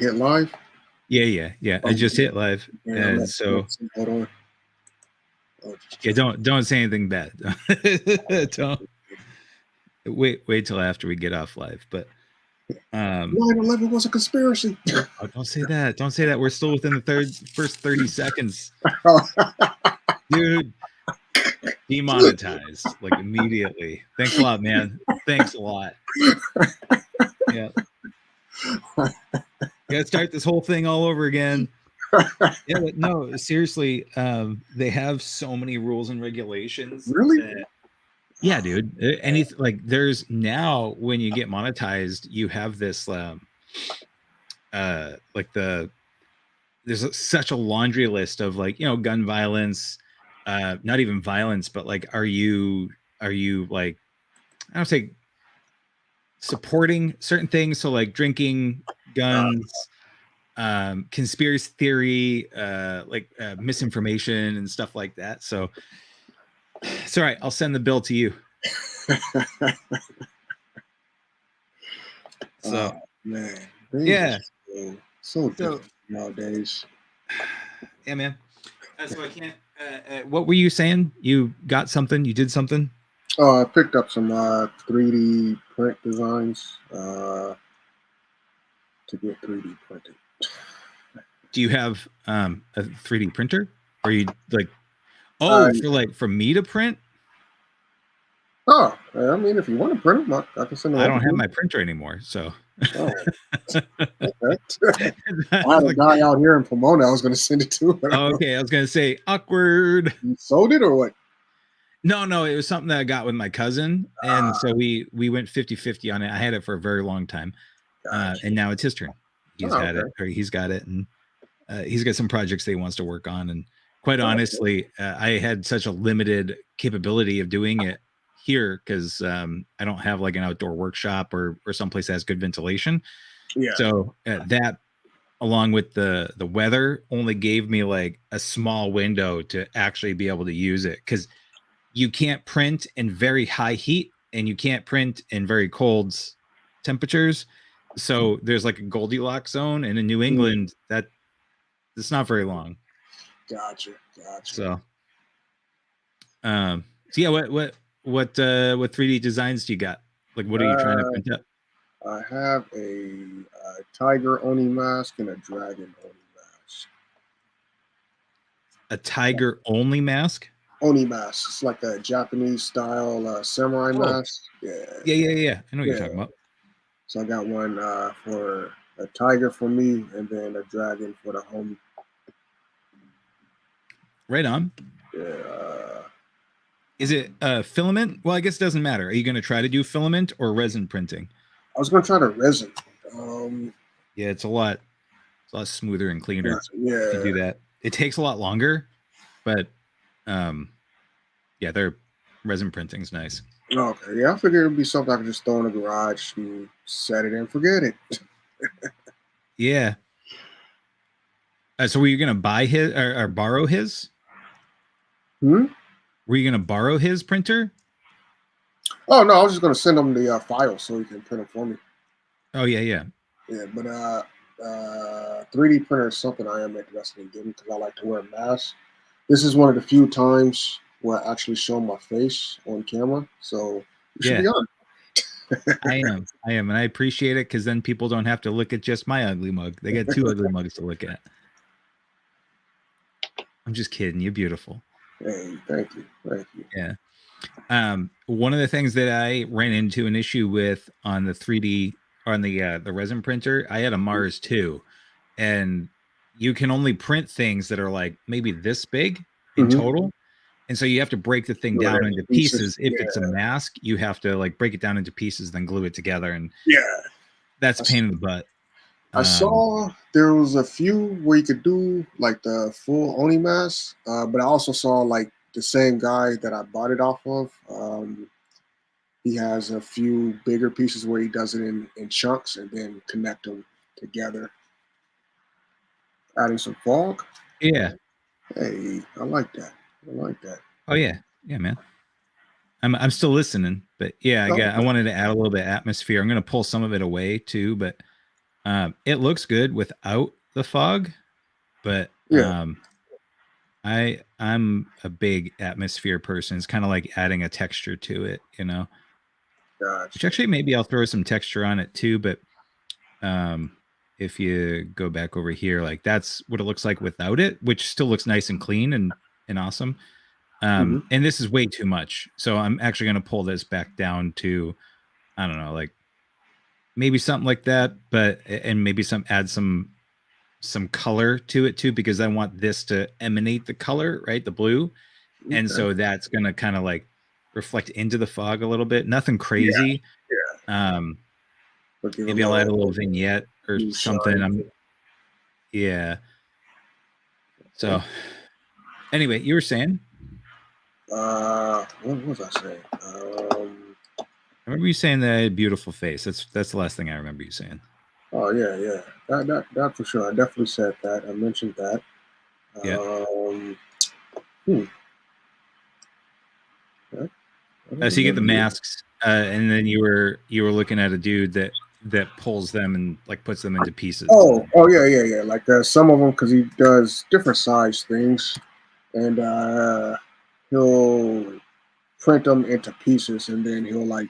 hit live? Yeah. I just hit live. And so hold on. Yeah, don't say anything bad. Don't wait till after we get off live. But 9/11 was a conspiracy. Oh, don't say that. Don't say that. We're still within the first 30 seconds. Dude, demonetized like immediately. Thanks a lot, man. Thanks a lot. Yeah. Gotta start this whole thing all over again. Yeah, but no, seriously, they have so many rules and regulations. Really? Yeah, dude. Anything like there's now when you get monetized, you have this there's such a laundry list of like, gun violence, not even violence, but like are you like, I don't say supporting certain things, so like drinking, guns, conspiracy theory, misinformation and stuff like that. So it's all right, I'll send the bill to you. So man, yeah, so different nowadays. Yeah, man. So I can't. What were you saying? You got something? You did something? Oh, I picked up some 3D print designs to get 3D printed. Do you have a 3D printer? Or you like? For me to print? Oh, I mean, if you want to print them, I can send them. I don't have my printer anymore, so. Oh, okay. I had a guy out here in Pomona I was going to send it to. Okay, I was going to say awkward. You sold it or what? No, it was something that I got with my cousin, and so we went 50-50 on it. I had it for a very long time, and now it's his turn. He's had it, or he's got it, and he's got some projects that he wants to work on. And quite honestly, I had such a limited capability of doing it here because I don't have like an outdoor workshop or someplace that has good ventilation. Yeah. So that, along with the weather, only gave me like a small window to actually be able to use it, because you can't print in very high heat and you can't print in very cold temperatures. So there's like a Goldilocks zone, and in New England, it's not very long. Gotcha. So yeah, what 3D designs do you got? Like, what are you trying to print up? I have a tiger Oni mask and a dragon Oni mask. A tiger only mask? Oni mask. It's like a Japanese style samurai mask. Yeah. I know what you're talking about. So I got one for a tiger for me, and then a dragon for the homie. Right on. Yeah. Is it filament? Well, I guess it doesn't matter. Are you going to try to do filament or resin printing? I was going to try the resin. Yeah, it's a lot smoother and cleaner to do that. It takes a lot longer, but their resin printing's nice. Okay, yeah, I figured it'd be something I could just throw in the garage and set it and forget it. Yeah. So were you going to buy his or borrow his? Were you going to borrow his printer? Oh, no, I was just going to send him the file so he can print them for me. Oh, yeah. Yeah, but 3D printer is something I am interested in getting because I like to wear a mask. This is one of the few times where I actually show my face on camera, so you should be on. I am, and I appreciate it because then people don't have to look at just my ugly mug. They got two ugly mugs to look at. I'm just kidding. You're beautiful. Hey, thank you. Yeah. One of the things that I ran into an issue with on the 3D on the resin printer, I had a Mars 2, and you can only print things that are like maybe this big in total. And so you have to break the thing down into pieces. If it's a mask, you have to like break it down into pieces, then glue it together. And that's a pain in the butt. I saw there was a few where you could do like the full Oni mask, but I also saw like the same guy that I bought it off of. He has a few bigger pieces where he does it in chunks and then connect them together. Adding some fog. Yeah. Hey, I like that. Oh yeah, man. I'm still listening, but yeah, I wanted to add a little bit of atmosphere. I'm going to pull some of it away too, but It looks good without the fog, but Yeah, I'm a big atmosphere person. It's kind of like adding a texture to it, you know. Which gotcha. actually maybe I'll throw some texture on it too, but um if you go back over here, like that's what it looks like without it, which still looks nice and clean and awesome. Hmm. And this is way too much. So I'm actually going to pull this back down to, I don't know, like maybe something like that, but and maybe some color to it too, because I want this to emanate the color, right? The blue. And Okay. so that's going to kind of like reflect into the fog a little bit. Nothing Yeah, crazy. yeah. Um, But give a maybe I'll add a little little vignette or blue something. shine. Yeah. Okay. So anyway, you were saying, What was I saying? I remember you saying that I had a beautiful face. That's the last thing I remember you saying. Oh yeah, yeah. That for sure. I definitely said that. I mentioned that. Yeah. Um, hmm. I don't So you get the remember. masks, and then you were looking at a dude that pulls them and like puts them into pieces. And Oh yeah, yeah, yeah. Like some of them, because he does different size things, and he'll print them into pieces, and then he'll like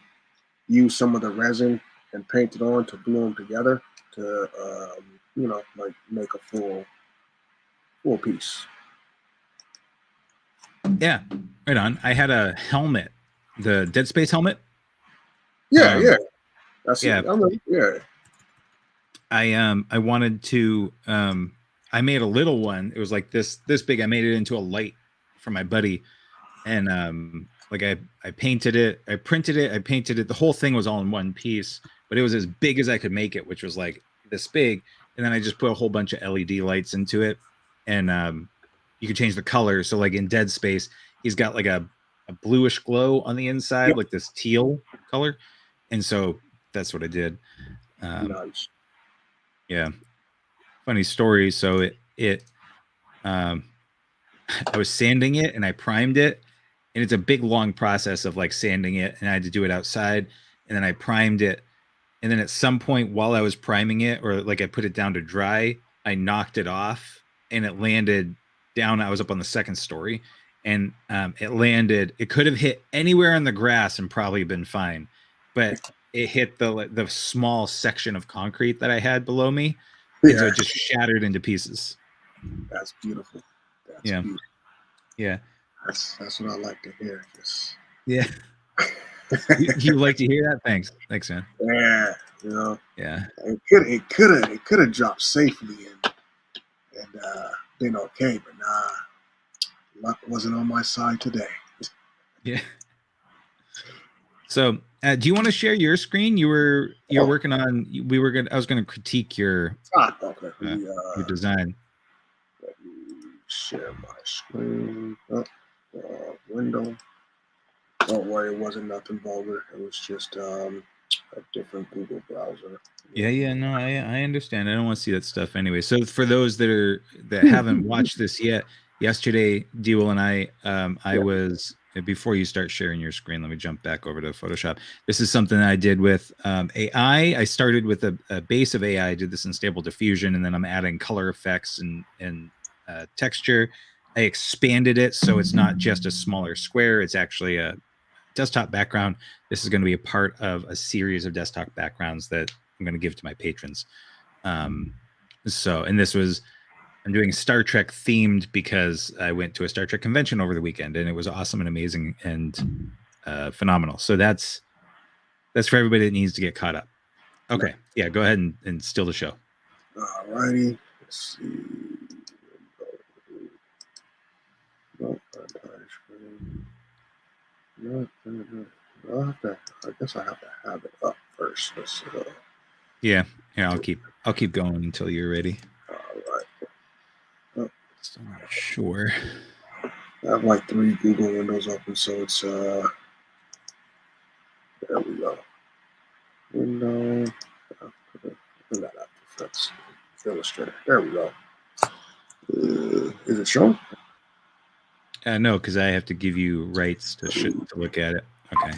use some of the resin and paint it on to glue them together to like make a full piece. yeah, right on. I had a helmet, the Dead Space helmet. Yeah, yeah. Um, That's it. yeah, I mean, yeah, I wanted to I made a little one. It was like this big. I made it into a light for my buddy, and like I painted it, I printed it, I painted it. The whole thing was all in one piece, but it was as big as I could make it, which was like this big. And then I just put a whole bunch of LED lights into it, and you could change the color. So like in Dead Space, he's got like a bluish glow on the yeah. inside, like this teal color, and so that's what I did. Um, Nice. yeah, funny story. So it um, I was sanding it and I primed it, and it's a big long process of like sanding it, and I had to do it outside, and then I primed it, and then at some point while I was priming it, or like I put it down to dry, I knocked it off, and it landed down. I was up on the second story, and it landed. It could have hit anywhere on the grass and probably been fine, but it hit the small section of concrete that I had below me, and so Yeah, it just shattered into pieces. that's beautiful. That's Yeah, beautiful. yeah, That's what I like to hear. Just yeah. You like to hear that? Thanks, man. yeah, you know, Yeah, it could have dropped safely and been okay, but nah, luck wasn't on my side today. yeah. So, do you want to share your screen? You're Oh, working on. We were gonna. I was gonna critique okay. your design. Let me share my screen. Oh, window. Don't worry, it wasn't nothing vulgar. It was just a different Google browser. Yeah, yeah. No, I understand. I don't want to see that stuff anyway. So for those that haven't watched this yet, yesterday, D.Will and I Yeah. was before you start sharing your screen. Let me jump back over to Photoshop. This is something that I did with AI. I started with a base of AI. I did this in Stable Diffusion, and then I'm adding color effects and texture. I expanded it so it's not just a smaller square. It's actually a desktop background. This is going to be a part of a series of desktop backgrounds that I'm going to give to my patrons. Um, and this was, I'm doing Star Trek themed because I went to a Star Trek convention over the weekend, and it was awesome and amazing and phenomenal. So that's for everybody that needs to get caught up. No. Okay, yeah, go ahead and still the show. Alrighty. Let's see. No, entire screen. No, okay. I guess I have to have it up first. Let's Yeah, yeah, I'll keep going until you're ready. all right. Oh, Still not sure. I have like three Google windows open, so it's there we go. Window. Not After Effects. Illustrator. There we go. Is it showing? No, because I have to give you rights to look at it. Okay,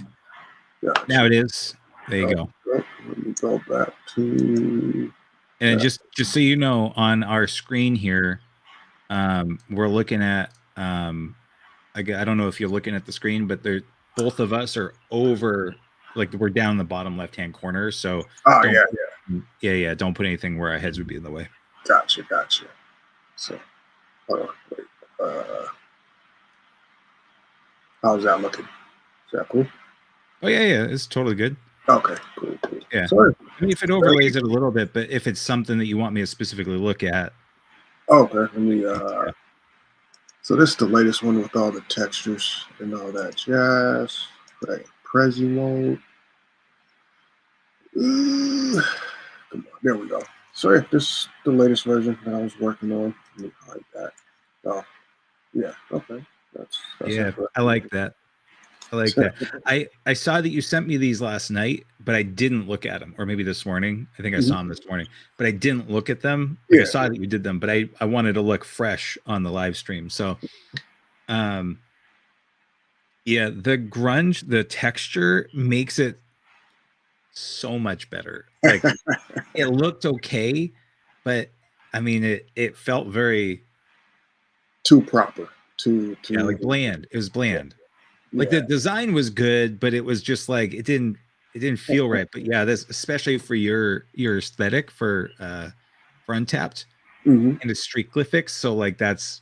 Gotcha. now it is. There you Oh, go. let me go back to. And just so you know, on our screen here, we're looking at I don't know if you're looking at the screen, but both of us are over, like we're down the bottom left hand corner. So Oh don't yeah, yeah, don't put anything where our heads would be in the way. gotcha. So hold on, wait. How's that looking? Is that cool? Oh yeah, it's totally good. Okay, cool. Yeah. Sorry. I mean, if it overlays it a little bit, but if it's something that you want me to specifically look at, Okay, let me. yeah. So this is the latest one with all the textures and all that jazz. Right, Prezi mode. Come on, there we go. So yeah, this is the latest version that I was working on. Let me hide that. Oh, yeah. Okay, that's Yeah, interesting. I like that. I like that. I saw that you sent me these last night, but I didn't look at them, or maybe this morning. I think I saw them this morning, but I didn't look at them. Like I Yeah. saw that you did them, but I wanted to look fresh on the live stream. So, um, yeah, the grunge, the texture makes it so much better. Like it looked okay, but I mean it felt very Too proper. yeah, Too. like bland. It was bland. Like the Yeah. design was good, but it was just like it didn't feel right. But yeah, this especially for your aesthetic for Untapped Mm-hmm. and it's street glyphics. So like that's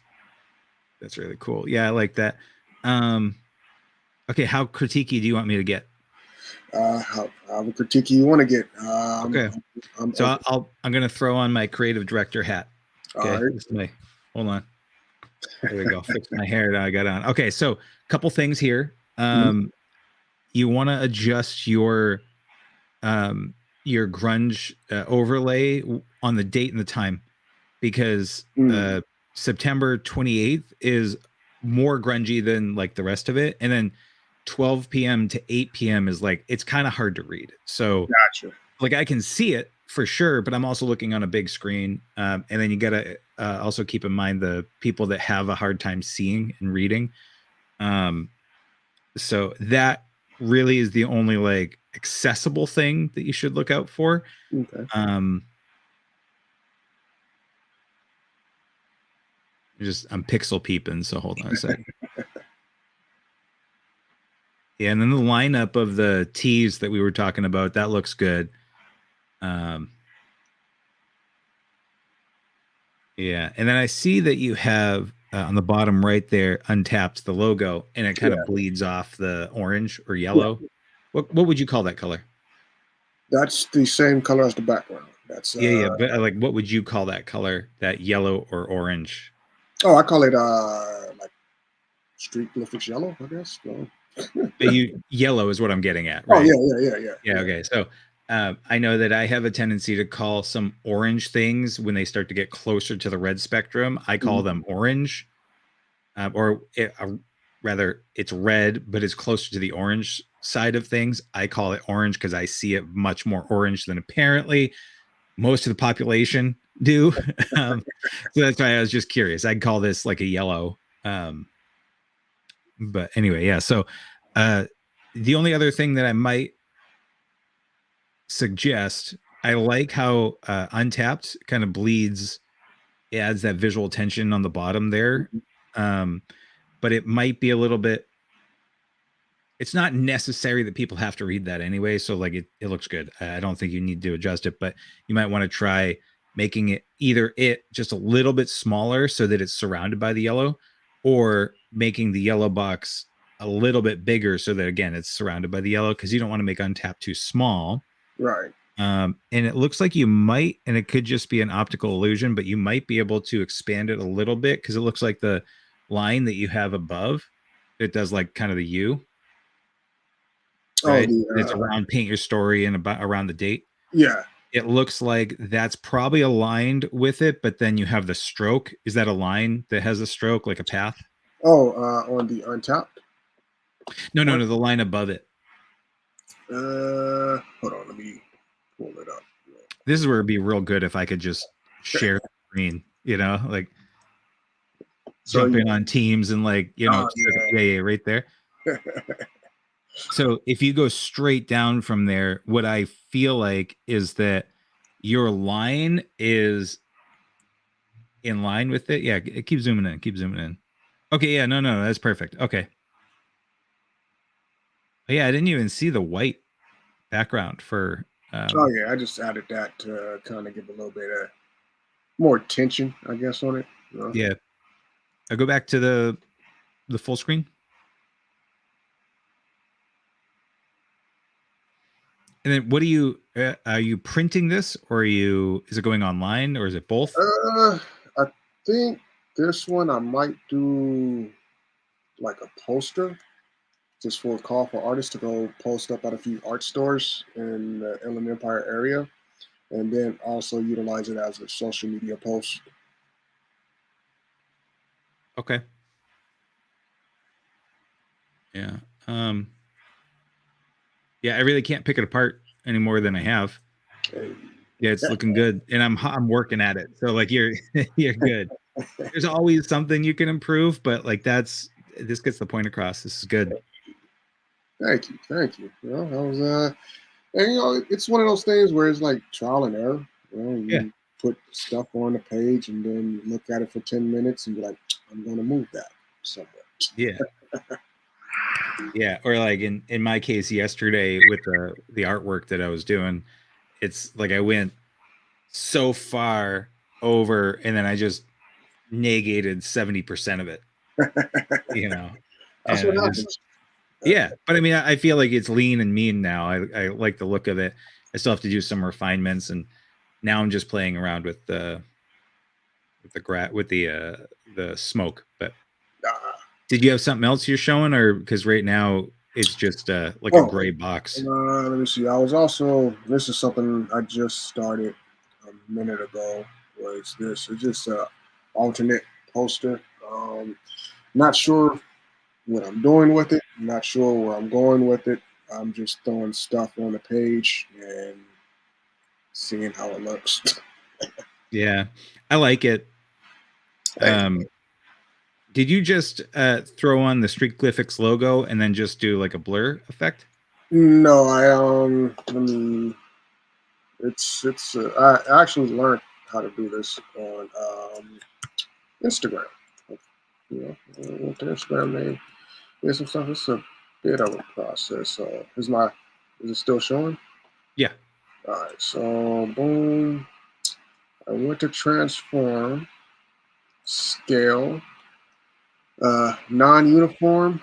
really cool. Yeah, I like that. Um okay, how critiquey do you want me to get? How critique you want to get? Okay. I'm So open. I'm gonna throw on my creative director hat. All Okay. right. This is my hold on. There we go. Fix my hair that I got on. Okay, so a couple things here. Mm-hmm. You want to adjust your grunge overlay on the date and the time because Mm. September 28th is more grungy than like the rest of it, and then 12 p.m. to 8 p.m. is like it's kind of hard to read. So Gotcha. like I can see it for sure, but I'm also looking on a big screen. And then you gotta also keep in mind the people that have a hard time seeing and reading. Um, so that really is the only like accessible thing that you should look out for. Okay. Um, I'm pixel peeping, so hold on a second. Yeah, and then the lineup of the tees that we were talking about that looks good. Um, Yeah, and then I see that you have on the bottom right there, Untapped, the logo, and it kind Yeah. of bleeds off the orange or Yeah. yellow. What would you call that color? That's the same color as the background. That's Yeah, but like, what would you call that color? That yellow or orange? oh, I call it like street glyphics yellow, I guess. No. But yellow is what I'm getting at, Oh right? Yeah, yeah. okay. So I know that I have a tendency to call some orange things when they start to get closer to the red spectrum. I call Mhm. them orange, rather it's red, but it's closer to the orange side of things. I call it orange because I see it much more orange than apparently most of the population do. um, so that's why I was just curious. I'd call this like a yellow. But anyway, yeah. So uh, the only other thing that I might suggest, I like how Untapped kind of bleeds, it adds that visual tension on the bottom there. Mhm. Um, but it might be a little bit, it's not necessary that people have to read that anyway. So like it looks good. I don't think you need to adjust it, but you might want to try making it either it just a little bit smaller so that it's surrounded by the yellow, or making the yellow box a little bit bigger so that again it's surrounded by the yellow because you don't want to make Untapped too small. Right. And it looks like you might, and it could just be an optical illusion, but you might be able to expand it a little bit because it looks like the line that you have above, it does like kind of the U, Oh, right? It's around paint your story and about around the date. yeah. It looks like that's probably aligned with it, but then you have the stroke. Is that a line that has a stroke, like a path? Oh, on the untapped No, no, one. no, the line above it. Hold on, let me pull it up. This is where it'd be real good if I could just share the screen, like So jump yeah. in on Teams and like, Oh yeah, right there. yeah. So if you go straight down from there, what I feel like is that your line is in line with it. Yeah, keep zooming in. Keep zooming in. Okay, yeah, no, that's perfect. Okay. Yeah, I didn't even see the white background for. Oh yeah, I just added that to kind of give a little bit of more tension, I guess, on it. You know? Yeah, I go back to the full screen. And then, what do you are you printing this, or are you? Is it going online, or is it both? I think this one I might do like a poster just for a call for artists to go post up at a few art stores in the Inland Empire area, and then also utilize it as a social media post. Okay. Yeah. Um. Yeah, I really can't pick it apart any more than I have. Hey, Yeah, it's looking good, and I'm working at it. So like you're you're good. There's always something you can improve, but like this gets the point across. This is good. thank you, thank you. You know, that was and it's one of those things where it's like trial and error. Yeah. You put stuff on the page and then you look at it for 10 minutes and be like, I'm going to move that somewhere. Yeah. Yeah. Or like in my case yesterday with the artwork that I was doing, it's like I went so far over and then I just negated 70% of it, you know. That's And what I just happens. yeah, but I mean I feel like it's lean and mean now. I like the look of it. I still have to do some refinements and now I'm just playing around with the smoke. But Uh, did you have something else you're showing, or because right now it's just like a oh, gray box? let me see. I was also, this is something I just started a minute ago. Was this? It's just a alternate poster. Not sure what I'm doing with it. I'm not sure where I'm going with it. I'm just throwing stuff on the page and seeing how it looks. Yeah, I like it. Hey, Um, did you just throw on the Streetglyphics logo and then just do like a blur effect? no, let me. I actually learned how to do this on Instagram. You know, with the Instagram name, yeah, some stuff. It's a bit of a process. So is it still showing? Yeah, All right, so boom. I went to transform, scale, non-uniform,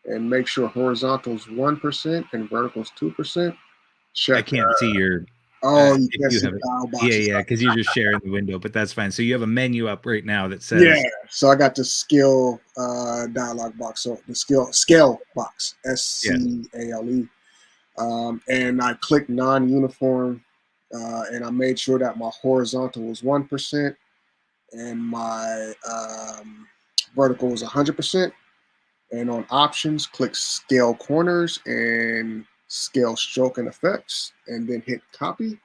and make sure horizontal's 1% and vertical's 2%. I Check. can't see your Oh, you if can't you see have the it. dial Yeah, boxes. yeah, because you're just sharing the window, but that's fine. So you have a menu up right now that Yeah, says, so I got the scale dialog box. So the scale box, yeah, SCALE, and I clicked non-uniform, and I made sure that my horizontal was 1% and my vertical was 100%. And on options, click scale corners and scale stroke and effects, and then hit copy,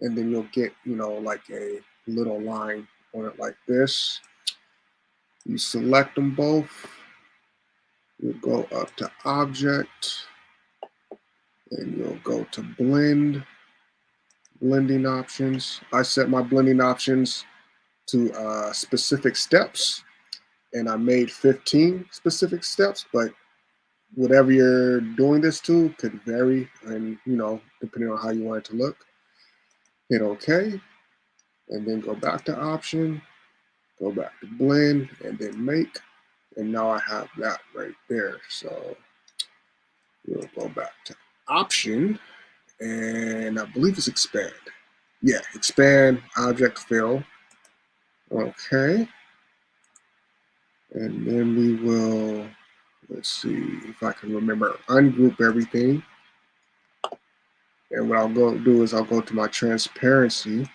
and then you'll get like a little line on it like this. You select them both. You'll go up to object, and you'll go to blending options. I set my blending options to specific steps, and I made 15 specific steps, but whatever you're doing this to could vary, and depending on how you want it to look. Hit OK, and then go back to option, go back to blend, and then make. And now I have that right there. So we'll go back to option, and I believe it's expand. Yeah, expand object fill. Okay. And then we will, let's see if I can remember, ungroup everything. And what I'll go do is I'll go to my transparency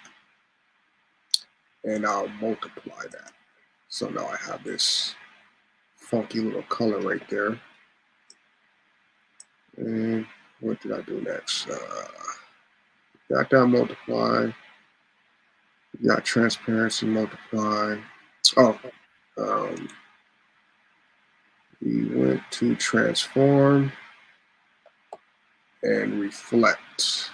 and I'll multiply that. So now I have this funky little color right there. And what did I do next? Got that multiply. Got transparency multiply. Oh, um, we went to transform and reflect.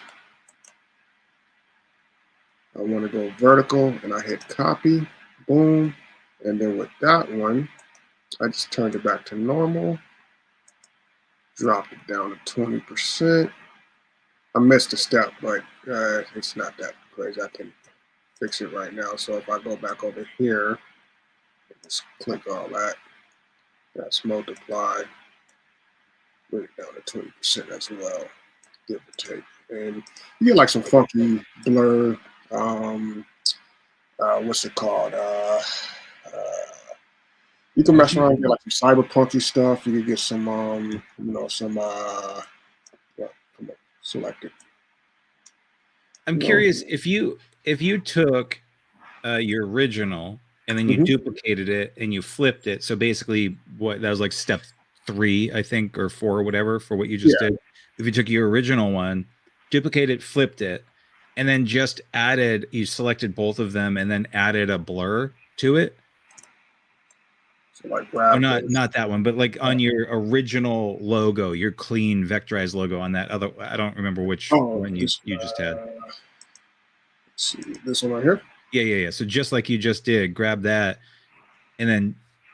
I want to go vertical, and I hit copy, boom, and then with that one, I just turned it back to normal, dropped it down to 20%. I missed a step, but it's not that crazy. I can fix it right now. So if I go back over here, just click all that. That's multiply, bring it down to 20% as well, give or take. And you get like some funky blur. Um, what's it called? You can mess around and get like some cyberpunky stuff. You can get some, some. Yeah, come on, select it. I'm No. curious if you took your original and then you Mm-hmm. duplicated it and you flipped it. So basically, what that was like step 3, I think, or 4, or whatever, for what you just Yeah. did. If you took your original one, duplicated, flipped it, and then just added, you selected both of them and then added a blur to it. So like Oh, grab not those. not that one, but like on your original logo, your clean vectorized logo on that other. I don't remember which Oh, one this. you just had. Let's see this one right here. Yeah. So just like you just did, grab that and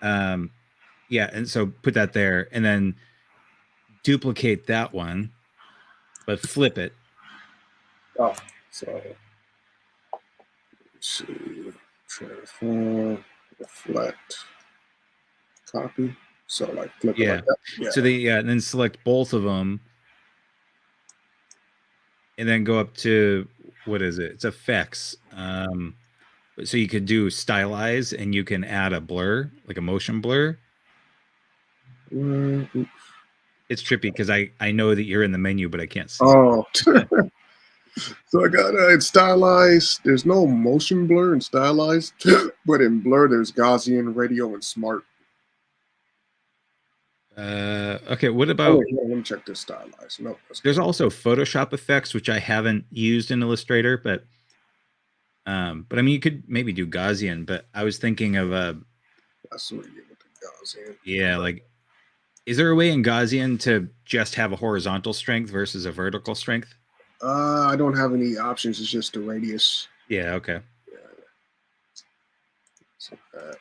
then yeah, and so put that there and then duplicate that one, but flip it. Oh, so let's see, transform, reflect, copy. So like flip it Yeah. like that. Yeah. So and then select both of them and then go up to what is it? It's effects. So you could do stylize and you can add a blur, like a motion blur. Oops. It's trippy because I know that you're in the menu, but I can't see it. Oh, so I got it's stylized. There's no motion blur in stylized, but in blur there's Gaussian, radio, and smart. Okay, what Oh about wait, let me check this stylized. Nope, that's there's good. also Photoshop effects, which I haven't used in Illustrator, but I mean you could maybe do Gaussian, but I was thinking of That's what you get with the Gaussian. yeah, like is there a way in Gaussian to just have a horizontal strength versus a vertical strength? I don't have any options. It's just the radius. Yeah, okay. Yeah, so that.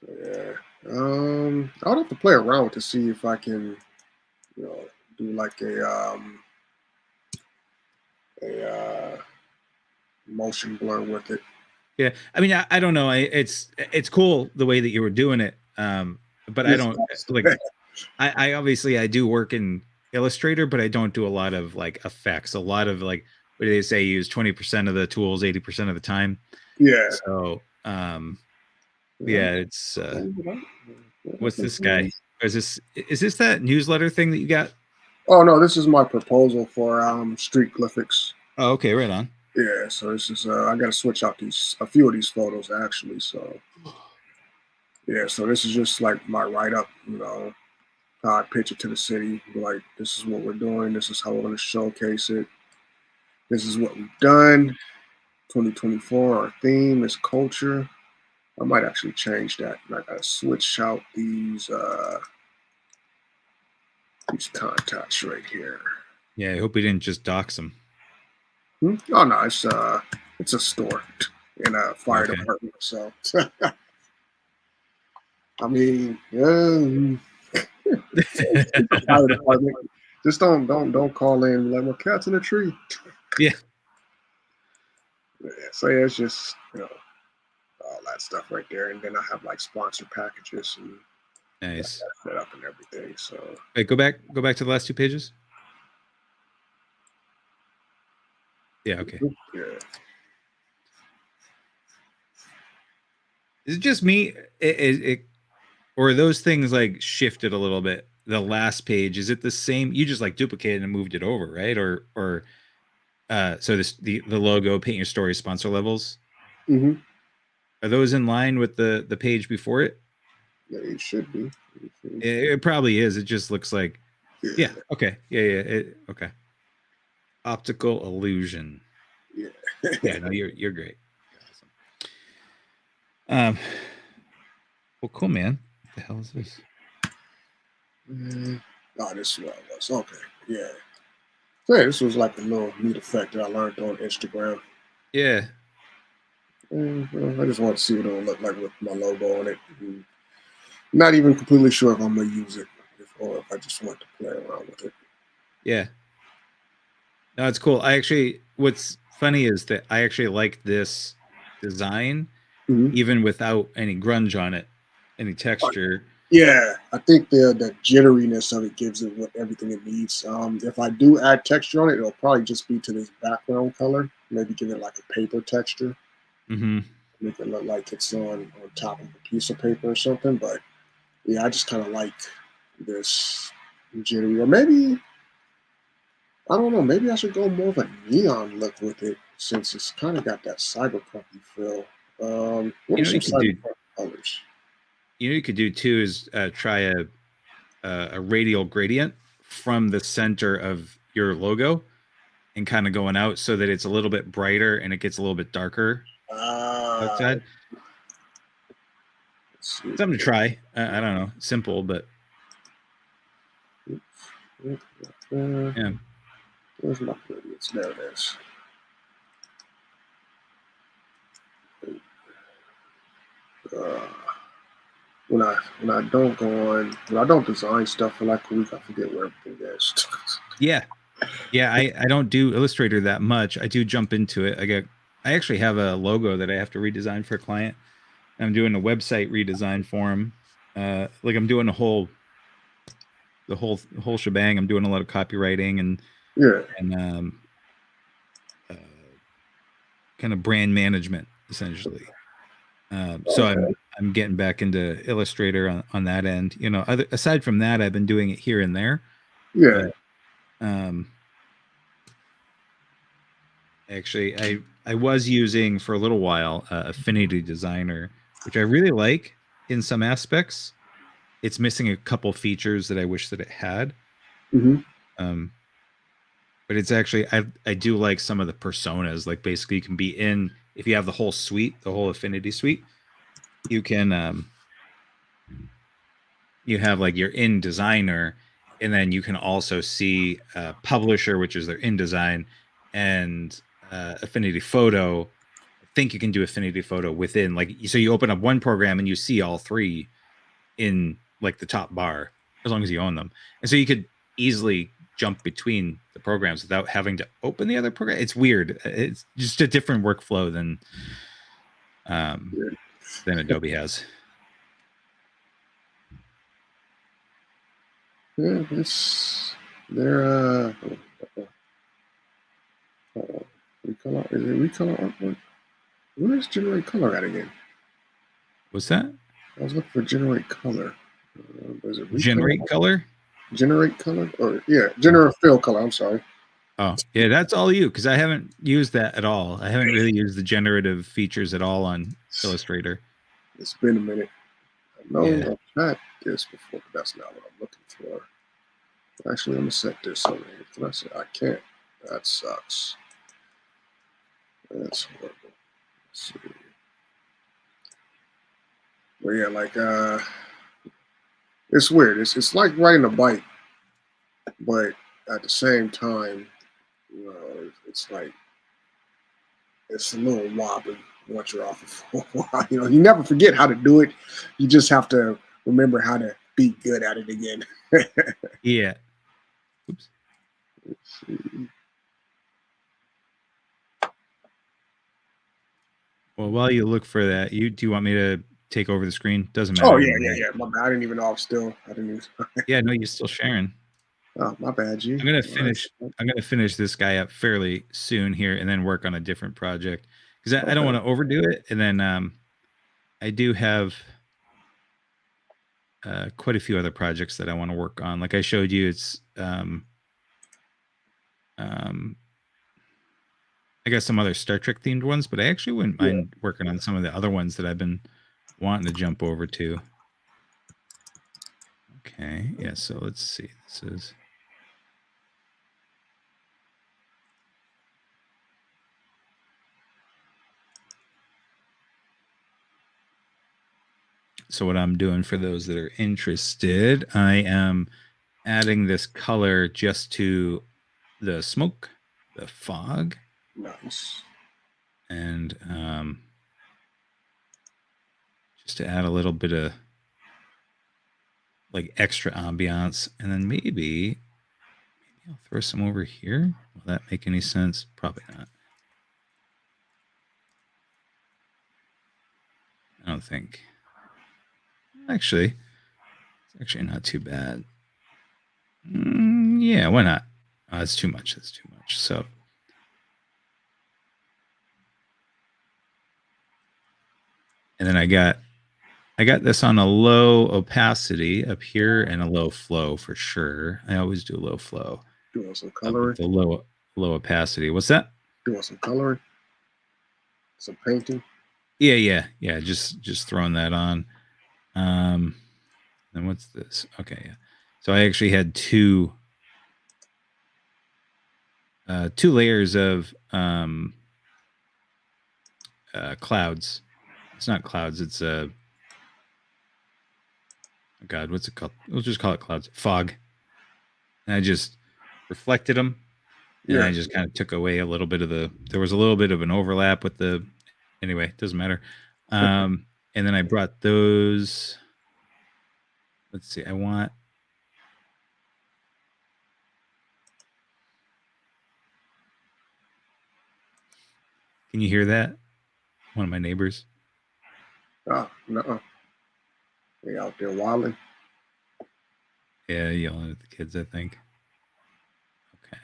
Yeah. I would have to play around to see if I can, do like a motion blur with it. Yeah. I mean I don't know. It's cool the way that you were doing it. But I Yes, don't like I obviously I do work in Illustrator, but I don't do a lot of like effects. A lot of like what do they say? Use 20% of the tools 80% of the time. yeah. So Yeah. yeah, it's what's this guy? Is this that newsletter thing that you got? Oh no, this is my proposal for street glyphics. Oh, okay, right on. Yeah, so this is I got to switch out a few of these photos actually. So yeah, so this is just like my write up. How I pitch it to the city. Like this is what we're doing. This is how we're going to showcase it. This is what we've done. 2024. Our theme is culture. I might actually change that. And I gotta switch out these contacts right here. Yeah, I hope we didn't just dox him. Oh no, it's a store in a fire Okay. department. So I mean, yeah, it's a fire department. Just don't call in like my cat's in a tree. Yeah. Yeah, so yeah, it's just all that stuff right there, and then I have like sponsor packages and Nice. set up and everything. So Wait, go back to the last 2 pages. Yeah, okay. yeah. Is it just me? Or are those things like shifted a little bit? The last page, is it the same? You just like duplicated and moved it over, right? Or so the logo, paint your story, sponsor levels. Mm-hmm. Are those in line with the page before it? Yeah, it should be. It probably is. It just looks like yeah. Yeah, Okay. Yeah. Okay. Optical illusion. yeah. Yeah. No, you're great. Awesome. Well, cool, man. What the hell is this? Oh, this is what I was. Okay, yeah. So yeah, this was like a little neat effect that I learned on Instagram. Yeah. I just want to see what it'll look like with my logo on it. Not even completely sure if I'm gonna use it or if I just want to play around with it. Yeah. No, it's cool. I actually, what's funny is that I actually like this design Mhm. even without any grunge on it, any texture. Yeah, I think the jitteriness of it gives it what everything it needs. If I do add texture on it, it'll probably just be to this background color. Maybe give it like a paper texture, Hmm. make it look like it's on top of a piece of paper or something. But yeah, I just kind of like this jittery, or maybe I don't know. Maybe I should go more of a neon look with it since it's kind of got that cyberpunky feel. What You are know what some you could do? cyberpunk colors? You know what you could do too is try a radial gradient from the center of your logo and kind of going out so that it's a little bit brighter and it gets a little bit darker Ah, outside. let's see. Something to try. I don't know. Simple, but Uh, yeah. where's my gradients? There it is. Uh, when I don't design stuff for like a week, I forget where everything is. Yeah. Yeah, I don't do Illustrator that much. I do jump into it. I actually have a logo that I have to redesign for a client. I'm doing a website redesign for him. Like I'm doing the whole shebang. I'm doing a lot of copywriting Yeah. and uh, kind of brand management essentially. So Okay. I'm getting back into Illustrator on that end. Aside from that, I've been doing it here and there, Yeah. but um, actually, I was using for a little while Affinity Designer, which I really like in some aspects. It's missing a couple features that I wish that it had. Hmm. Um, but it's actually I do like some of the personas. Like basically, you can be in if you have the whole suite, the whole Affinity suite. You can you have like your in designer, and then you can also see publisher, which is their InDesign, and Affinity Photo. I think you can do Affinity Photo within like so you open up one program and you see all three in like the top bar as long as you own them, and so you could easily jump between the programs without having to open the other program. It's weird. It's just a different workflow um, Yeah. than Adobe has. Yeah. It's they're recolor. Is it recolor artwork? Where's generate color at again? What's that? I was looking for generate color. Was it recolor? Generate color? Generate color? Or yeah, generate fill color. I'm sorry. Oh, yeah, that's all you because I haven't used that at all. I haven't really used the generative features at all on Illustrator. It's been a minute. I know Yeah. I've had this before, but that's not what I'm looking for. Actually, I'm gonna set this over here. Can I say I can't? That sucks. That's horrible. Let's see. But yeah, like it's weird. It's like riding a bike, but at the same time, it's like it's a little wobbly once you're off it for a while. You never forget how to do it. You just have to remember how to be good at it again. Yeah. Oops. Well, while you look for that, you do you want me to take over the screen? Doesn't Oh matter yeah, anymore. yeah, yeah. My bad. I didn't even know I was still. I didn't even. Yeah, no, you're still sharing. Oh, my bad, G. I'm gonna All right. finish. I'm gonna finish this guy up fairly soon here, and then work on a different project because I don't Okay. want to overdo it. And then I do have quite a few other projects that I want to work on. Like I showed you, it's um, I got some other Star Trek themed ones, but I actually wouldn't Yeah. mind working on some of the other ones that I've been wanting to jump over to. Okay, yeah. So let's see. This is so what I'm doing for those that are interested. I am adding this color just to the smoke, the fog, Nice. and just to add a little bit of like extra ambiance, and then maybe I'll throw some over here. Will that make any sense? Probably not. I don't think. Actually, it's actually not too bad. Yeah, why not? That's too much. That's too much. So, and then I got this on a low opacity up here and a low flow for sure. I always do low flow. Doing some With coloring. the low opacity. What's that? Doing some coloring. Some painting. Yeah. Just throwing that on. Then what's this? Okay, yeah. So I actually had two layers of clouds. It's not clouds. It's oh God, what's it called? We'll just call it clouds. Fog. And I just reflected them, and I just kind of took away a little bit of the. There was a little bit of an overlap with the. Anyway, it doesn't matter. And then I brought those. Let's see. I want. Can you hear that? One of my neighbors. Oh, no. They out there wilding. Yeah, yelling at the kids, I think. Okay.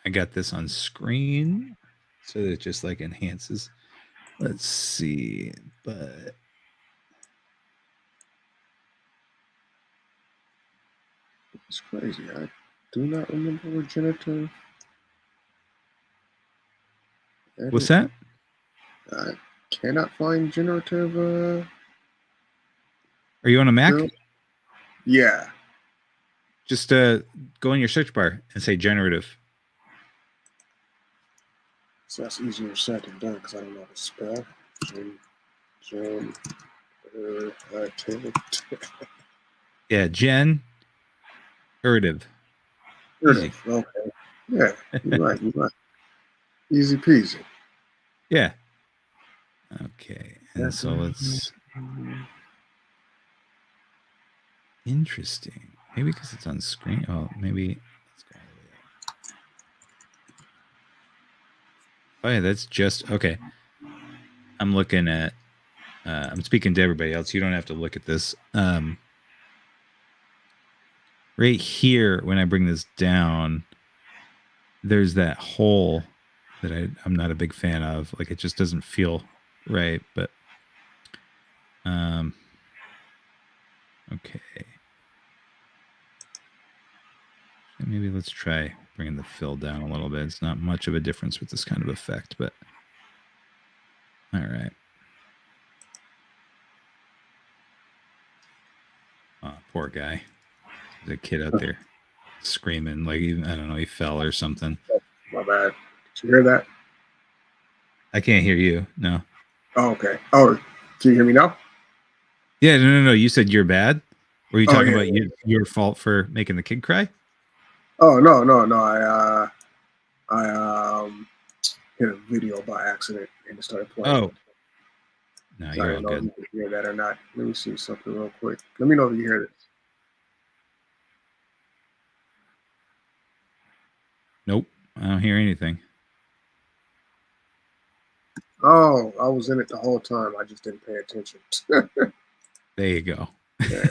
I got this on screen, so that it just like enhances. Let's see, but It's crazy. I do not remember regenerative. what's that? I cannot find generative. Are you on a Mac? Field. Yeah. Just go in your search bar and say generative. So that's easier said than done because I don't know how to spell. Yeah, generative. Easy. Okay. Yeah, you're right. You're right. Easy peasy. Yeah. Okay. And so let's. Interesting. Maybe because it's on screen. Oh, maybe let's go all the way up. Oh yeah, that's just okay. I'm looking at. I'm speaking to everybody else. You don't have to look at this. Right here, when I bring this down, there's that hole that I'm not a big fan of. Like it just doesn't feel right. But okay. Maybe let's try bringing the fill down a little bit. It's not much of a difference with this kind of effect, but all right. Oh, poor guy. There's a kid out there screaming like I don't know, he fell or something. My bad. Did you hear that? I can't hear you. No. Oh, okay. Oh, can you hear me now? Yeah, no. You said you're bad. Were you talking about yeah. your fault for making the kid cry? Oh no. I hit a video by accident and it started playing. Oh. No, So you're I all don't know good. if you can hear that or not. Let me see something real quick. Let me know if you hear this. Nope. I don't hear anything. Oh, I was in it the whole time. I just didn't pay attention. There you go. yeah.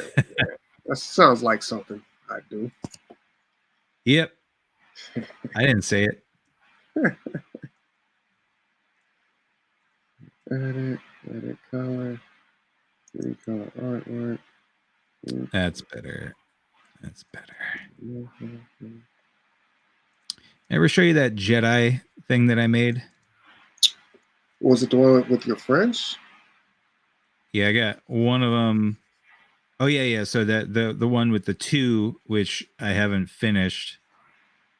That sounds like something I do. Yep. I didn't say it. Edit color, color artwork. That's better. Ever show you that Jedi thing that I made? Was it the one with your friends? Yeah, I got one of them. Oh yeah. So that the one with the two, which I haven't finished,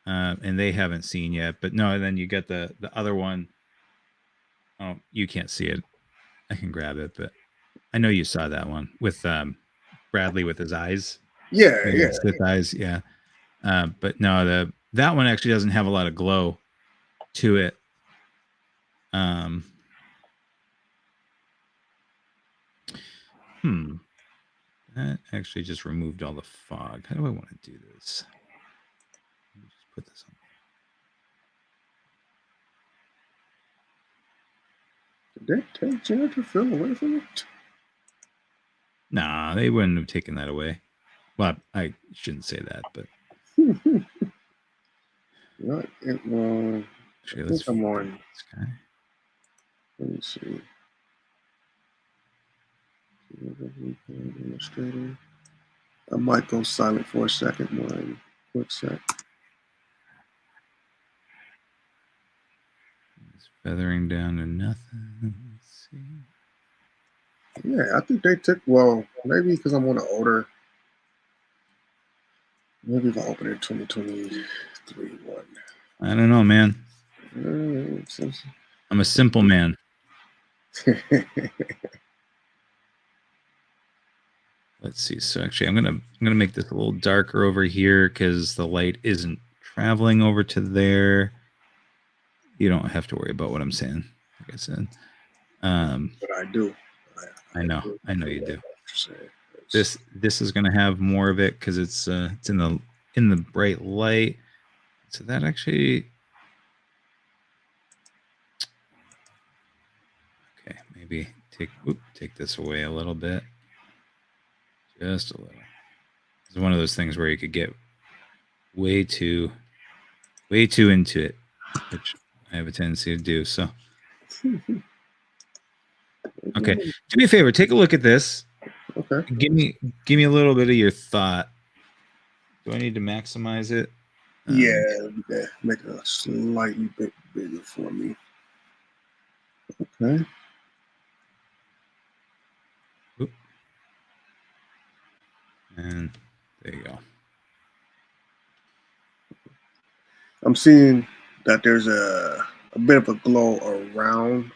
and they haven't seen yet. But no, and then you got the other one. Oh, you can't see it. I can grab it, but I know you saw that one with Bradley with his eyes. Yeah, Maybe yeah. it's Sith eyes. Yeah. But no, that one actually doesn't have a lot of glow to it. That actually just removed all the fog. How do I want to do this? Let me just put this on. Did they take janitor Phil away from it? Nah, they wouldn't have taken that away. Well, I shouldn't say that, but Not it was. actually, I let's think I'm fix on. this guy. Let me see. Administrator. I might go silent for a second. One quick sec. It's feathering down to nothing. Let's see. Yeah, I think they took. Well, maybe because I'm on an older. Maybe if I open it 2023 one. I don't know, man. I'm a simple man. Let's see. So actually, I'm gonna make this a little darker over here because the light isn't traveling over to there. You don't have to worry about what I'm saying. Like I said, But I do. I know, do I know feel you what do. you're saying. This is gonna have more of it because it's in the bright light. So that actually, okay, maybe take this away a little bit, just a little. It's one of those things where you could get way too into it, which I have a tendency to do. So, okay, do me a favor, take a look at this. Okay. Give me a little bit of your thought. Do I need to maximize it? Yeah, make it a slightly bit bigger for me. Okay. And there you go. I'm seeing that there's a bit of a glow around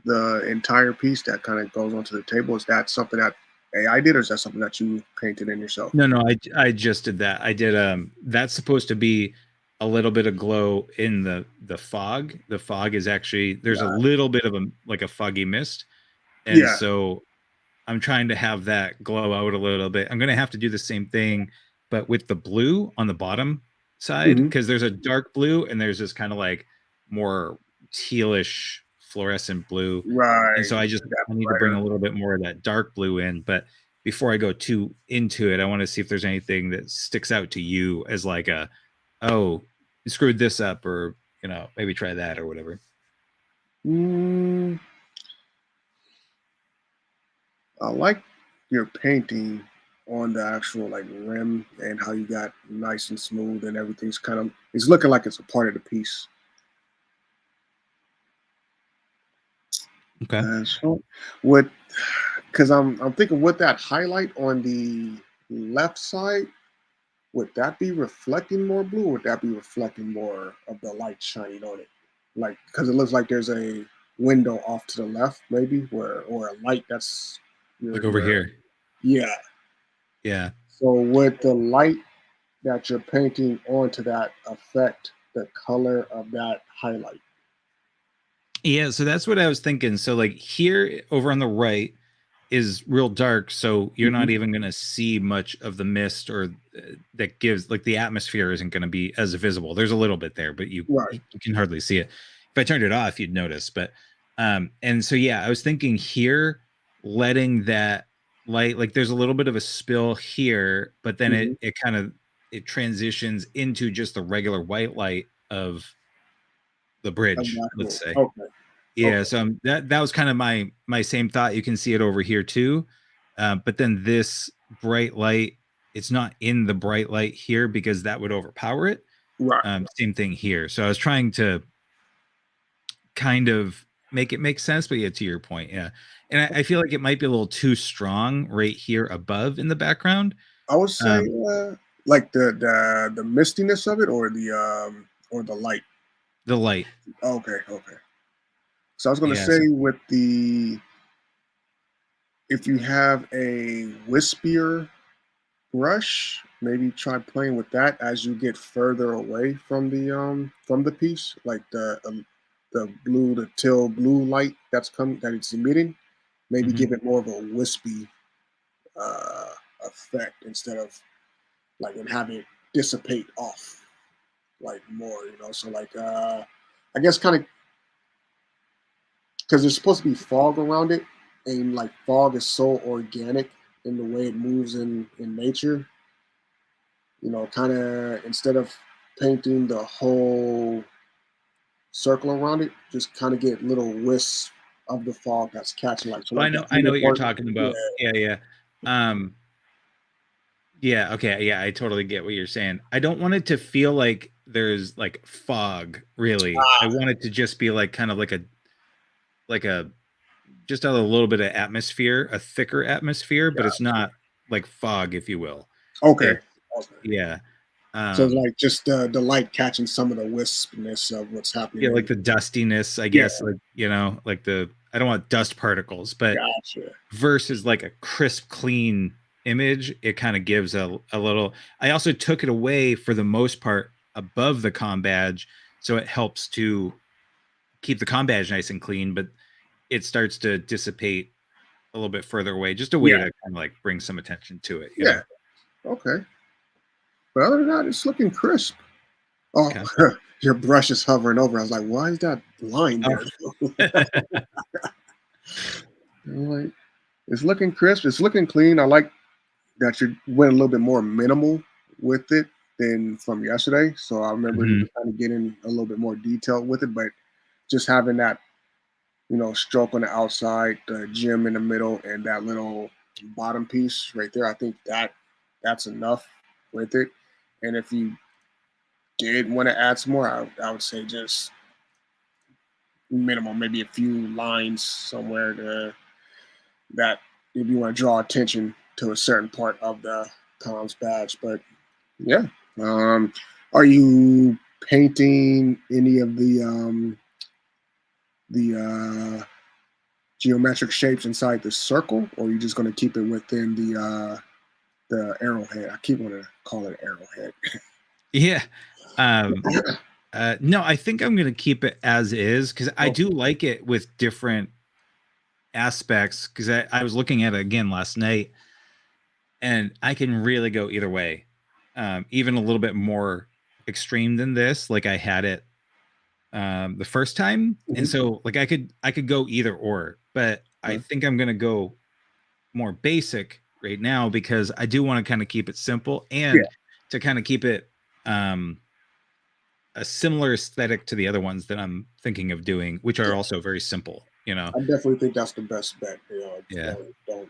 the entire piece that kind of goes onto the table. Is that something that AI did, or is that something that you painted in yourself? No, I just did that. I did that's supposed to be a little bit of glow in the fog. The fog is actually there's a little bit of a foggy mist. And Yeah. so I'm trying to have that glow out a little bit. I'm going to have to do the same thing but with the blue on the bottom side Mm-hmm. because there's a dark blue and there's this kind of like more tealish fluorescent blue. And Right. so I That need to bring brighter. a little bit more of that dark blue in, but before I go too into it, I want to see if there's anything that sticks out to you as like oh, you screwed this up, or maybe try that or whatever. Mm, I like your painting on the actual like rim and how you got nice and smooth and everything's kind of it's looking like it's a part of the piece. Okay. So what because I'm thinking with that highlight on the left side, would that be reflecting more blue or would that be reflecting more of the light shining on it? Like because it looks like there's a window off to the left, maybe where or a light that's Like over your here. yeah. Yeah. So would the light that you're painting onto that affect the color of that highlight? Yeah, so that's what I was thinking. So like here over on the right is real dark, so you're Mm-hmm. not even going to see much of the mist or that gives like the atmosphere isn't going to be as visible. There's a little bit there, but Right. you can hardly see it. If I turned it off, you'd notice. But and so yeah, I was thinking here letting that light like there's a little bit of a spill here, but then Mm-hmm. it kind of it transitions into just the regular white light of the bridge, let's say. Okay. Yeah, Okay. so that was kind of my same thought. You can see it over here too, but then this bright light, it's not in the bright light here because that would overpower it. Right. Same thing here. So I was trying to kind of make it make sense, but yeah, to your point, yeah. And I feel like it might be a little too strong right here above in the background. I would say Um, like the mistiness of it or the light. the light, Okay, okay. So I was gonna yeah. say with the if you have a wispier brush, maybe try playing with that as you get further away from the piece, like the blue, the teal blue light that it's emitting. Maybe Mhm. give it more of a wispy uh, effect instead of like and have it dissipate off like more, you know. So like I guess kind of because there's supposed to be fog around it, and like fog is so organic in the way it moves in nature. You know, kind of instead of painting the whole circle around it, just kind of get little wisps of the fog that's catching, like so, Oh, like that I know middle what you're part. talking Yeah, about. Yeah, yeah. Um, yeah, okay, yeah, I totally get what you're saying. I don't want it to feel like there's like fog, really. I want it to just be like kind of like a just a little bit of atmosphere, a thicker atmosphere, but it's gotcha. not like fog, if you will. Okay, It okay. yeah. So it's Um, like just the light catching some of the wispness of what's happening yeah, in. like the dustiness, I Yeah, guess, like, like the I don't want dust particles, but gotcha. versus like a crisp, clean image, it kind of gives a little. I also took it away for the most part above the com badge, so it helps to keep the com badge nice and clean, but it starts to dissipate a little bit further away, just a way Yeah, to kind of like bring some attention to it, you yeah. know? Okay, but other than that, it's looking crisp. Oh, Okay. your brush is hovering over. I was like, why is that line Oh, there? I'm like, it's looking crisp. It's looking clean. I like that you went a little bit more minimal with it than from yesterday. So I remember you mhm. were kind of getting a little bit more detailed with it, but just having that, stroke on the outside, the gem in the middle, and that little bottom piece right there, I think that's enough with it. And if you did want to add some more, I would say just minimum, maybe a few lines somewhere that if you want to draw attention to a certain part of the comms badge. But yeah, are you painting any of the geometric shapes inside the circle, or are you just going to keep it within the arrowhead? I keep wanting to call it arrowhead. Yeah. Um, no, I think I'm gonna keep it as is because I do Okay. like it with different aspects. Because I was looking at it again last night, and I can really go either way, even a little bit more extreme than this, like I had it the first time, and Mhm. so like I could go either or, but I Okay. think I'm gonna go more basic right now because I do want to kind of keep it simple Yeah, and to kind of keep it um a similar aesthetic to the other ones that I'm thinking of doing, which are yeah. also very simple, you know? I definitely think that's the best bet. Yeah. Don't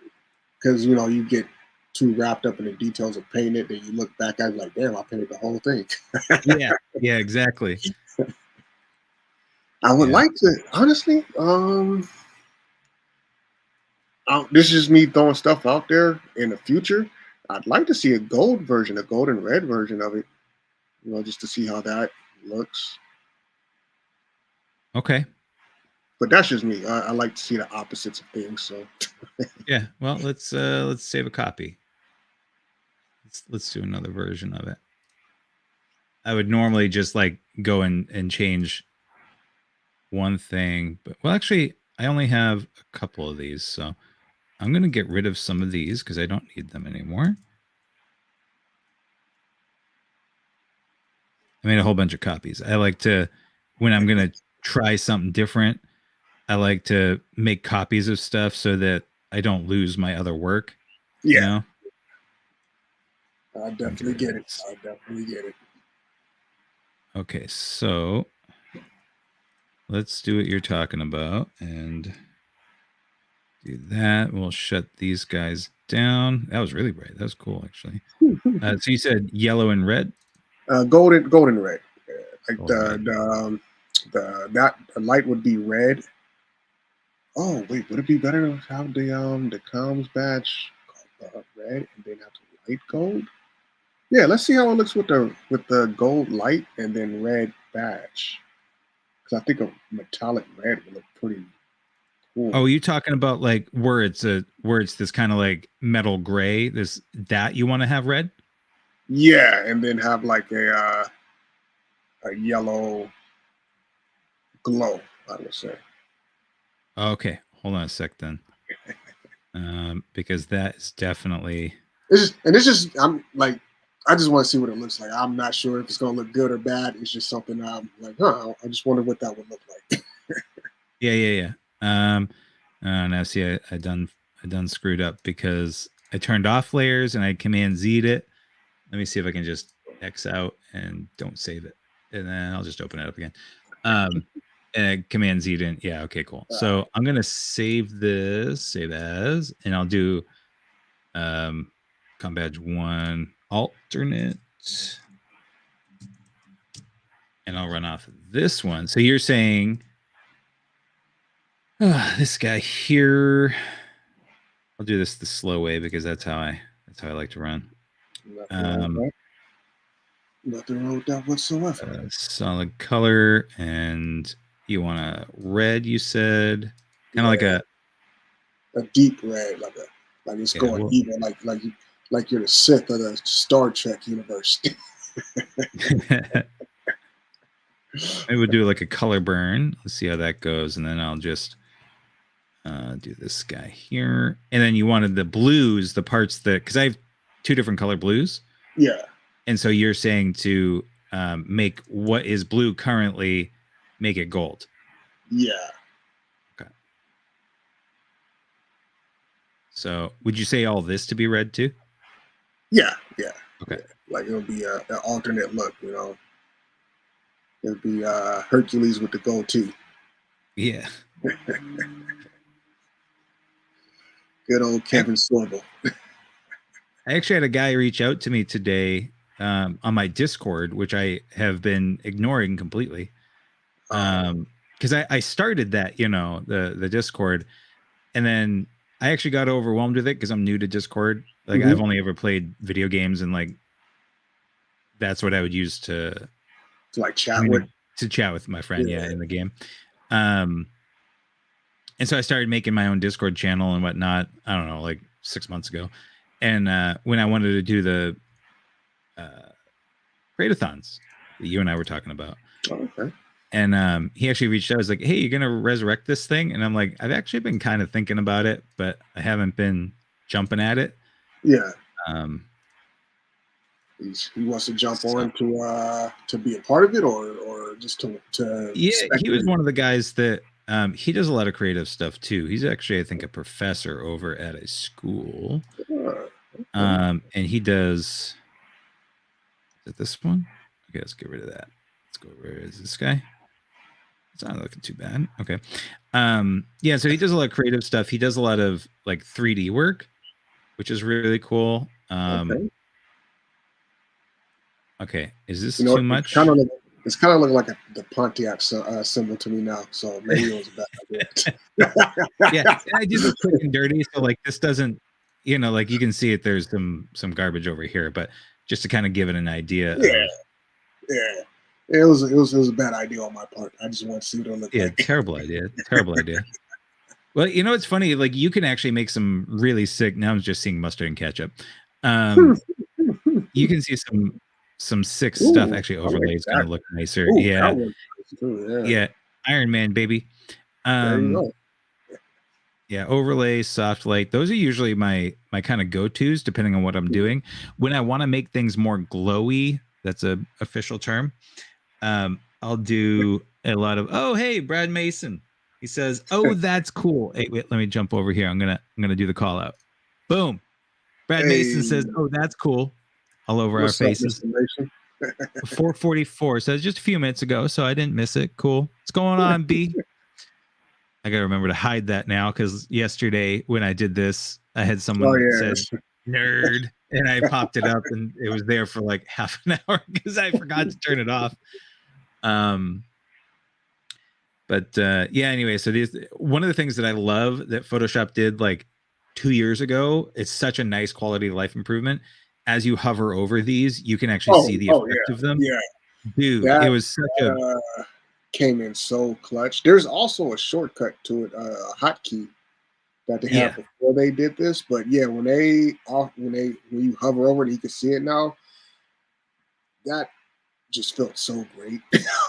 because you get too wrapped up in the details of painting it, then you look back at it like, damn, I painted the whole thing. Yeah. Yeah, exactly. I would Yeah. like to honestly. This is me throwing stuff out there in the future. I'd like to see a gold version, a gold and red version of it. Just to see how that looks. Okay. But that's just me. I like to see the opposites of things. So Yeah. Well, let's save a copy. Let's do another version of it. I would normally just like go and change one thing, but well actually I only have a couple of these, so I'm going to get rid of some of these because I don't need them anymore. I made a whole bunch of copies. I like to, when I'm going to try something different, I like to make copies of stuff so that I don't lose my other work, you yeah, know? I Let me get definitely rid of get it. this. I definitely get it. Okay, so let's do what you're talking about and do that. We'll shut these guys down. That was really bright. That was cool, actually. So you said yellow and red? Golden red. Like Golden red. the light would be red. Oh wait, would it be better to have the comms badge red and then have the light gold? Yeah, let's see how it looks with the gold light and then red badge. Because I think a metallic red would look pretty Ooh. Oh, you talking about like where it's this kind of like metal gray, that you want to have red? Yeah, and then have like a yellow glow, I would say. Okay, hold on a sec then. Because that is definitely It's just I'm like I just want to see what it looks like. I'm not sure if it's gonna look good or bad. It's just something I'm like, I just wonder what that would look like. yeah. Now see, I done screwed up because I turned off layers and I Command Z'd it. Let me see if I can just X out and don't save it, and then I'll just open it up again. And I Command Z'd in. Yeah, okay, cool. So I'm gonna save this, save as, and I'll do com badge 1 alternate, and I'll run off this one. So you're saying this guy here. I'll do this the slow way because that's how I like to run. Nothing wrong with that whatsoever. Solid color, and you want a red. You said kind of like a deep red, like it's going evil, like you're the Sith of the Star Trek universe. I would do like a color burn. Let's see how that goes, and then I'll just do this guy here. And then you wanted the blues, the parts that, because I have 2 different color blues. Yeah. And so you're saying to make what is blue currently, make it gold. Yeah. Okay. So would you say all this to be red too? Yeah. Okay. Yeah. Like it'll be an alternate look, you know. It'll be Hercules with the goatee. Yeah. Good old Kevin Sorbo. I actually had a guy reach out to me today on my Discord, which I have been ignoring completely. Because I started that, the Discord, and then I actually got overwhelmed with it because I'm new to Discord. Like I've only ever played video games, and like that's what I would use to like chat with my friend, in the game. And so I started making my own Discord channel and whatnot. I don't know, like 6 months ago. And when I wanted to do the create-a-thons that you and I were talking about. Okay. And he actually reached out. I was like, hey, you're going to resurrect this thing? And I'm like, I've actually been kind of thinking about it, but I haven't been jumping at it. Yeah. He wants to jump on to be a part of it, or just to he was one of the guys that he does a lot of creative stuff too. He's actually, I think, a professor over at a school. And he does, is it this one? Okay, let's get rid of that. Let's go over, is this guy? It's not looking too bad. Okay. Yeah, so he does a lot of creative stuff. He does a lot of like 3D work, which is really cool. Okay. Is this too much? It's kind of looking like the Pontiac symbol to me now. So maybe it was a bad idea. Yeah, and I do this quick and dirty. So like this doesn't, like you can see it. There's some garbage over here, but just to kind of give it an idea. Yeah. It was a bad idea on my part. I just want to see what it looked like. Terrible idea. Terrible idea. Well, it's funny. Like you can actually make some really sick. Now I'm just seeing mustard and ketchup. You can see some sick stuff. Actually, overlays going to look nicer. Yeah. Iron Man, baby. There you go. Yeah, overlay, soft light. Those are usually my kind of go-tos, depending on what I'm doing. When I want to make things more glowy, that's a official term. I'll do a lot of. Oh, hey, Brad Mason. He says, "Oh, that's cool." Hey, wait, let me jump over here. I'm gonna do the call out. Boom. Brad Mason says, "Oh, that's cool." All over our faces. 4:44. So it's just a few minutes ago, so I didn't miss it. Cool. What's going on, B? I gotta remember to hide that now because yesterday when I did this, I had someone that said nerd, and I popped it up, and it was there for like half an hour because I forgot to turn it off. But yeah, anyway, so one of the things that I love that Photoshop did like 2 years ago, it's such a nice quality of life improvement. As you hover over these, you can actually see the effect of them. Yeah. Dude, it was such a came in so clutch. There's also a shortcut to it, a hotkey that they had Yeah. before they did this. But yeah, when you hover over it, and you can see it now. That just felt so great.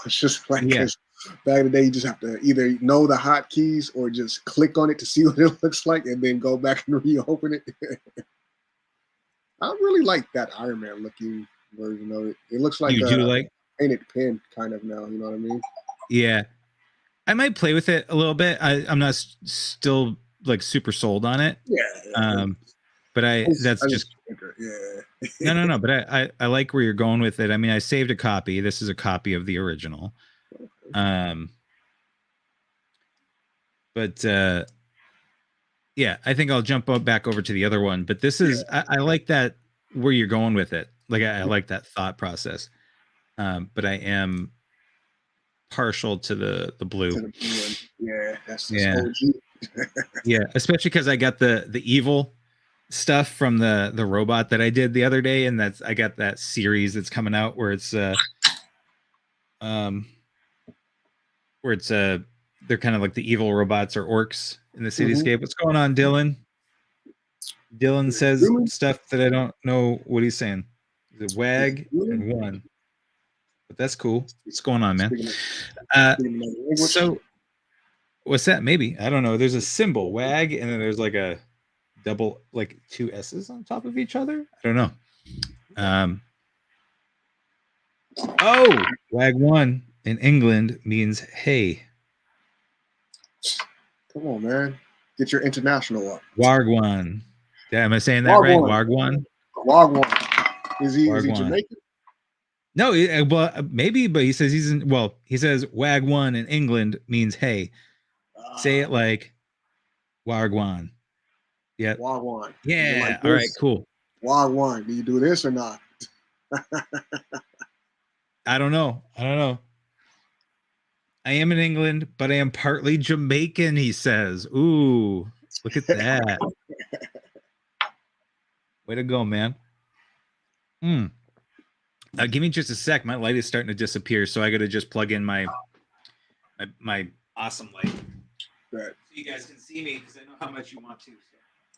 It's just like Yeah. 'cause back in the day, you just have to either know the hotkeys or just click on it to see what it looks like, and then go back and reopen it. I really like that Iron Man looking version of it. It looks like You a do like, painted pen kind of now. You know what I mean? yeah. I might play with it a little bit. I'm not still like super sold on it. Yeah, yeah. Um, but that's I just, just yeah. no, but I like where you're going with it. I mean, I saved a copy. This is a copy of the original. Um, but yeah, I think I'll jump back over to the other one. But this Yeah, is, I like that where you're going with it. Like I like that thought process. But I am partial to the blue. to the blue one. Yeah, that's Yeah, OG. yeah, especially because I got the evil stuff from the robot that I did the other day, and I got that series that's coming out um where it's they're kind of like the evil robots or orcs in the Mm-hmm. cityscape. What's going on, Dylan? Dylan says Human? stuff that I don't know what he's saying. The Is it wag human? and one, but that's cool. What's going on, man? Speaking of, Uh, speaking another language. so what's that? Maybe I don't know. There's a symbol wag, and then there's like a double, like two S's on top of each other. I don't know. Um, oh, wag one in England means hey. Come on, man. Get your international up. Wargwan. Yeah, am I saying that right? Wagwan. Wargwan. Wagwan. Is he Wargwan. Jamaican? No, well, maybe, but he says he's in. Well, he says wag one in England means hey. Say it like Wargwan. Yep. Wagwan. Is it like Yeah. All right. this? Cool. Wagwan. Do you do this or not? I don't know. I don't know. I am in England, but I am partly Jamaican. He says. Ooh, look at that. Way to go, man. Hmm. Give me just a sec. My light is starting to disappear, so I got to just plug in my awesome light Right. so you guys can see me because I know how much you want to. So.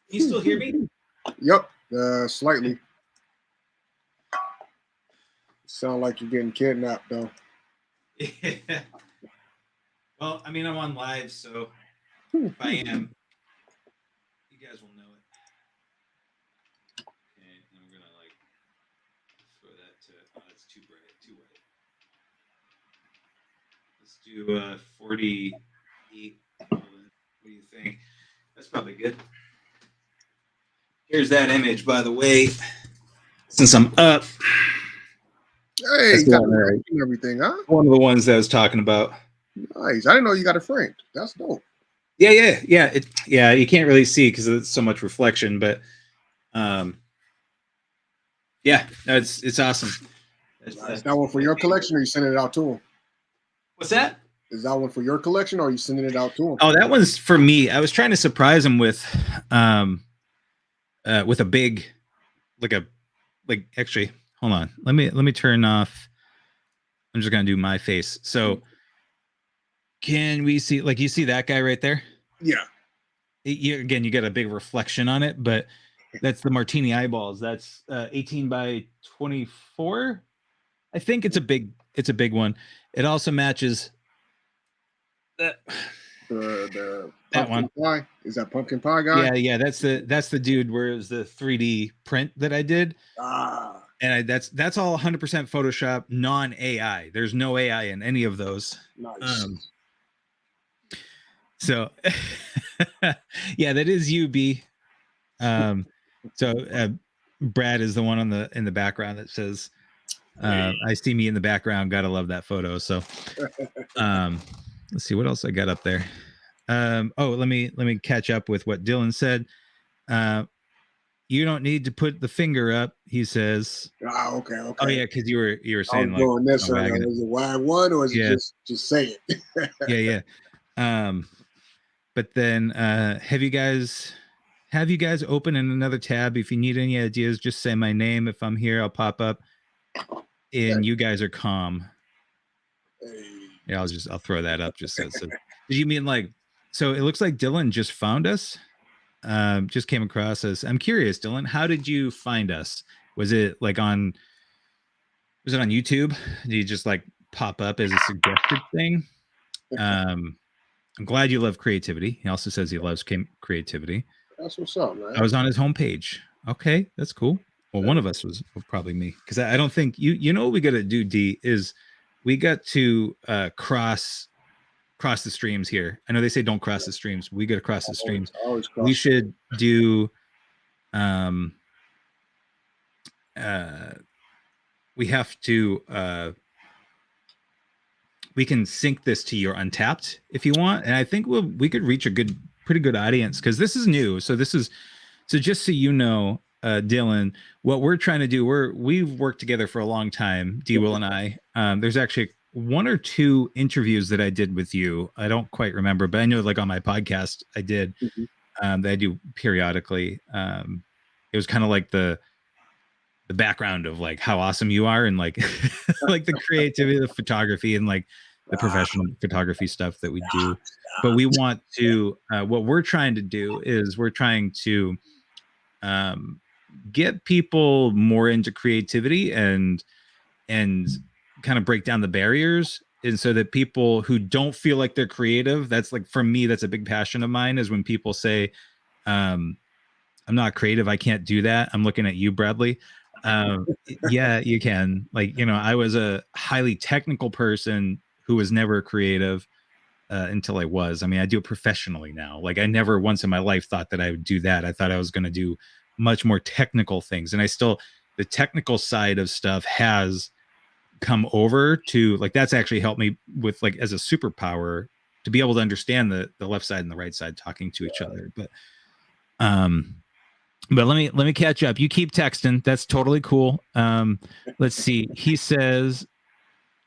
Can you still hear me? Yep. Slightly. Sound like you're getting kidnapped though. Yeah. Well, I mean, I'm on live, so if I am, you guys will know it. Okay, and I'm gonna like throw that to. Oh, that's too bright, too white. Let's do 48. What do you think? That's probably good. Here's that image, by the way. Since I'm up, Hey, that's you got it framed and everything, huh? one of the ones that I was talking about. Nice. I didn't know you got it framed. That's dope. Yeah. Yeah, you can't really see because it's so much reflection, but yeah, no, it's awesome. Is that one for your collection, or you sending it out to him? What's that? Is that one for your collection, or are you sending it out to him? Oh, that one's for me. I was trying to surprise him with a big, like actually, hold on. Let me turn off. I'm just gonna do my face. So can we see, like, you see that guy right there? Yeah. Again, you get a big reflection on it, but that's the martini eyeballs. That's 18 by 24. I think it's a big one. It also matches that The that pumpkin one. pie. Is that pumpkin pie guy? Yeah. That's the dude where it was the 3D print that I did. Ah, And that's all 100% Photoshop, non AI. There's no AI in any of those. nice. So yeah, that is you, B. So Brad is the one in the background that says, I see me in the background. Gotta love that photo. So let's see what else I got up there. Let me catch up with what Dylan said. You don't need to put the finger up, he says. Okay. Oh yeah, because you were I was saying like doing this. wagging it. Is it wag one, or is it Yeah, just say it? yeah. But then have you guys open in another tab? If you need any ideas, just say my name. If I'm here, I'll pop up. And you guys are calm. Hey. Yeah, I'll throw that up just so. Did you mean like? So it looks like Dylan just found us. Just came across us. I'm curious, Dylan. How did you find us? Was it like on? Was it on YouTube? Did you just like pop up as a suggested thing? Um, I'm glad you love creativity. He also says he loves creativity. That's what's up, I man. was on his homepage. Okay, that's cool. Well, one of us was probably me because I don't think you know what we got to do. D is we got to cross the streams here. I know they say don't cross the streams. We got to cross the streams. I always We cross. should do um uh we have to we can sync this to your Untapped if you want, and I think we could reach a pretty good audience because this is new. So just so you know, Dylan, what we're trying to do, we've worked together for a long time, D.Will and I. There's actually one or two interviews that I did with you. I don't quite remember, but I know like on my podcast I did that I do periodically. It was kind of like the background of like how awesome you are and like like the creativity, the photography, and like the professional photography stuff that we do. But we want to what we're trying to do is we're trying to um, get people more into creativity and kind of break down the barriers, and so that people who don't feel like they're creative, that's like for me that's a big passion of mine, is when people say um, I'm not creative, I can't do that. I'm looking at you, Bradley. Yeah, you can. Like, I was a highly technical person who was never creative until I was. I mean, I do it professionally now. Like, I never once in my life thought that I would do that. I thought I was going to do much more technical things. And the technical side of stuff has come over to like, that's actually helped me with like as a superpower to be able to understand the left side and the right side talking to each other. Um, but let me catch up. You keep texting. That's totally cool. Let's see. He says,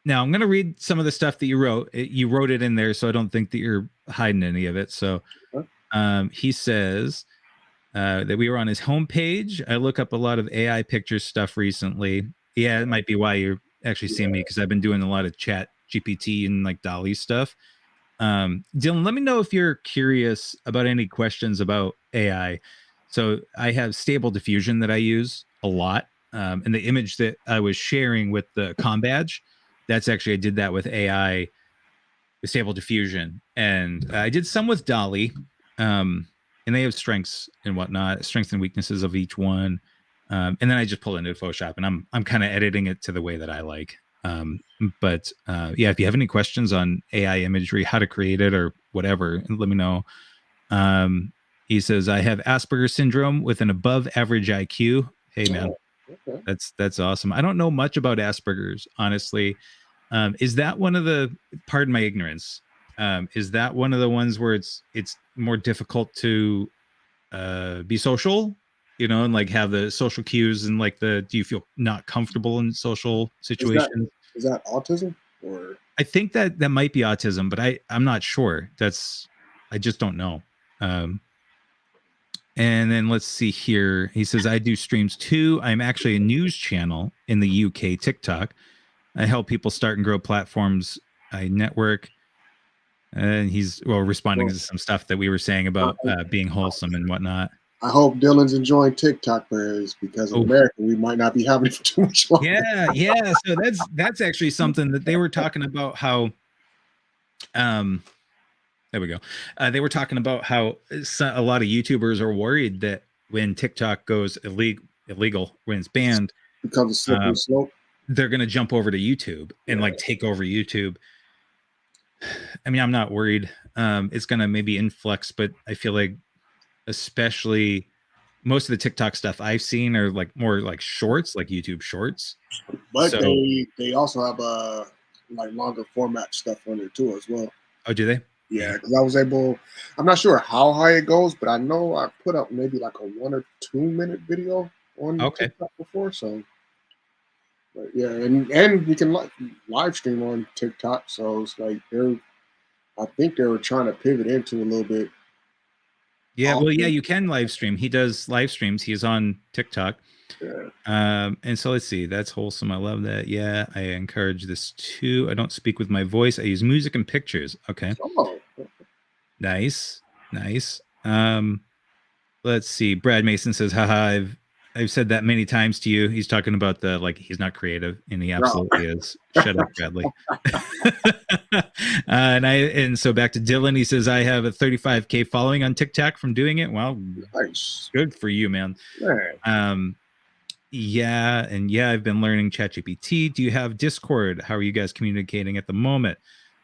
now I'm going to read some of the stuff that you wrote. You wrote it in there, so I don't think that you're hiding any of it. So he says that we were on his homepage. I look up a lot of AI pictures stuff recently. Yeah, it might be why you're actually seeing me because I've been doing a lot of chat GPT and like Dolly stuff. Dylan, let me know if you're curious about any questions about AI. So I have Stable Diffusion that I use a lot. And the image that I was sharing with the com badge, that's actually, I did that with AI with Stable Diffusion. And I did some with Dolly. And they have strengths and whatnot, strengths and weaknesses of each one. And then I just pull into Photoshop and I'm kind of editing it to the way that I like. But yeah, if you have any questions on AI imagery, how to create it or whatever, let me know. He says, I have Asperger's syndrome with an above average IQ. Hey man, Okay. that's awesome. I don't know much about Asperger's, honestly. Is that one of the, pardon my ignorance, is that one of the ones where it's more difficult to be social, and like have the social cues and like do you feel not comfortable in social Is that situations? is that autism or I think that might be autism, but I'm not sure. I just don't know. Um, and then let's see here. He says, I do streams too. I'm actually a news channel in the UK, TikTok. I help people start and grow platforms. I network. And he's responding well, to some stuff that we were saying about being wholesome and whatnot. I hope Dylan's enjoying TikTok because in Oh, America we might not be having it for too much longer. yeah. So that's actually something that they were talking about how um there we go. They were talking about how a lot of YouTubers are worried that when TikTok goes illegal, when it's banned, Becomes a slippery slope. they're going to jump over to YouTube and like take over YouTube. I mean, I'm not worried. It's going to maybe influx, but I feel like especially most of the TikTok stuff I've seen are like more like shorts, like YouTube shorts. But So, they also have like longer format stuff on there too as well. oh, do they? Yeah, because I was able. I'm not sure how high it goes, but I know I put up maybe like a 1 or 2 minute video on Okay. TikTok before. So, but yeah, and you can live stream on TikTok. So it's like I think they were trying to pivot into a little bit Yeah, well, yeah, often. you can live stream. He does live streams. He's on TikTok. Yeah. And so let's see. That's wholesome. I love that. Yeah, I encourage this too. I don't speak with my voice. I use music and pictures. Okay. Oh, Nice. Nice. Let's see. Brad Mason says, haha, I've said that many times to you. He's talking about the like he's not creative, and he wow. absolutely is. Shut up, Bradley. And so back to Dylan. He says, I have a 35K following on TikTok from doing it. Well, Nice. good for you, man. Man. Yeah, and yeah, I've been learning ChatGPT. Do you have Discord? How are you guys communicating at the moment?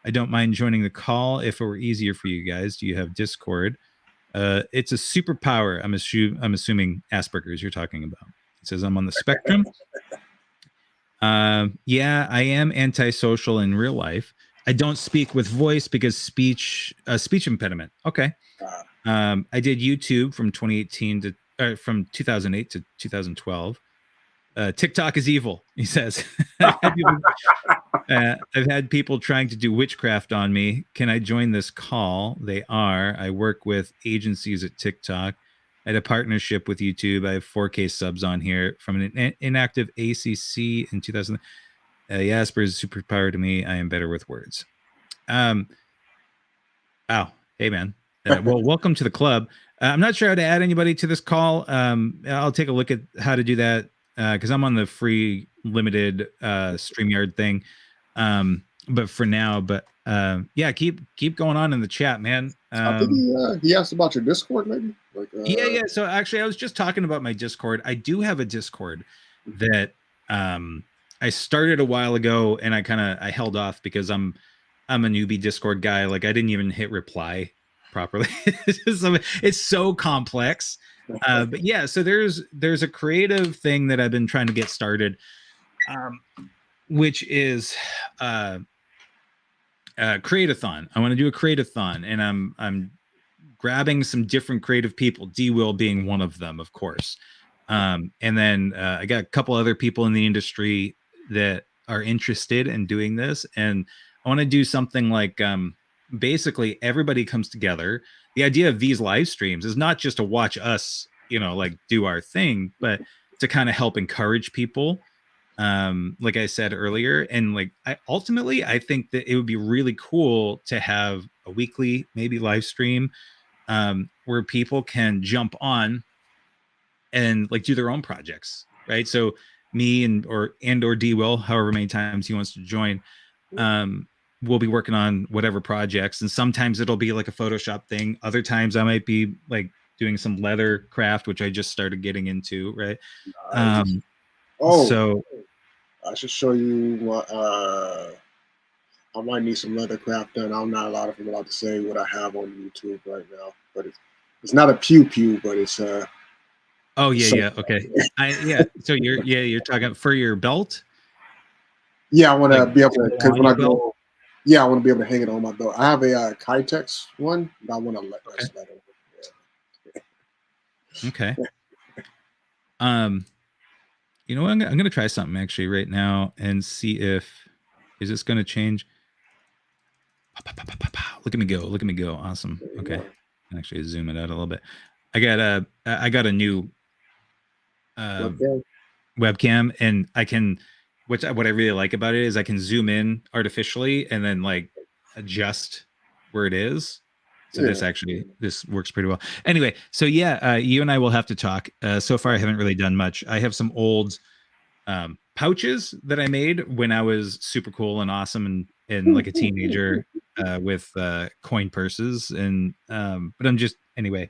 I don't mind joining the call if it were easier for you guys. Do you have Discord? It's a superpower. I'm assuming Asperger's you're talking about. It says I'm on the spectrum. Yeah, I am antisocial in real life. I don't speak with voice because speech impediment. Okay. I did YouTube from 2018 to from 2008 to 2012. TikTok is evil, he says. I've had people trying to do witchcraft on me. Can I join this call? They are. I work with agencies at TikTok. I had a partnership with YouTube. I have 4K subs on here from an inactive ACC in 2000. Jasper is a superpower to me. I am better with words. Wow. Hey, man. Well, welcome to the club. I'm not sure how to add anybody to this call. I'll take a look at how to do that because I'm on the free limited StreamYard thing. But for now, yeah, keep going on in the chat, man. I think he asked about your Discord, maybe. Like, yeah. So actually, I was just talking about my Discord. I do have a Discord that I started a while ago, and I held off because I'm a newbie Discord guy. Like I didn't even hit reply properly. It's so complex. But yeah, so there's a creative thing that I've been trying to get started, which is create-a-thon. I want to do a create-a-thon, and I'm grabbing some different creative people, D.Will being one of them, of course. And then I got a couple other people in the industry that are interested in doing this. And I want to do something like basically everybody comes together. The idea of these live streams is not just to watch us, like do our thing, but to kind of help encourage people. Like I said earlier, and like I think that it would be really cool to have a weekly, maybe live stream where people can jump on and like do their own projects, right? So me or D.Will, however many times he wants to join, we'll be working on whatever projects, and sometimes it'll be like a Photoshop thing. Other times I might be like doing some leather craft, which I just started getting into, right? nice. So I should show you what. I might need some leather craft done. I'm not allowed to say what I have on YouTube right now, but it's not a pew pew, but it's oh yeah, okay. So you're talking for your belt. Yeah, I want to Like be able to because on when I your belt. go, yeah, I want to be able to hang it on my belt. I have a Kytex one, but I want to let Okay. that's leather. Okay. You know what? I'm gonna try something actually right now and see if is this gonna change. Look at me go! Look at me go! Awesome. Okay, actually zoom it out a little bit. I got a new Okay. webcam, and I can. What I really like about it is I can zoom in artificially and then like adjust where it is. So Yeah. this works pretty well. Anyway, so yeah, you and I will have to talk. So far, I haven't really done much. I have some old pouches that I made when I was super cool and awesome and like a teenager with coin purses and but I'm just anyway.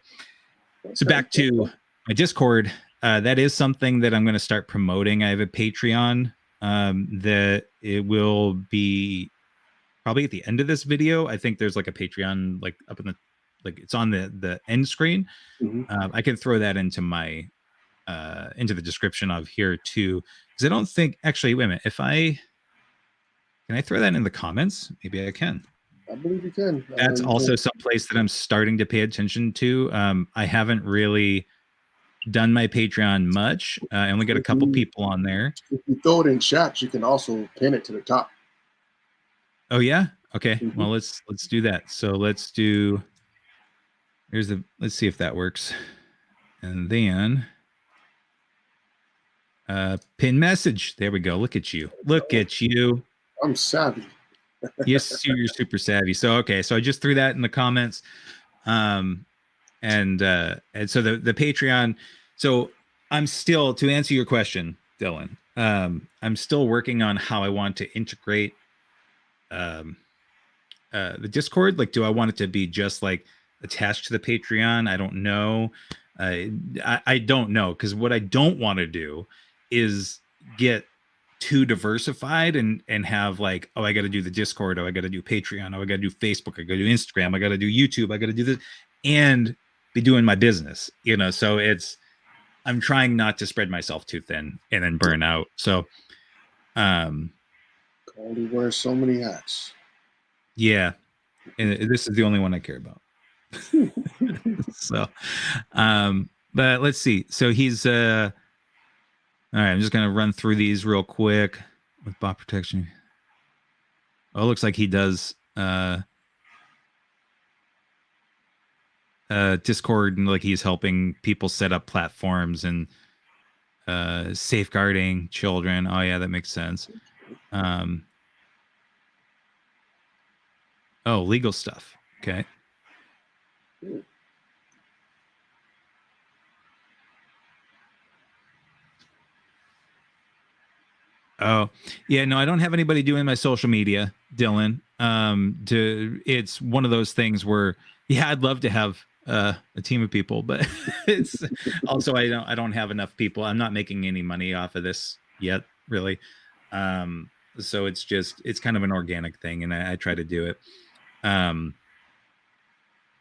So back to my Discord. That is something that I'm going to start promoting. I have a Patreon that it will be probably at the end of this video. I think there's like a Patreon like up in the like it's on the end screen. Mm-hmm. I can throw that into my into the description of here too because I don't think actually wait a minute if I can I throw that in the comments maybe I can. I believe you can. That's also some place that I'm starting to pay attention to. I haven't really done my Patreon much. I only got a couple people on there. If you throw it in chat, you can also pin it to the top. Oh yeah, okay. Mm-hmm. Well, let's do that. So let's do let's see if that works. And then pin message. There we go. Look at you. Look at you. I'm savvy. Yes, you're super savvy. So okay, so I just threw that in the comments. Um and so the Patreon, so I'm still, to answer your question, Dylan, I'm still working on how I want to integrate um the Discord. Like, do I want it to be just like attached to the Patreon? I don't know. I don't know, because what I don't want to do is get too diversified and have like, oh, I got to do the Discord, oh, I got to do Patreon, oh, I got to do Facebook, I got to do Instagram, I got to do YouTube, I got to do this, and be doing my business. So I'm trying not to spread myself too thin and then burn out. So, um, Only wear so many hats. yeah, and this is the only one I care about. So, but let's see. So he's all right, I'm just gonna run through these real quick with bot protection. Oh, it looks like he does Discord, and like he's helping people set up platforms and safeguarding children. Oh yeah, that makes sense. Oh, legal stuff. Okay. Oh, yeah, no, I don't have anybody doing my social media, Dylan. It's one of those things where, yeah, I'd love to have a team of people, but it's also I don't have enough people. I'm not making any money off of this yet, really. So it's kind of an organic thing, and I try to do it. Um,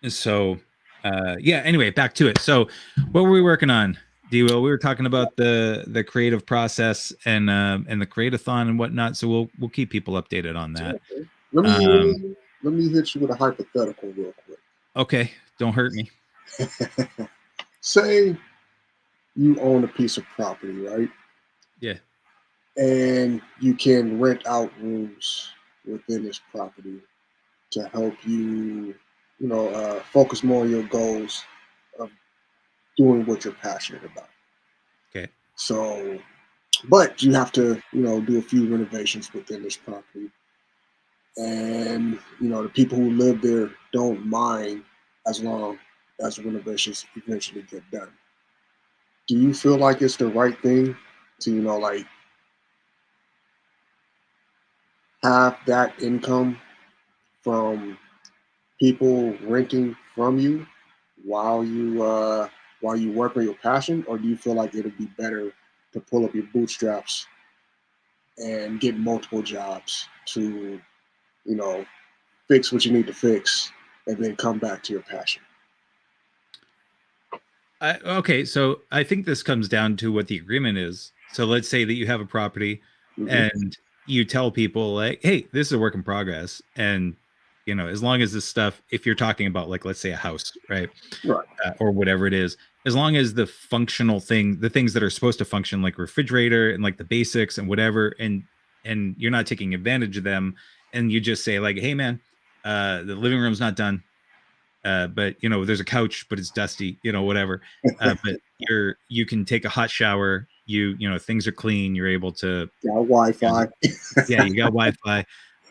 so yeah, anyway, back to it. So what were we working on, D.Will? We were talking about the creative process and the create-a-thon and whatnot, so we'll keep people updated on that. Okay. um Let me hit you with a hypothetical real quick. okay, don't hurt me. Say you own a piece of property, right? Yeah. And you can rent out rooms within this property to help you, focus more on your goals of doing what you're passionate about. Okay. So, but you have to, do a few renovations within this property. And, the people who live there don't mind as long as the renovations eventually get done. Do you feel like it's the right thing to, like have that income from people renting from you while you work on your passion, or do you feel like it'd be better to pull up your bootstraps and get multiple jobs to you know fix what you need to fix and then come back to your passion? Okay, so I think this comes down to what the agreement is. So let's say that you have a property Mm-hmm. and you tell people like, hey, this is a work in progress, and as long as this stuff, if you're talking about, like, let's say a house, right, Right. or whatever it is, as long as the functional thing, the things that are supposed to function, like refrigerator and like the basics and whatever, and you're not taking advantage of them, and you just say like, hey man, the living room's not done, but there's a couch but it's dusty, whatever, but you can take a hot shower, things are clean, you're able to, Got Wi-Fi. yeah, you got Wi-Fi.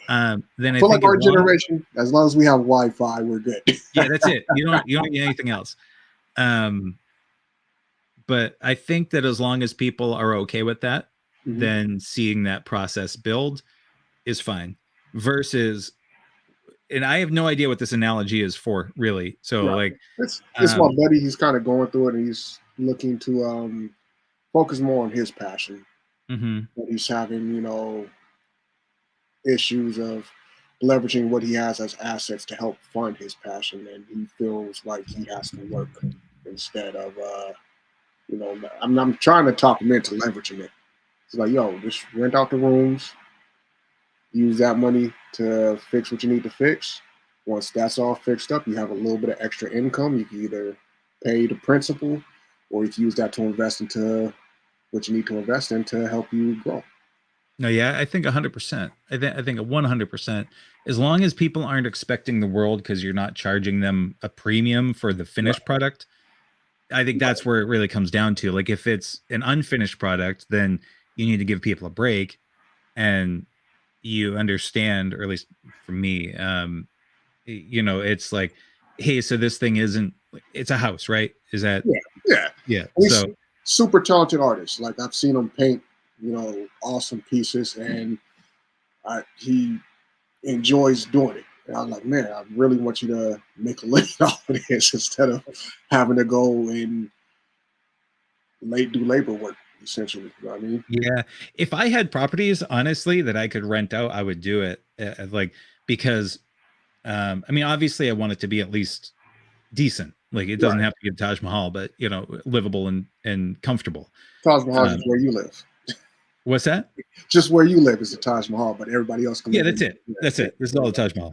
Then I I feel like think our generation, as long as we have Wi-Fi, we're good. yeah, that's it, you don't need anything else. um but I think that as long as people are okay with that, Mm-hmm. then seeing that process build is fine. Versus, and I have no idea what this analogy is for, really. So Right. like, It's my um, buddy. He's kind of going through it, and he's looking to focus more on his passion. mhm. But he's having, issues of leveraging what he has as assets to help fund his passion, and he feels like he has to work instead of, I'm trying to talk him into leveraging it. It's like, yo, just rent out the rooms, use that money to fix what you need to fix. Once that's all fixed up, you have a little bit of extra income. You can either pay the principal, or you can use that to invest into what you need to invest in to help you grow. No, yeah, I think 100%. I think 100%. As long as people aren't expecting the world because you're not charging them a premium for the Right, finished product, I think that's where it really comes down to. Like if it's an unfinished product, then you need to give people a break and you understand, or at least for me, it's like, hey, so this thing isn't, it's a house, right? Is that, yeah, yeah. yeah. He's So super talented artist. Like I've seen him paint, awesome pieces, and he enjoys doing it. And I was like, man, I really want you to make a living off of this instead of having to go and do labor work, essentially. You know what I mean? yeah, if I had properties, honestly, that I could rent out, I would do it. Like because, I mean, obviously, I want it to be at least decent. Like it doesn't Right. have to be a Taj Mahal, but livable and comfortable. Taj Mahal is Um, just where you live. what's that? Just where you live is the Taj Mahal, but everybody else can Yeah, live that's in. it. That's it. This is all the Taj Mahal.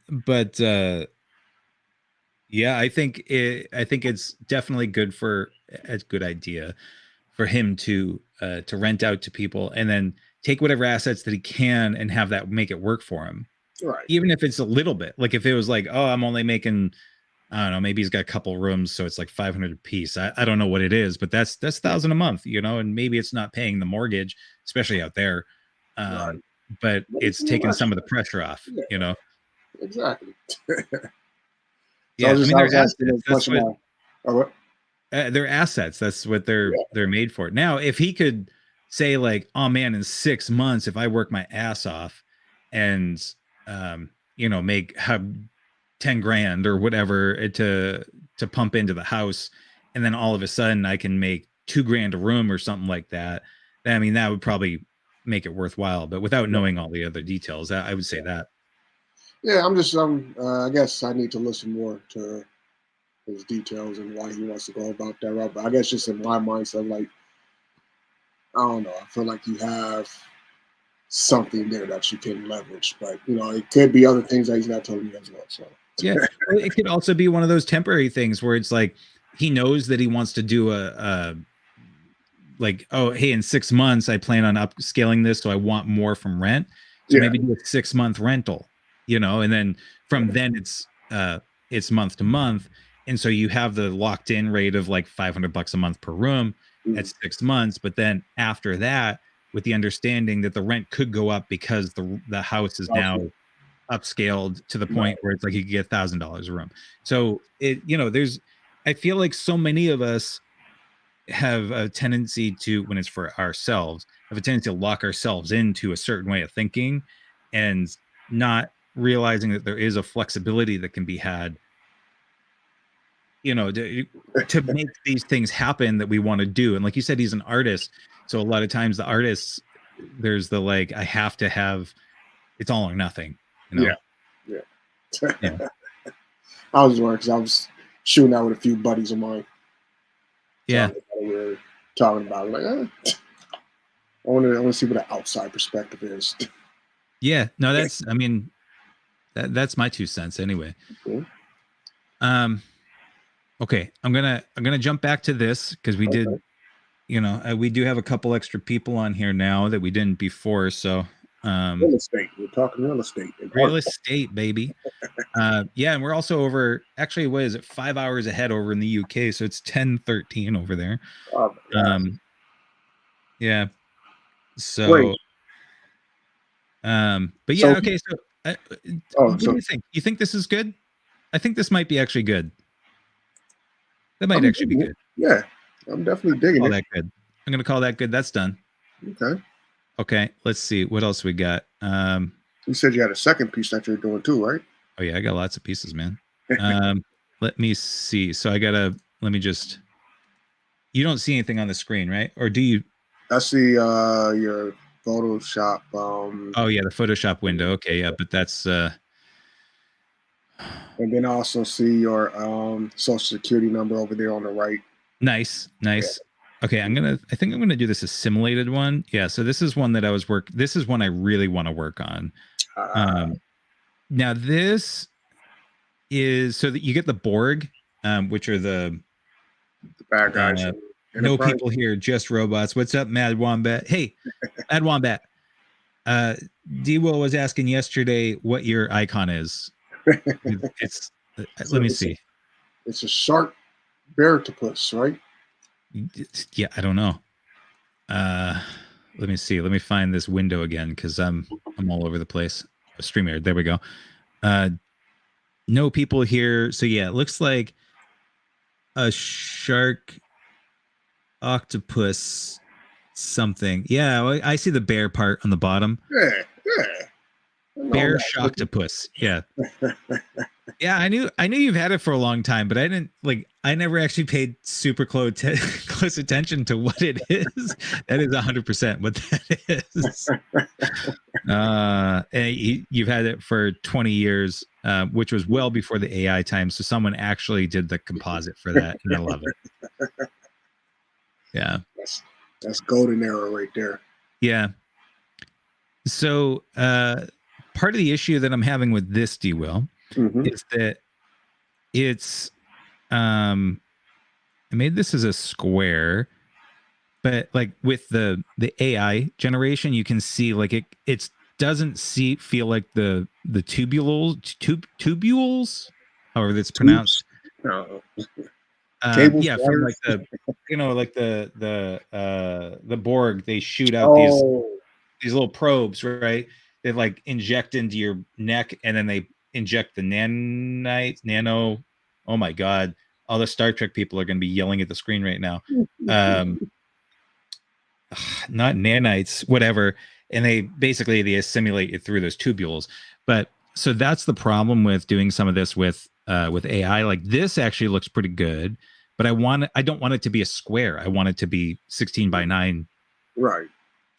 But yeah, I think it's definitely good for a good idea for him to rent out to people and then take whatever assets that he can and have that make it work for him. Right. Even if it's a little bit. Like if it was like, oh, I'm only making, I don't know, maybe he's got a couple rooms, so it's like 500 a piece. I don't know what it is, but that's 1,000 a month, and maybe it's not paying the mortgage, especially out there. Right. Um, but But it's it's a little taking some of the extra. pressure off. Yeah, exactly. So Yeah, I mean I they're was asking assets. a bunch of my. Oh, what? They're assets. That's what Yeah. they're made for. Now, if he could say like, "Oh man, in 6 months, if I work my ass off and make 10 grand or whatever to pump into the house, and then all of a sudden I can make 2 grand a room or something like that," then, I mean, that would probably make it worthwhile. But without Yeah. knowing all the other details, I would say that. Yeah, I guess I need to listen more to his details and why he wants to go about that route. But I guess just in my mindset, like I don't know, I feel like you have something there that you can leverage, but it could be other things that he's not telling me as well. So Yeah. Well, it could also be one of those temporary things where it's like he knows that he wants to do a like, oh, hey, in 6 months I plan on upscaling this, so I want more from rent. So yeah, maybe do a 6 month rental, and then from then it's month to month, and so you have the locked in rate of like $500 a month per room at mm, 6 months. But then after that, with the understanding that the rent could go up because the house is now okay, upscaled to the point right, where it's like you could get $1,000 a room. So there's, I feel like so many of us have a tendency to, when it's for ourselves, have a tendency to lock ourselves into a certain way of thinking and not realizing that there is a flexibility that can be had, to make these things happen that we want to do. And like you said, he's an artist. So a lot of times the artists, there's the like, I have to have, it's all or nothing, you yeah, know? yeah. Yeah. I was worried because I was shooting out with a few buddies of mine. Yeah. We were talking about it, like, I want to see what the outside perspective is. Yeah. No, I mean, that's my 2 cents anyway. Cool. Um, okay. I'm gonna jump back to this because we Okay. did, we do have a couple extra people on here now that we didn't before. So, Real estate. We're talking real estate and real art. estate, baby. Yeah, and we're also over. Actually, what is it? 5 hours ahead over in the UK, so it's 10:13 over there. Oh my God. Um, yeah. Great. So, but yeah, So, okay. So, oh, what do so you think? You think this is good? I think this might be actually good. That might I'm actually be digging it. good. Yeah, I'm definitely digging Call it. that good. I'm gonna call that good. That's done. Okay. Okay, let's see what else we got. You said you had a second piece that you're doing too, right? Oh yeah, I got lots of pieces, man. Let me see. So let me just. You don't see anything on the screen, right? Or do you? I see your Photoshop. Oh yeah, the Photoshop window. Okay, yeah, but that's And then I also see your social security number over there on the right. nice, Yeah. nice. Okay, I think I'm gonna do this assimilated one. Yeah, so this is one that this is one I really want to work on. Uh, Um Now this is so that you get the Borg, which are the bad uh guys. No Enterprise. people here, just robots. What's up, Mad Wombat? Hey, Mad Wombat. Uh, D.Will was asking yesterday what your icon is. It's let So me see. it's a shark beartopus, right? Yeah, I don't know. Let me see. Let me find this window again because I'm all over the place. StreamYard. There we go. Uh, no people here. So yeah, it looks like a shark octopus something. Yeah, I see the bear part on the bottom. Yeah, yeah. No, I'm Bear not. shocktopus. Yeah. Yeah, I knew you've had it for a long time, but I didn't like I never actually paid super close attention to what it is. That is 100% what that is. And you've had it for 20 years, which was well before the AI time. So someone actually did the composite for that, and I love it. Yeah. That's golden era right there. Yeah. So part of the issue that I'm having with this D.Will Mm-hmm. is that it's I made this as a square, but like with the AI generation, you can see like it doesn't feel like the tubules, however that's Tubes. pronounced. No. Cables, Yeah, from like wires. like the Borg, they shoot out Oh, these little probes, right? They like inject into your neck, and then they inject the nano. Oh my god! All the Star Trek people are going to be yelling at the screen right now. Um, not nanites, whatever. And they assimilate it through those tubules. But so that's the problem with doing some of this with AI. Like this actually looks pretty good, but I don't want it to be a square. I want it to be 16:9 right.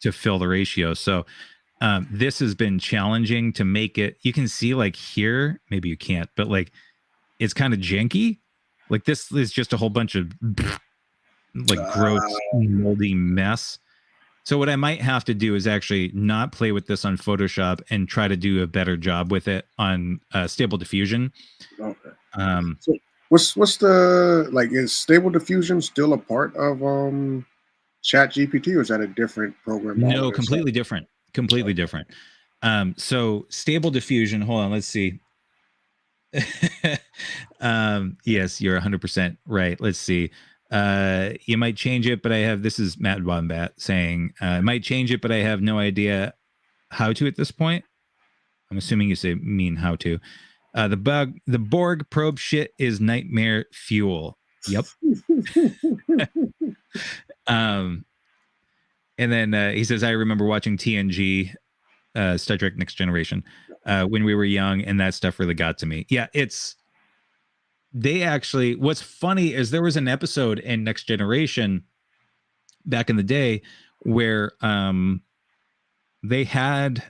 to fill the ratio. So this has been challenging to make it. You can see like here, maybe you can't, but like it's kind of janky. Like this is just a whole bunch of like gross, moldy mess. So what I might have to do is actually not play with this on Photoshop and try to do a better job with it on Stable Diffusion. Okay. Um, So what's the like? Is Stable Diffusion still a part of Chat GPT, or is that a different program all in no, itself? completely different. Completely different. So Stable Diffusion. Hold on, let's see. Yes, you're 100% right. Let's see. You might change it, but I have this is Matt Wombat saying I might change it, but I have no idea how to at this point. I'm assuming you say mean how to. The Borg probe shit is nightmare fuel. Yep. Um, and then he says, I remember watching TNG, Star Trek Next Generation, when we were young, and that stuff really got to me. Yeah, they actually, what's funny is there was an episode in Next Generation back in the day where they had,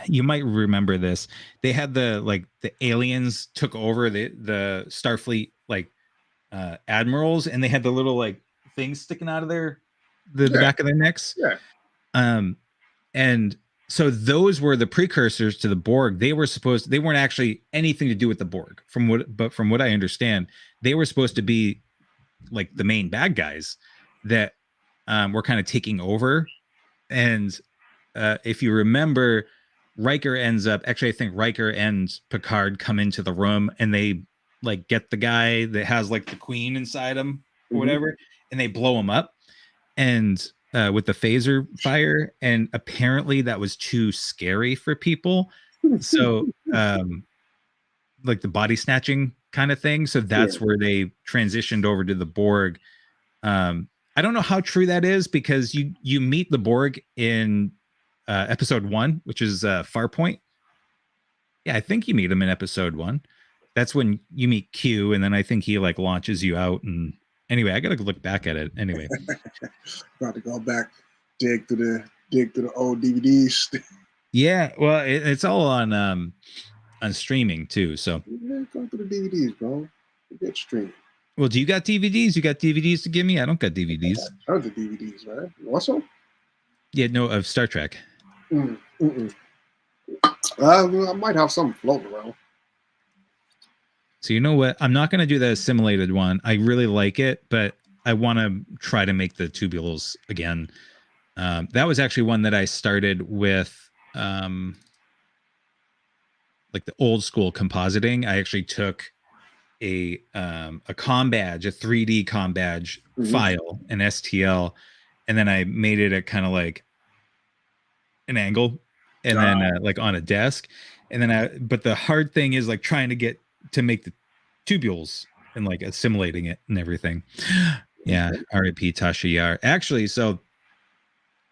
you might remember this, they had the aliens took over the Starfleet like admirals, and they had the little like things sticking out of the Yeah, back of their necks. yeah. Um, and so those were the precursors to the Borg. They weren't actually anything to do with the Borg, from what I understand, they were supposed to be like the main bad guys that were kind of taking over. And if you remember, Riker ends up actually, I think Riker and Picard come into the room and they like get the guy that has like the queen inside him or Mm-hmm. whatever, and they blow him up and with the phaser fire. And apparently that was too scary for people. So like the body snatching kind of thing. So Yeah. that's where they transitioned over to the Borg. I don't know how true that is because you meet the Borg in episode 1, which is Farpoint. Yeah, I think you meet him in episode 1. That's when you meet Q, and then I think he like launches you out. And anyway, I gotta look back at it. Anyway, About to go back, dig through the old DVDs. yeah, well, it's all on streaming too. So, Yeah, go through the DVDs, bro. Get streaming. well, do you got DVDs? You got DVDs to give me? I don't got DVDs. Tons of DVDs, man. You want some? Yeah, no, of Star Trek. Mm-mm. I might have something floating around. So you know what? I'm not going to do the assimilated one. I really like it, but want to try to make the tubules again. That was actually one that I started with, like the old school compositing. I actually took a com badge, a 3D com badge file, an STL, and then I made it a kind of like an angle, and then like on a desk, and then but the hard thing is like trying to get to make the tubules and like assimilating it and everything. Yeah, R.I.P. Tasha Yar. Actually, so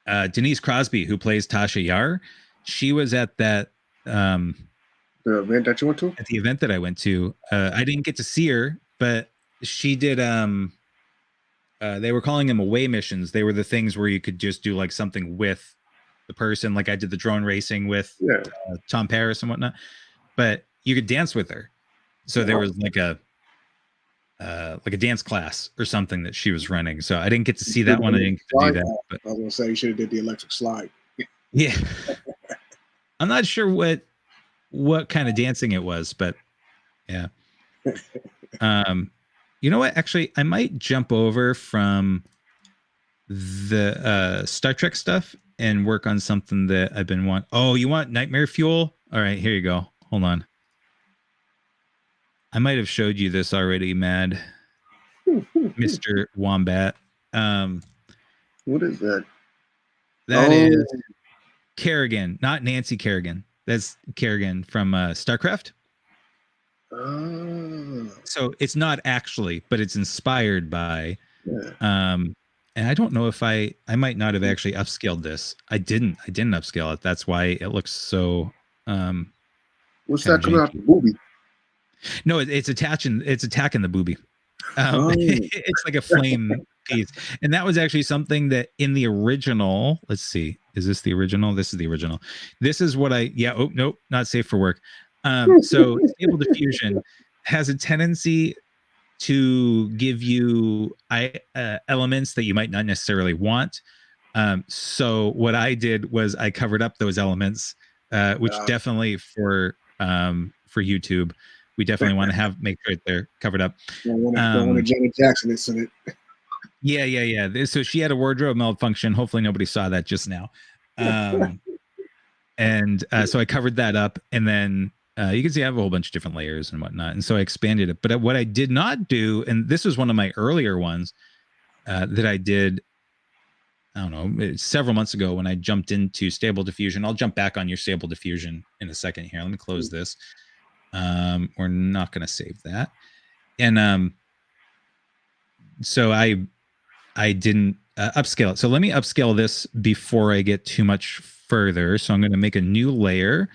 Denise Crosby, who plays Tasha Yar, she was at that the event that you went to. at the event that I went to. I didn't get to see her, but she did. They were calling them away missions. They were the things where you could just do like something with the person. Like I did the drone racing with Tom Paris and whatnot, but you could dance with her. So there was like a dance class or something that she was running. So I didn't get to see that one. I didn't get to do that. But I was gonna say you should have did the electric slide. Yeah, I'm not sure what kind of dancing it was, but yeah. You know what? Actually, I might jump over from the Star Trek stuff and work on something that I've been want. Oh, you want Nightmare Fuel? All right, here you go. Hold on. I might have showed you this already, Mad Mr. Wombat. What is that? That is Kerrigan, not Nancy Kerrigan. That's Kerrigan from StarCraft. So it's not actually, but it's inspired by. And I don't know if I might not have actually upscaled this. I didn't upscale it. That's why it looks so. What's that coming out the booby? No, it's attaching the booby. It's like a flame piece, and that was actually something that in the original. Let's see, is this the original? This is the original. This is what I. Yeah. Oh nope, not safe for work. So Stable Diffusion has a tendency to give you elements that you might not necessarily want. So what I did was I covered up those elements, which definitely for YouTube, we definitely want to make sure they're covered up. Don't want to Janet Jackson in it. Yeah. So she had a wardrobe malfunction. Hopefully nobody saw that just now. And so I covered that up, and then you can see I have a whole bunch of different layers and whatnot. And so I expanded it. But what I did not do, and this was one of my earlier ones that I did, I don't know, several months ago when I jumped into Stable Diffusion. I'll jump back on your Stable Diffusion in a second here. Let me close this. We're not going to save that. And so I didn't upscale it. So let me upscale this before I get too much further. So I'm going to make a new layer,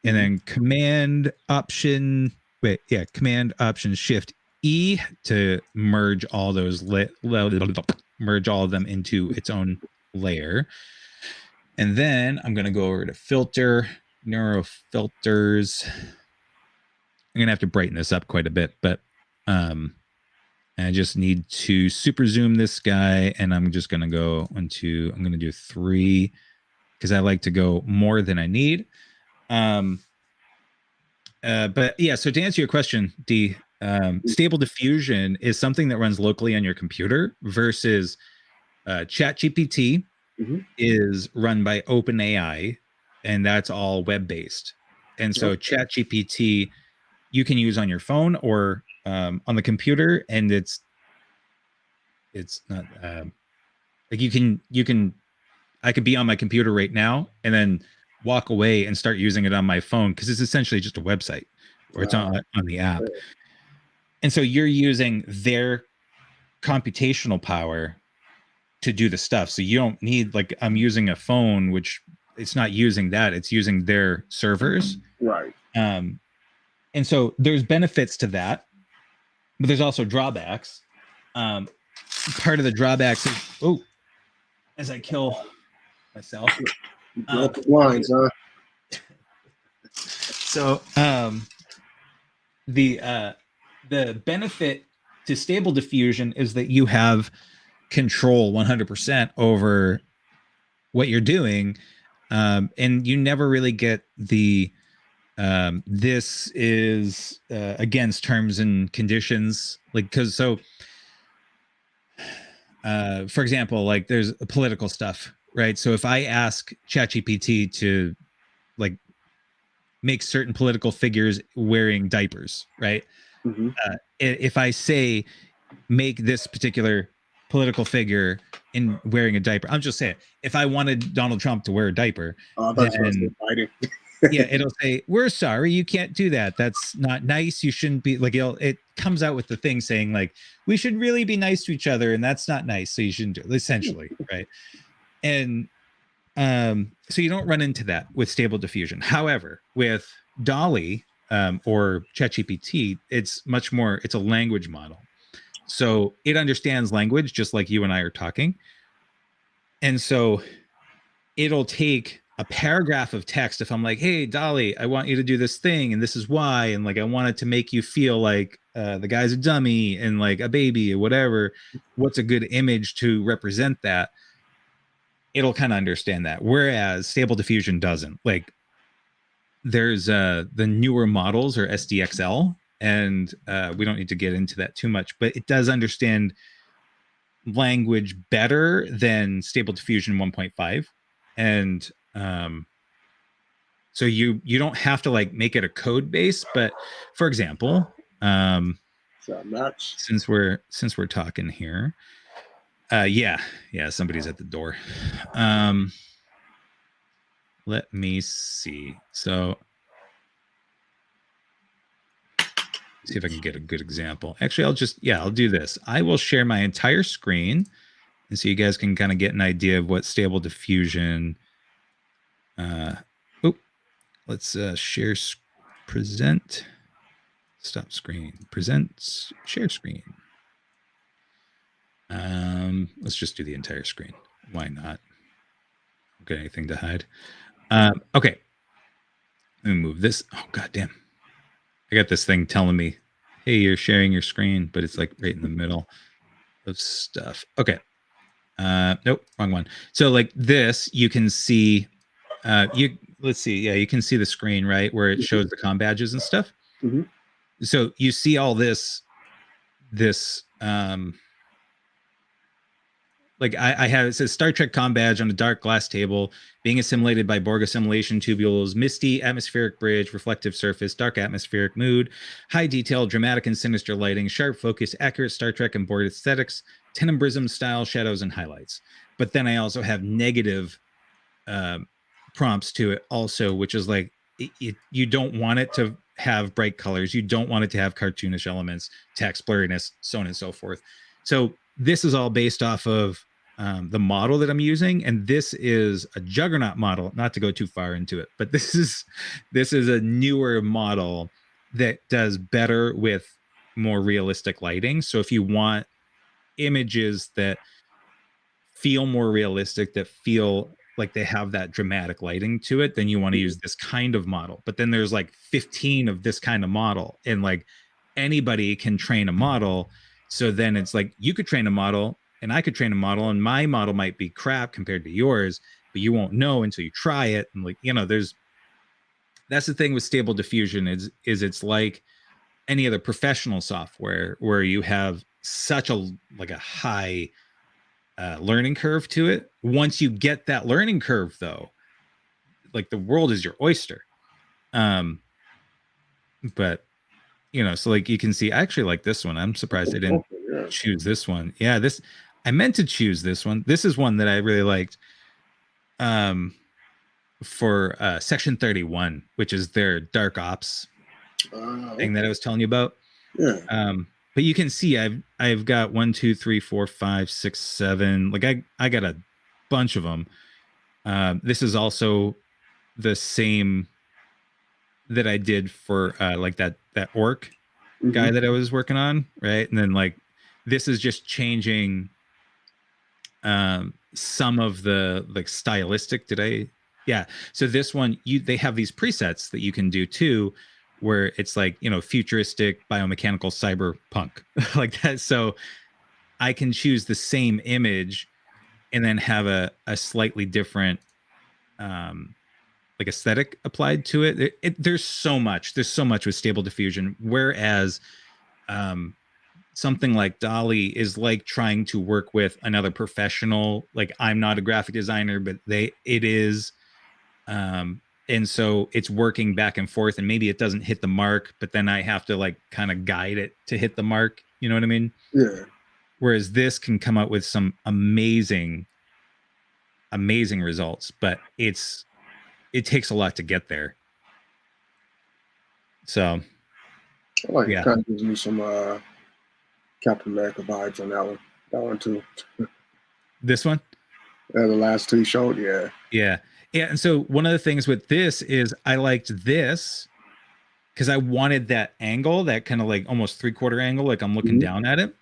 and then Command Option Shift E to merge all those merge all of them into its own layer. And then I'm going to go over to Filter, Neuro Filters. I'm going to have to brighten this up quite a bit, but I just need to super zoom this guy, and I'm just going to go into, I'm going to do 3 because I like to go more than I need. But yeah, so to answer your question, D, Stable Diffusion is something that runs locally on your computer versus ChatGPT is run by OpenAI, and that's all web-based. And so ChatGPT you can use on your phone or on the computer, and it's not like you can I could be on my computer right now and then walk away and start using it on my phone because it's essentially just a website or it's on the app. And so you're using their computational power to do the stuff. So you don't need, like, I'm using a phone, which it's not using that, it's using their servers. Right. And so there's benefits to that, but there's also drawbacks. Part of the drawbacks is, as I kill myself. Lines, huh? So the benefit to Stable Diffusion is that you have control 100% over what you're doing, and you never really get the this is against terms and conditions, like, because so for example, like there's political stuff, right? So if I ask ChatGPT to like make certain political figures wearing diapers, right? Mm-hmm. If I say make this particular political figure in wearing a diaper, I'm just saying, if I wanted Donald Trump to wear a diaper, I thought you were going to say then fighting. yeah, it'll say, "We're sorry, you can't do that. That's not nice. You shouldn't be like." It comes out with the thing saying like, "We should really be nice to each other, and that's not nice. So you shouldn't do it." Essentially, right? And so you don't run into that with Stable Diffusion. However, with Dolly or ChatGPT, it's much more. It's a language model, so it understands language just like you and I are talking, and so it'll take a paragraph of text if I'm like, "Hey, Dolly, I want you to do this thing, and this is why," and like I want it to make you feel like the guy's a dummy and like a baby or whatever. What's a good image to represent that? It'll kind of understand that. Whereas Stable Diffusion doesn't. Like there's the newer models or SDXL, and we don't need to get into that too much, but it does understand language better than Stable Diffusion 1.5, and so you don't have to like make it a code base. But for example, Is that a match? since we're talking here, yeah, somebody's at the door. Let me see. So see if I can get a good example. Actually, I'll do this. I will share my entire screen, and so you guys can kind of get an idea of what Stable Diffusion. Oh, let's share present. Stop screen. Present. Share screen. Let's just do the entire screen. Why not? Don't get anything to hide. Okay. Let me move this. Oh god damn. I got this thing telling me, hey, you're sharing your screen, but it's like right in the middle of stuff. Okay. Nope, wrong one. So like this, you can see you let's see, yeah, you can see the screen, right? Where it shows the comm badges and stuff. Mm-hmm. So you see all this like I have, it says Star Trek comm badge on a dark glass table being assimilated by Borg assimilation tubules, misty atmospheric bridge, reflective surface, dark atmospheric mood, high detail, dramatic and sinister lighting, sharp focus, accurate Star Trek and Borg aesthetics, tenebrysm style shadows and highlights. But then I also have negative uh, prompts to it also, which is like you don't want it to have bright colors, you don't want it to have cartoonish elements, text blurriness, so on and so forth. So this is all based off of the model that I'm using, and this is a Juggernaut model. Not to go too far into it, but this is a newer model that does better with more realistic lighting. So if you want images that feel more realistic, that feel like they have that dramatic lighting to it, then you want to use this kind of model. But then there's like 15 of this kind of model, and like anybody can train a model. So then it's like you could train a model and I could train a model, and my model might be crap compared to yours, but you won't know until you try it. And like, there's that's the thing with Stable Diffusion is it's like any other professional software where you have such a like a high learning curve to it. Once you get that learning curve, though, like the world is your oyster. Um, but so like you can see, I actually like this one. I'm surprised I didn't Yeah. choose this one. Yeah, this I meant to choose this one. This is one that I really liked. Um, for Section 31, which is their dark ops thing that I Okay. was telling you about. Yeah. But you can see I've got 1, 2, 3, 4, 5, 6, 7. Like I got a bunch of them. This is also the same that I did for like that orc Mm-hmm. guy that I was working on, right? And then like this is just changing some of the like stylistic. Did I? Yeah. So this one, they have these presets that you can do too, where it's like futuristic biomechanical cyberpunk like that. So I can choose the same image and then have a slightly different um like aesthetic applied to it. There's so much with Stable Diffusion, whereas something like Dolly is like trying to work with another professional. Like I'm not a graphic designer, but it is. And so it's working back and forth, and maybe it doesn't hit the mark, but then I have to like kind of guide it to hit the mark. You know what I mean? Yeah. Whereas this can come out with some amazing results, but it takes a lot to get there. So I like it. yeah, Kind of gives me some Captain America vibes on that one. That one too. this one. The last two you showed, yeah. Yeah. Yeah. And so one of the things with this is I liked this because I wanted that angle, that kind of like almost 3/4 angle, like I'm looking Mhm. down at it.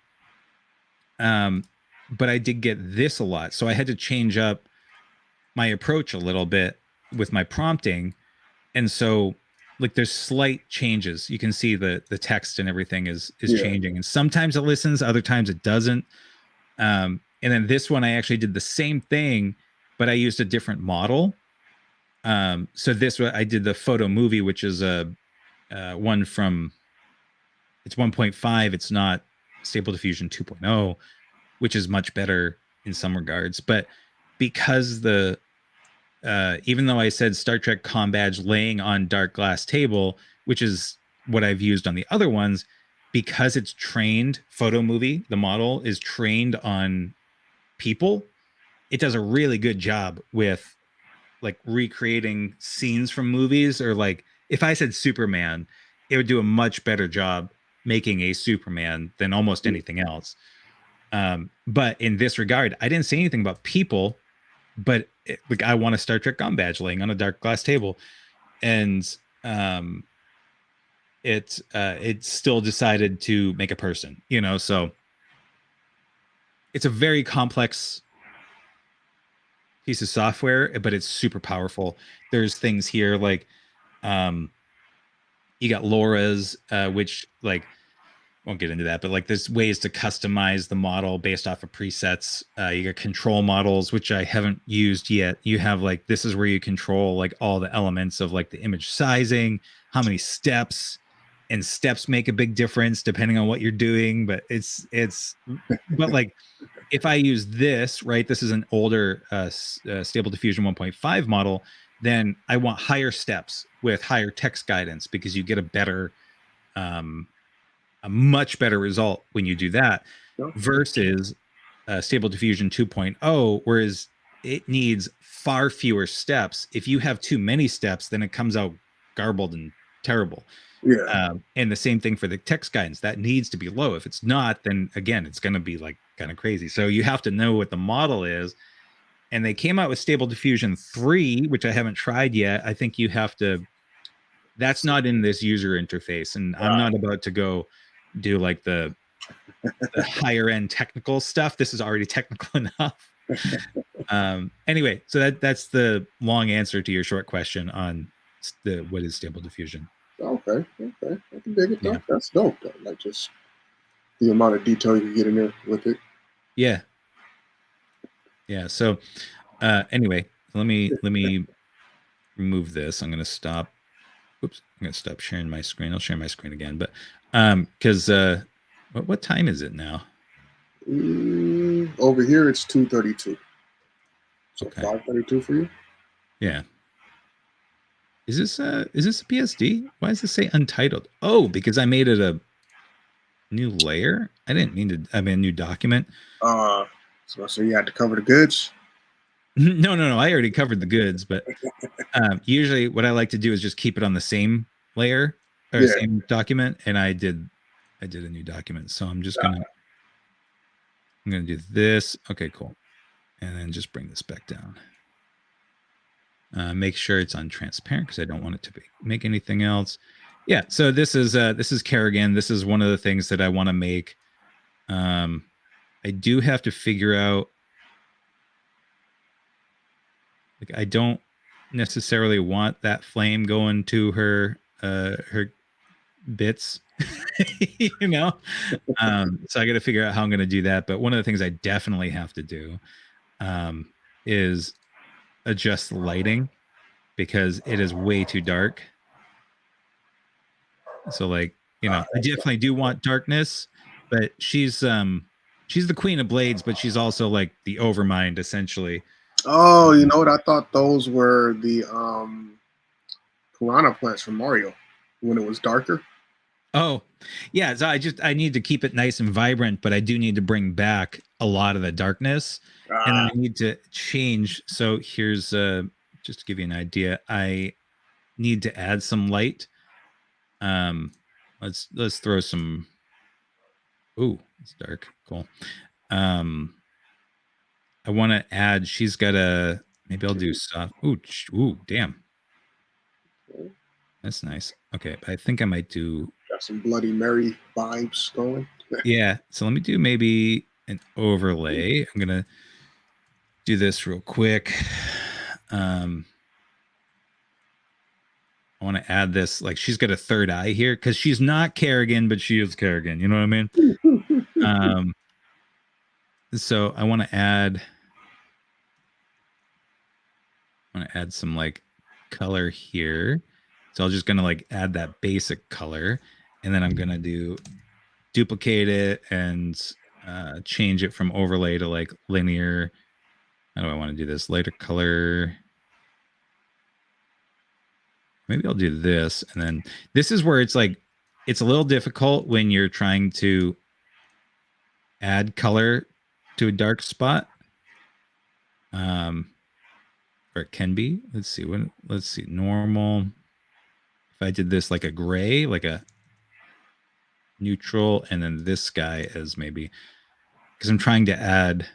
Um, but I did get this a lot. So I had to change up my approach a little bit with my prompting. And so like there's slight changes. You can see the text and everything is Yeah, changing. And sometimes it listens, other times it doesn't. And then this one I actually did the same thing, but I used a different model. So this I did the photo movie, which is a one from it's 1.5. It's not Stable Diffusion 2.0, which is much better in some regards. But because the even though I said Star Trek Com Badge laying on dark glass table, which is what I've used on the other ones, because it's trained photo movie, the model is trained on people. It does a really good job with like recreating scenes from movies, or like if I said Superman, it would do a much better job making a Superman than almost anything else. But in this regard, I didn't say anything about people, but like I want a Star Trek gun badge laying on a dark glass table, and um, it still decided to make a person, you know. So it's a very complex piece of software, but it's super powerful. There's things here like um, you got Laura's, which like won't get into that, but like there's ways to customize the model based off of presets. You got control models, which I haven't used yet. You have like this is where you control like all the elements of like the image sizing, how many steps, and steps make a big difference depending on what you're doing. But but like if I use this, right, this is an older Stable Diffusion 1.5 model, then I want higher steps with higher text guidance because you get um, a much better result when you do that okay. versus Stable Diffusion 2.0, whereas it needs far fewer steps. If you have too many steps, then it comes out garbled and terrible. Yeah, And the same thing for the text guidance, that needs to be low. If it's not, then again, it's going to be like kind of crazy. So you have to know what the model is. And they came out with Stable Diffusion 3, which I haven't tried yet. I think you have to, that's not in this user interface. And I'm right. not about to go do like the higher end technical stuff. This is already technical enough. Anyway, so that's the long answer to your short question on the what is Stable Diffusion. Okay, okay. I can dig it Yeah. though. That's dope though. Like just the amount of detail you can get in there with it. Yeah. Yeah. So anyway, let me remove this. I'm gonna stop. Oops, I'm gonna stop sharing my screen. I'll share my screen again. But because what time is it now? Over here it's 2:32. So Okay. 5:32 for you. Yeah. Is this a PSD? Why does it say untitled? Oh, because I made it a new layer. I didn't mean to. I mean a new document. Uh, so you had to cover the goods. No. I already covered the goods, but usually what I like to do is just keep it on the same layer or Yeah. same document, and I did a new document. So I'm gonna do this. Okay, cool, and then just bring this back down. Make sure it's on transparent because I don't want it to make anything else. Yeah. So this is Kerrigan. This is one of the things that I want to make. Um, I do have to figure out like I don't necessarily want that flame going to her bits, you know. So I got to figure out how I'm going to do that. But one of the things I definitely have to do um, is adjust the lighting because it is way too dark. So like, you know, I definitely do want darkness, but she's the queen of blades, but she's also like the overmind essentially. Oh, you know what? I thought those were the piranha plants from Mario when it was darker. Oh, yeah. So I need to keep it nice and vibrant, but I do need to bring back a lot of the darkness, and then Ah, I need to change. So here's just to give you an idea. I need to add some light. Um, let's throw some. Ooh, it's dark. Cool. Um, I want to add. She's got a. Maybe I'll do soft. Ooh, damn. That's nice. Okay, I think I might do. got some Bloody Mary vibes going. Yeah. So let me do maybe an overlay. I'm gonna do this real quick. Um, I want to add this. Like she's got a third eye here because she's not Kerrigan, but she is Kerrigan. You know what I mean? Um, so I want to add. I want to add some like color here. So I'm just gonna like add that basic color, and then I'm gonna do duplicate it and change it from overlay to like linear. How do I want to do this? Lighter color. Maybe I'll do this. And then this is where it's like, it's a little difficult when you're trying to add color to a dark spot. Or it can be. Let's see. Normal. If I did this like a gray, like a neutral, and then this guy as maybe, because I'm trying to add.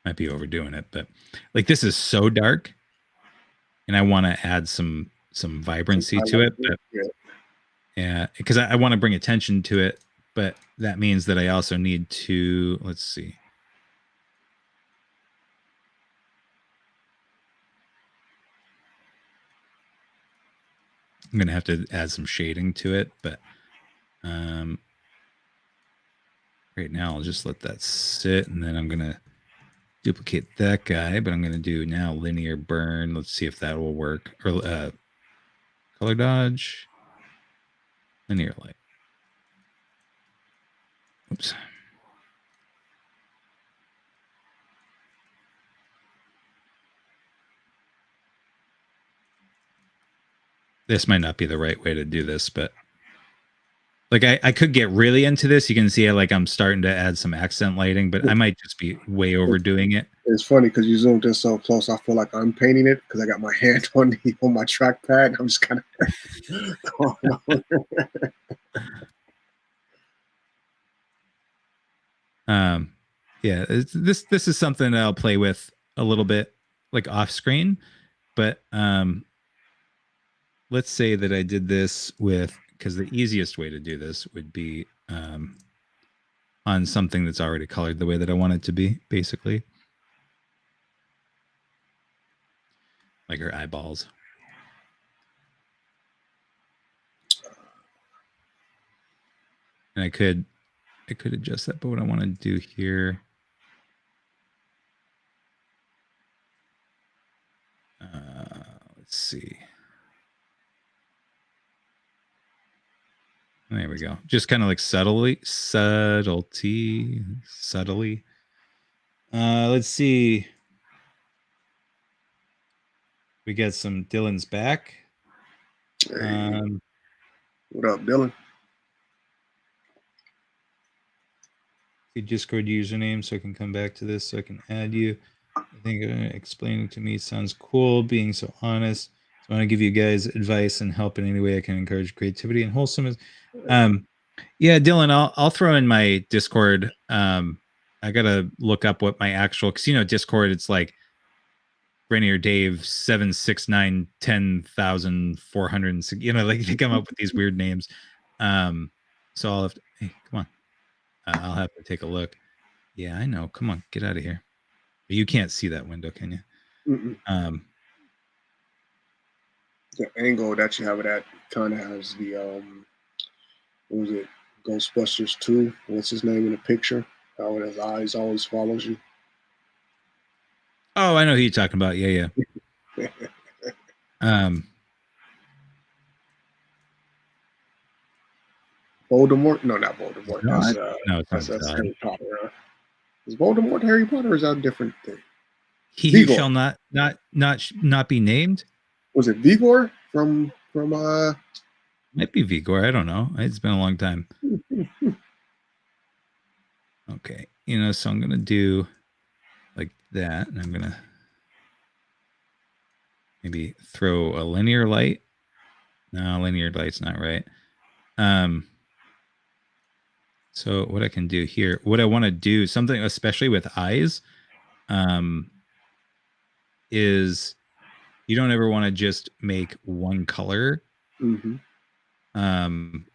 Might be overdoing it, but like this is so dark, and I want to add some vibrancy to it. But Yeah. yeah, because I want to bring attention to it, but that means that I also need to, let's see. I'm going to have to add some shading to it, but right now I'll just let that sit, and then I'm going to duplicate that guy, but I'm going to do now linear burn. Let's see if that will work. Or color dodge, linear light. Oops. This might not be the right way to do this, but like I could get really into this. You can see like I'm starting to add some accent lighting, but I might just be way overdoing it. It's funny because you zoomed in so close. I feel like I'm painting it because I got my hand on my trackpad. I'm just kind of going on. Yeah, this is something that I'll play with a little bit like off screen, but let's say that I did this with, because the easiest way to do this would be on something that's already colored the way that I want it to be, basically. Like her eyeballs. And I could adjust that, but what I want to do here, let's see. There we go. Just kind of like subtly. Let's see. We got some Dylan's back. Hey, what up, Dylan? The Discord username so I can come back to this so I can add you. I think explaining to me sounds cool, being so honest. So I want to give you guys advice and help in any way I can encourage creativity and wholesomeness. Yeah, Dylan, I'll throw in my Discord. I gotta look up what my actual, because Discord, it's like Rainier Dave 76910,400. Like they come up with these weird names. So I'll have to, hey, come on. I'll have to take a look. Yeah, I know. Come on, get out of here. You can't see that window, can you? The angle that you have it at kind of has the what was it? Ghostbusters 2. What's his name in the picture? How his eyes always follows you. Oh, I know who you're talking about. Yeah, yeah. Um, Voldemort? No, not Voldemort. Zod? No, it's not That's Zod. Harry Potter. Is Voldemort Harry Potter or is that a different thing? He who Vigor. shall not be named. Was it Vigor from Might be Vigor. I don't know. It's been a long time. Okay, so I'm gonna do like that, and I'm gonna maybe throw a linear light. No, linear light's not right. Um, so what I can do here, what I want to do, something especially with eyes, um, is you don't ever want to just make one color. Mm-hmm. Um,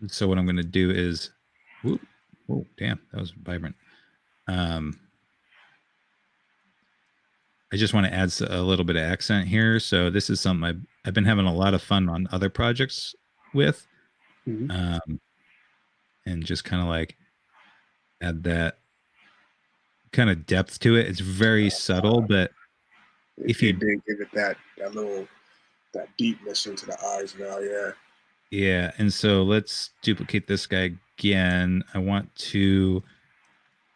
so what I'm going to do is, whoop, oh damn, that was vibrant. I just want to add a little bit of accent here. So this is something I've been having a lot of fun on other projects with, Mm-hmm. and just kind of like add that kind of depth to it. It's very subtle, but if It you, did give it that little that deepness into the eyes now. Yeah. yeah, and so let's duplicate this guy again. I want to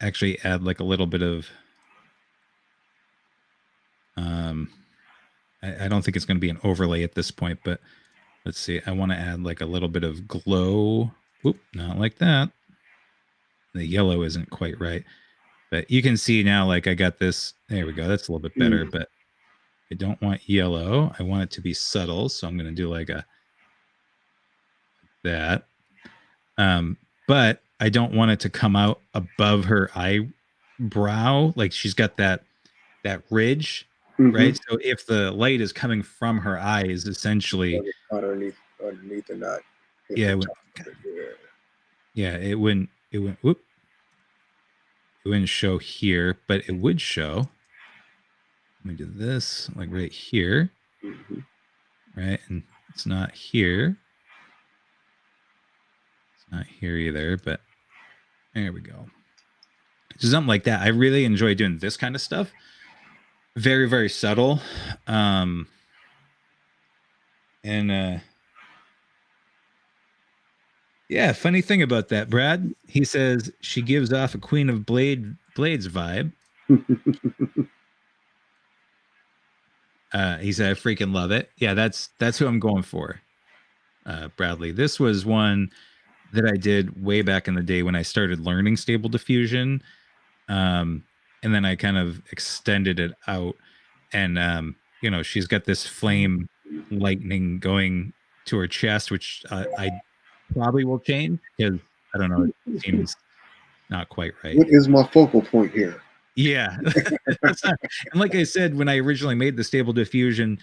actually add like a little bit of, um, I don't think it's going to be an overlay at this point, but let's see. I want to add like a little bit of glow. Whoop, not like that. The yellow isn't quite right, but you can see now, like I got this. There we go. That's a little bit better, Mm. but I don't want yellow. I want it to be subtle. So I'm going to do like that. Um, but I don't want it to come out above her eyebrow. Like she's got that ridge, Mm-hmm. right? So if the light is coming from her eyes, essentially, Underneath and not hit yeah, the top of it. Yeah. yeah, whoop, it wouldn't show here, but it would show. Let me do this, like right here, Mm-hmm. right? And it's not here. It's not here either, but there we go. So something like that. I really enjoy doing this kind of stuff. Very, very subtle. Um, and yeah, funny thing about that, Brad. He says she gives off a Queen of Blades vibe. He said, "I freaking love it." Yeah, that's who I'm going for, Bradley. This was one that I did way back in the day when I started learning Stable Diffusion, um, and then I kind of extended it out. And she's got this flame lightning going to her chest, which I probably will change because I don't know. It seems not quite right. What is my focal point here? Yeah. And like I said, when I originally made the Stable Diffusion,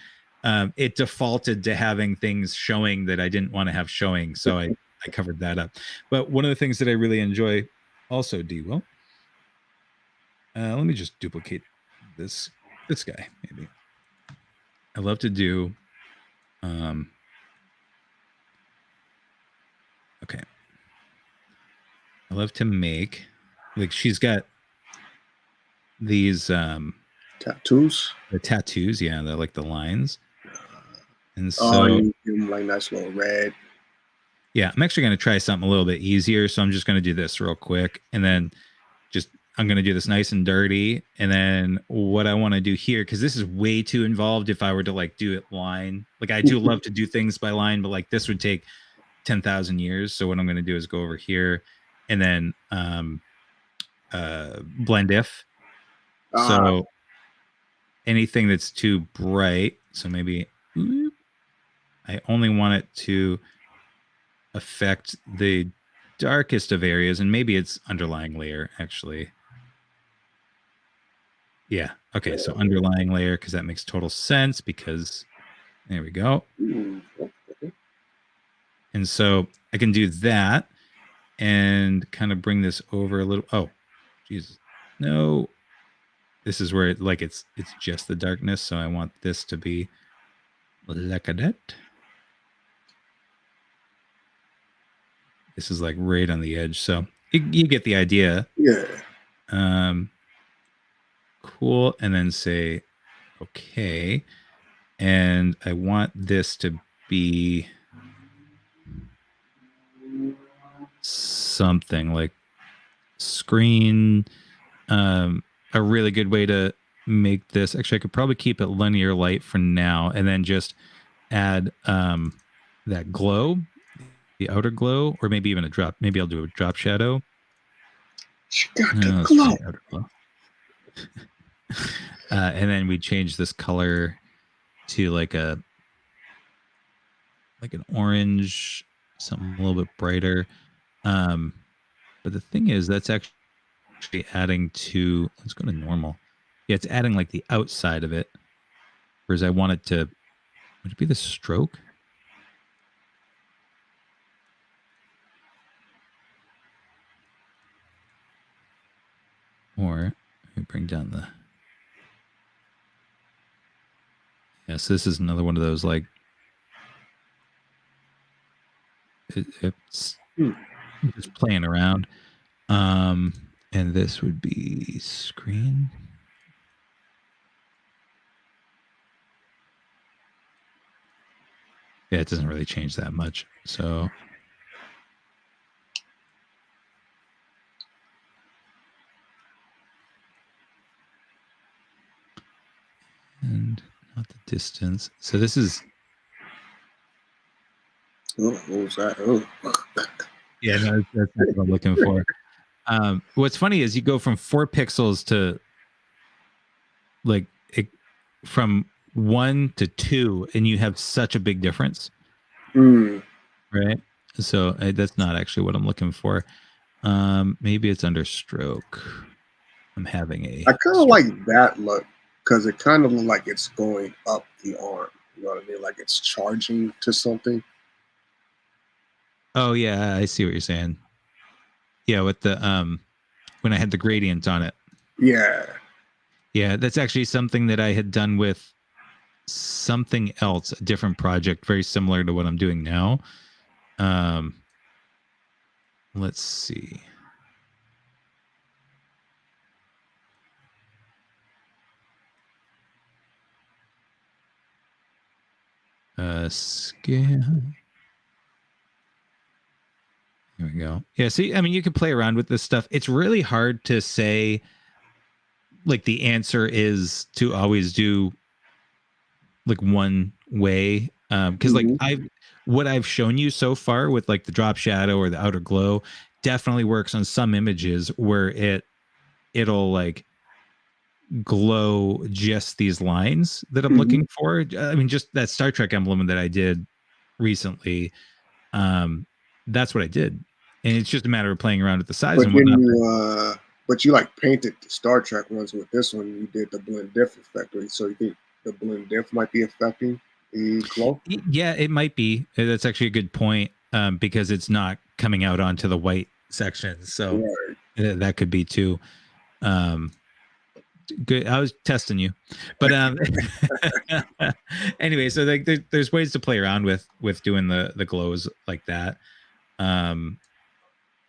it defaulted to having things showing that I didn't want to have showing. So I covered that up. But one of the things that I really enjoy also, D.Will, let me just duplicate this guy, maybe. I love to do, um, okay. I love to make, like she's got these, Tattoos. the tattoos. Yeah. They're like the lines. And Oh, so, you give them like nice little red. yeah, I'm actually going to try something a little bit easier. So I'm just going to do this real quick. And then just, I'm going to do this nice and dirty. And then what I want to do here, because this is way too involved if I were to like do it line. Like I do love to do things by line, but like this would take 10,000 years. So what I'm going to do is go over here and then blend if. Ah, So anything that's too bright, so maybe I only want it to affect the darkest of areas, and maybe it's underlying layer actually. Yeah. Okay. So underlying layer, because that makes total sense. Because there we go. And so I can do that and kind of bring this over a little. Oh, Jesus. No. This is where it's just the darkness. So I want this to be like that. This is like right on the edge. So you get the idea. yeah. Um, cool. And then say okay. And I want this to be something like screen. A really good way to make this, actually I could probably keep it linear light for now and then just add that glow, the outer glow, or maybe even a drop. Maybe I'll do a drop shadow. She got the Let's try glow. outer glow. And then we change this color to like an orange, something a little bit brighter. But the thing is, that's actually adding to, let's go to normal. Yeah, it's adding like the outside of it. Whereas I want it to, would it be the stroke? Or let me bring down the, yeah, so this is another one of those like, it's just playing around. And this would be screen. Yeah, it doesn't really change that much. So and not the distance. So this is, Oh, what was that? Oh. yeah, no, that's not what I'm looking for. What's funny is you go from 4 pixels to like from 1 to 2, and you have such a big difference, right? So that's not actually what I'm looking for. Maybe it's under stroke. I'm having a. I kind of like that look because it kind of look like it's going up the arm. You know what I mean? Like it's charging to something. Oh yeah, I see what you're saying. Yeah, with the when I had the gradient on it. Yeah. Yeah, that's actually something that I had done with something else, a different project, very similar to what I'm doing now. Let's see. Scale. Here we go. Yeah, see, I mean, you can play around with this stuff. It's really hard to say, like, the answer is to always do like one way. Because like what I've shown you so far with like the drop shadow or the outer glow definitely works on some images where it'll like glow just these lines that I'm looking for. I mean, just that Star Trek emblem that I did recently. That's what I did, and it's just a matter of playing around with the size But and then whatnot. but you like painted the Star Trek ones with this one. You did the blend diff effect, right? So you think the blend diff might be affecting the glow? Yeah, it might be. That's actually a good point, because it's not coming out onto the white section, so Right. that could be too. Um, Good. I was testing you, but anyway, so like there's ways to play around with doing the glows like that.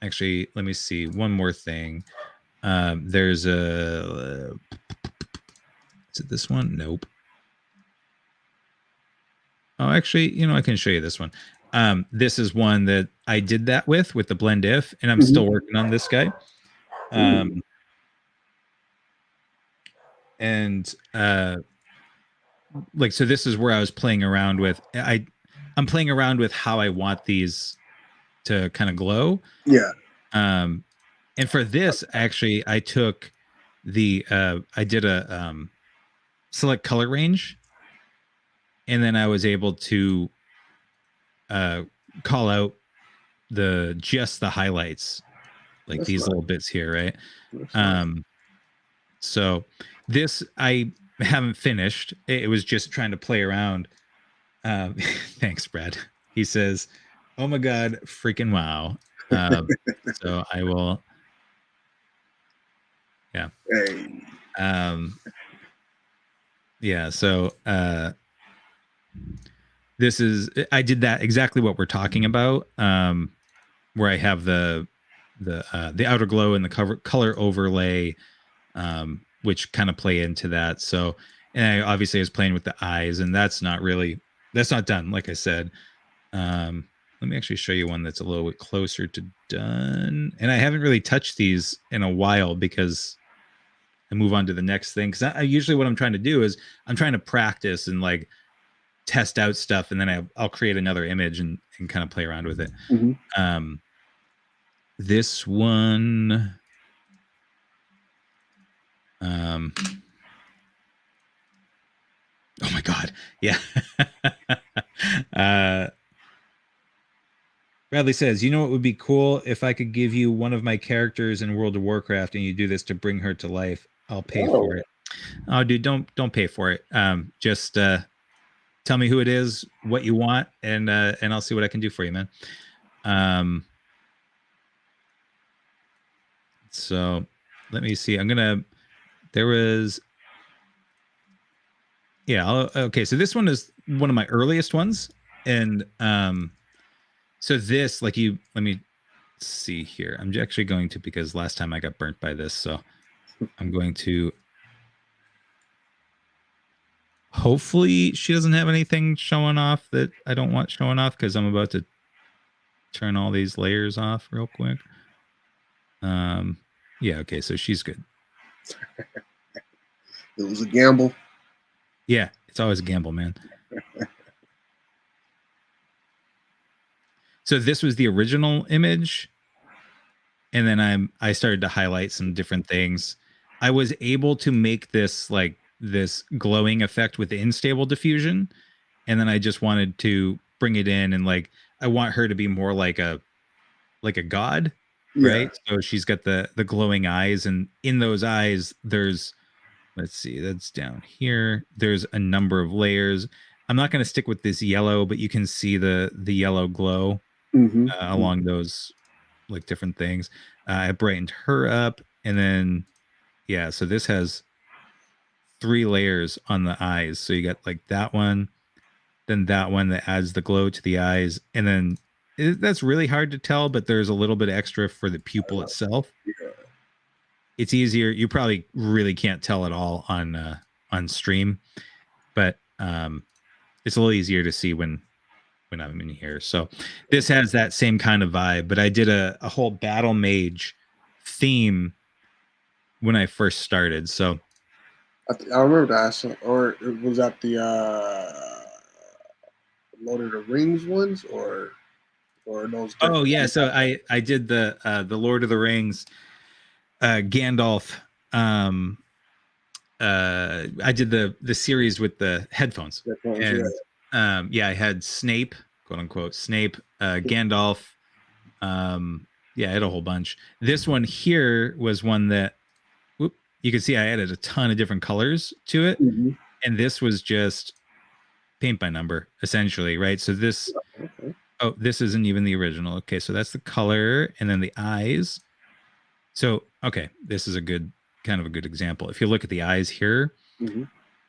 Actually, let me see one more thing. There's a, is it this one? Nope. Oh, actually, I can show you this one. This is one that I did that with the blend if, and I'm still working on this guy. And like, so this is where I was playing around with. I'm playing around with how I want these to kind of glow. Yeah. And for this, actually, I took I did a select color range, and then I was able to call out just the highlights, like That's these nice. little bits here, right? That's nice. So this I haven't finished. It was just trying to play around. Thanks, Brad. He says, "Oh my god, freaking wow!" So I will, yeah, Hey. yeah. So this is, I did that exactly what we're talking about, where I have the outer glow and the color overlay, which kind of play into that. So And I obviously was playing with the eyes, and that's not done, like I said. Let me actually show you one that's a little bit closer to done. And I haven't really touched these in a while because I move on to the next thing. Because I usually what I'm trying to do is I'm trying to practice and like test out stuff, and then I'll create another image and kind of play around with it. This one, oh my god, yeah. Bradley says, "You know what would be cool if I could give you one of my characters in World of Warcraft, and you do this to bring her to life. I'll pay for it." Oh, dude, don't pay for it. Just tell me who it is, what you want, and I'll see what I can do for you, man. So let me see. There was, yeah. Okay, so this one is one of my earliest ones, and so this, like let me see here. I'm actually going to, because last time I got burnt by this, so I'm going to. Hopefully, she doesn't have anything showing off that I don't want showing off, because I'm about to turn all these layers off real quick. Yeah, okay, so she's good. It was a gamble. Yeah, it's always a gamble, man. So this was the original image, and then I started to highlight some different things. I was able to make this like this glowing effect within Stable Diffusion, and then I just wanted to bring it in, and like I want her to be more like a god, right? So she's got the glowing eyes, and in those eyes there's, let's see, that's down here, there's a number of layers. I'm not going to stick with this yellow, but you can see the yellow glow along those like different things. I brightened her up, and then yeah, so this has 3 layers on the eyes. So you got like that one, then that one that adds the glow to the eyes, and then that's really hard to tell, but there's a little bit extra for the pupil itself. It's easier. You probably really can't tell at all on stream, but it's a little easier to see when I'm in here. So this has that same kind of vibe, but I did a whole battle mage theme when I first started. So I remember that, or it was at the Lord of the Rings ones, or those. Oh yeah, so I did the Lord of the Rings, Gandalf. I did the series with the headphones, and yeah, I had Snape, quote unquote Snape, Gandalf. Yeah, I had a whole bunch. This one here was one that, whoop, you can see I added a ton of different colors to it, and this was just paint by number essentially, right? So this, oh, this isn't even the original. Okay, so that's the color, and then the eyes. So okay, this is a good kind of a good example. If you look at the eyes here,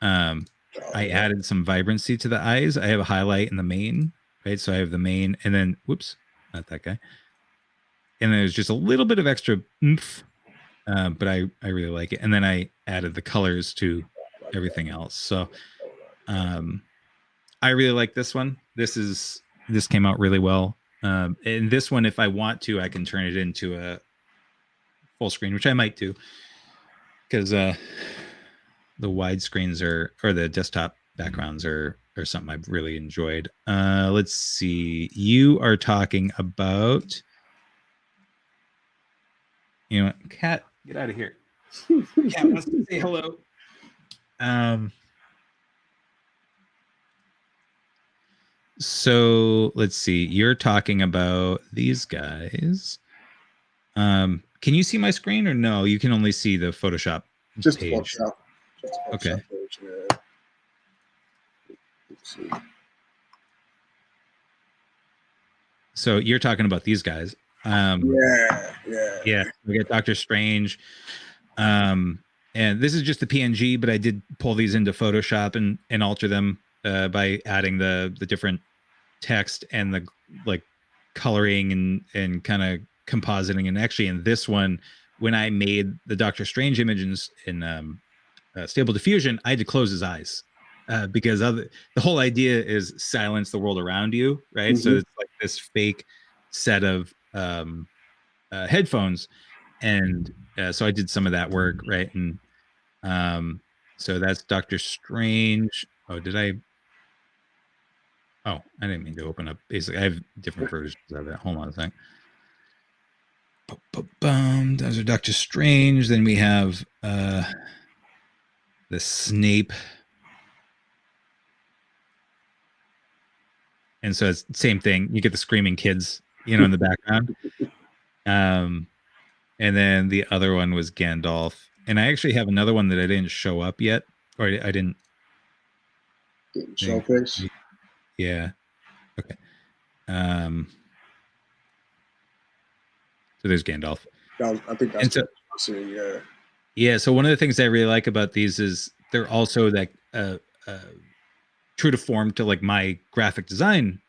I added some vibrancy to the eyes. I have a highlight in the main, right? So I have the main, and then whoops, not that guy. And then there's just a little bit of extra oomph, but I really like it. And then I added the colors to everything else. So I really like this one. This came out really well. And this one, if I want to, I can turn it into a full screen, which I might do, because the widescreens or the desktop backgrounds are something I've really enjoyed. Let's see. You are talking about, you know, Cat, get out of here. Cat wants to say hello. So let's see. You're talking about these guys. Can you see my screen or no? You can only see the Photoshop just page. Photoshop. Just Photoshop okay. Page, yeah. Let's see. So you're talking about these guys. Yeah. We got Doctor Strange. And this is just the PNG, but I did pull these into Photoshop and alter them by adding the different text and the like coloring and kind of compositing. And actually in this one, when I made the Doctor Strange images in Stable Diffusion, I had to close his eyes because the whole idea is silence the world around you, right? So Mm-hmm. it's like this fake set of headphones, and so I did some of that work, right? And um, so that's Doctor Strange. Oh, did I? Oh, I didn't mean to open up. Basically, I have different versions of it. Hold on a sec. Those are Doctor Strange. Then we have the Snape, and so it's the same thing. You get the screaming kids, in the background. Um, and then the other one was Gandalf, and I actually have another one that I didn't show up yet, or I didn't. Getting I didn't showcase. yeah. Okay. Um, so there's Gandalf, I think that's and the so one I see. Yeah. yeah. So one of the things I really like about these is they're also like uh, true to form to like my graphic design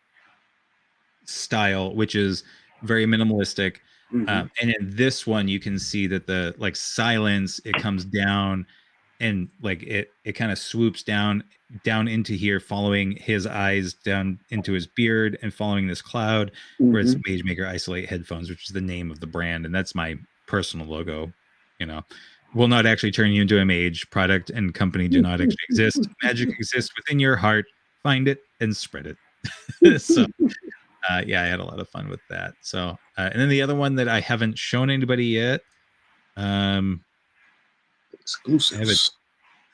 style, which is very minimalistic. Mm-hmm. And in this one, you can see that the like silence it comes down and like it kind of swoops down into here, following his eyes down into his beard and following this cloud. Where it's Mm-hmm. Mage Maker Isolate Headphones, which is the name of the brand, and that's my personal logo. You know, will not actually turn you into a mage. Product and company do not actually exist. Magic exists within your heart. Find it and spread it. So yeah, I had a lot of fun with that. So, and then the other one that I haven't shown anybody yet, um, I have Exclusives.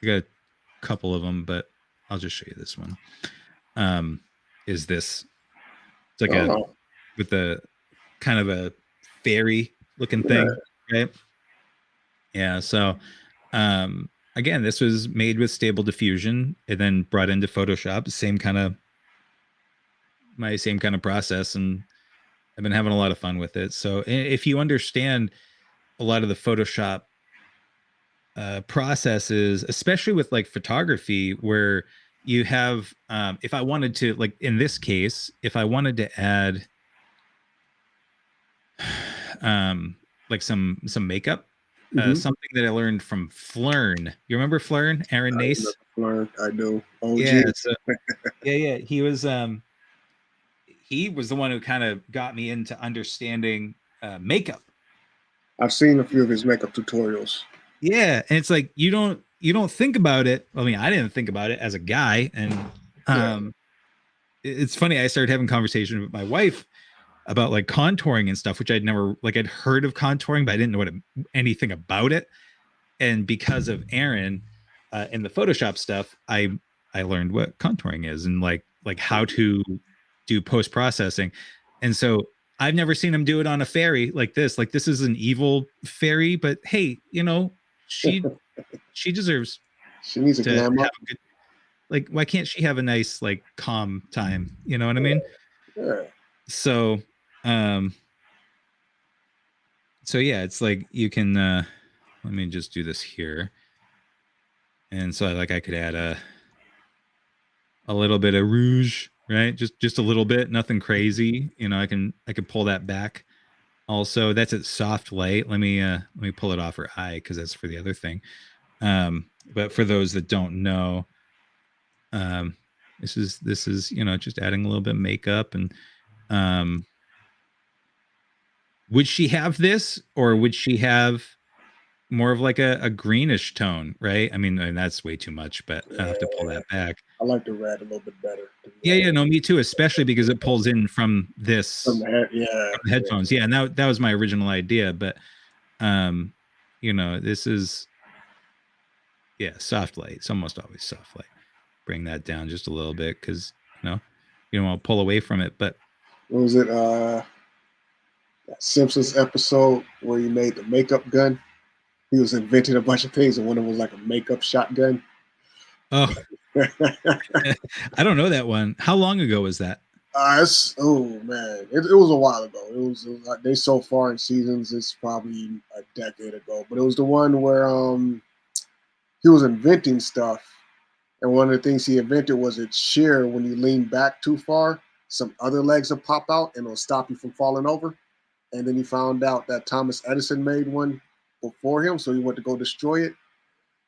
I got a couple of them, but I'll just show you this one. Um, is this? It's like a Oh, with a kind of a fairy looking yeah. thing, right? Yeah. So, again, this was made with Stable Diffusion and then brought into Photoshop. Same kind of process, and I've been having a lot of fun with it. So, if you understand a lot of the Photoshop processes, especially with like photography, where you have, if I wanted to, like in this case, if I wanted to add, like some makeup, Mm-hmm. something that I learned from Flern. You remember Flern, Aaron I remember Nace? Fleur. I do. OG. Yeah. So yeah. He was the one who kind of got me into understanding makeup. I've seen a few of his makeup tutorials. Yeah, and it's like you don't think about it. I mean, I didn't think about it as a guy, and Yeah. um, it's funny. I started having conversations with my wife about like contouring and stuff, which I'd heard of contouring, but I didn't know anything about it. And because of Aaron and the Photoshop stuff, I learned what contouring is and like how to do post processing. And so I've never seen him do it on a fairy like this. Like this is an evil fairy, but hey, she deserves She needs a to glam have up. a good, like why can't she have a nice like calm time? You know what I mean? Yeah. So um so yeah, it's like you can let me just do this here. And so like I could add a little bit of rouge, right? Just a little bit, nothing crazy. I can pull that back. Also, that's at soft light. Let me pull it off her eye because that's for the other thing. But for those that don't know, um, this is just adding a little bit of makeup. And um, would she have this, or would she have more of like a greenish tone, right? I mean, and that's way too much, but I have to pull Yeah. that back. I like the red a little bit better, to be Yeah, honest. yeah, no, me too, especially because it pulls in from From this the head, yeah. from the headphones. Yeah, and that was my original idea, but um, this is soft light. It's almost always soft light. Bring that down just a little bit because you don't want to pull away from it. But What was it? That Simpsons episode where he made the makeup gun. He was inventing a bunch of things, and one of them was like a makeup shotgun. oh, I don't know that one. How long ago was that? Oh man, it was a while ago. It was like they so far in seasons. It's probably a decade ago, but it was the one where he was inventing stuff, and one of the things he invented was its shear. When you lean back too far, some other legs will pop out and it'll stop you from falling over. And then he found out that Thomas Edison made one before him, so he went to go destroy it.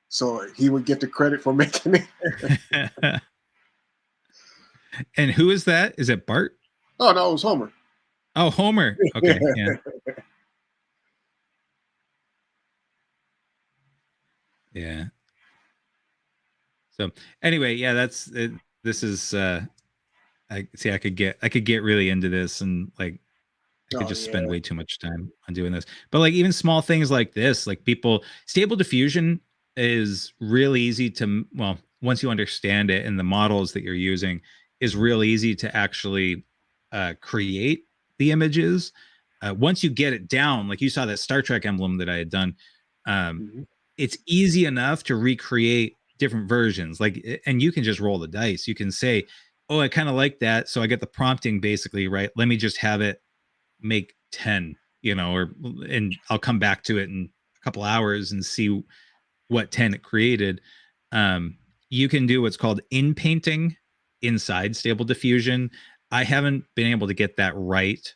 so he would get the credit for making it. And who is that? Is it Bart? Oh no, it was Homer. Oh, Homer. Okay, yeah. Yeah. So anyway, yeah, that's it. This is I see I could get really into this, and like I could Oh just spend yeah. way too much time on doing this. But like even small things like this, like people stable diffusion is real easy to, well, once you understand it and the models that you're using is real easy to actually create the images. Once you get it down, like you saw that Star Trek emblem that I had done, um, Hmm. it's easy enough to recreate different versions. Like, and you can just roll the dice. You can say, "Oh, I kind of like that," so I get the prompting basically right. Let me just have it make 10, or and I'll come back to it in a couple hours and see what 10 it created. You can do what's called in painting inside stable diffusion. I haven't been able to get that right.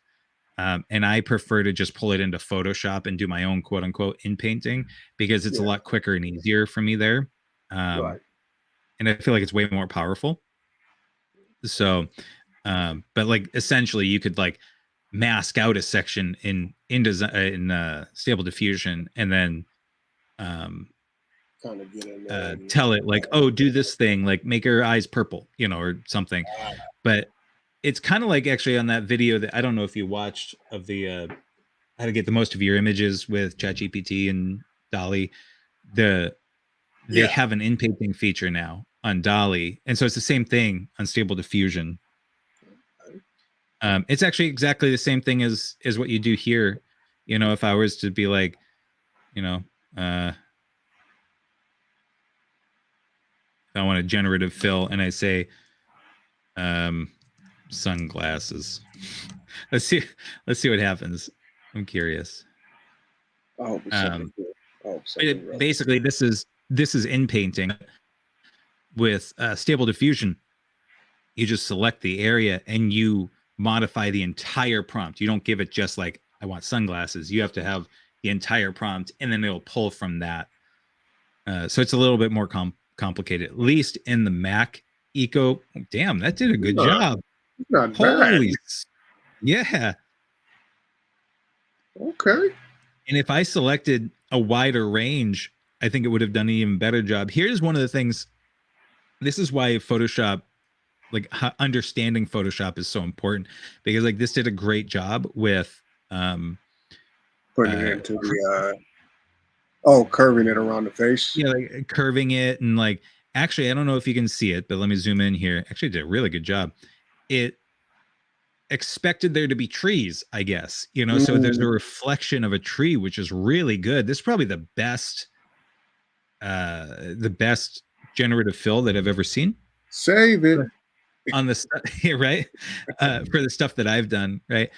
And I prefer to just pull it into Photoshop and do my own quote unquote in painting because it's a Yeah. lot quicker and easier for me there. Right. And I feel like it's way more powerful. So, but like essentially, you could like mask out a section in design in stable diffusion, and then um, Kind of get in there. And, tell it like, oh, do this thing, like make her eyes purple, or something. But it's kind of like actually on that video that I don't know if you watched of the how to get the most of your images with ChatGPT and Dolly. The They yeah. have an in painting feature now on Dolly, and so it's the same thing on stable diffusion. It's actually exactly the same thing as what you do here. If I was to be like, you know, uh, if I want a generative fill and I say, um, sunglasses. let's see, let's see what happens. I'm curious. I hope it's something Um, good. I hope something relevant. Basically, this is in painting with stable diffusion. You just select the area and you modify the entire prompt. You don't give it just like I want sunglasses. You have to have the entire prompt, and then it'll pull from that. So it's a little bit more complicated, at least in the Mac eco. Damn, that did a good Not, job. not bad. Holy, yeah. Okay. And if I selected a wider range, I think it would have done an even better job. Here's one of the things. This is why Photoshop, like understanding Photoshop, is so important because like this did a great job with um Putting it uh into the oh, curving it around the face. like curving it, and like actually I don't know if you can see it, but let me zoom in here. Actually did a really good job. It expected there to be trees, I guess, so there's a Mm, reflection of a tree, which is really good. This is probably the best generative fill that I've ever seen save it. on the stuff right, for the stuff that I've done, right?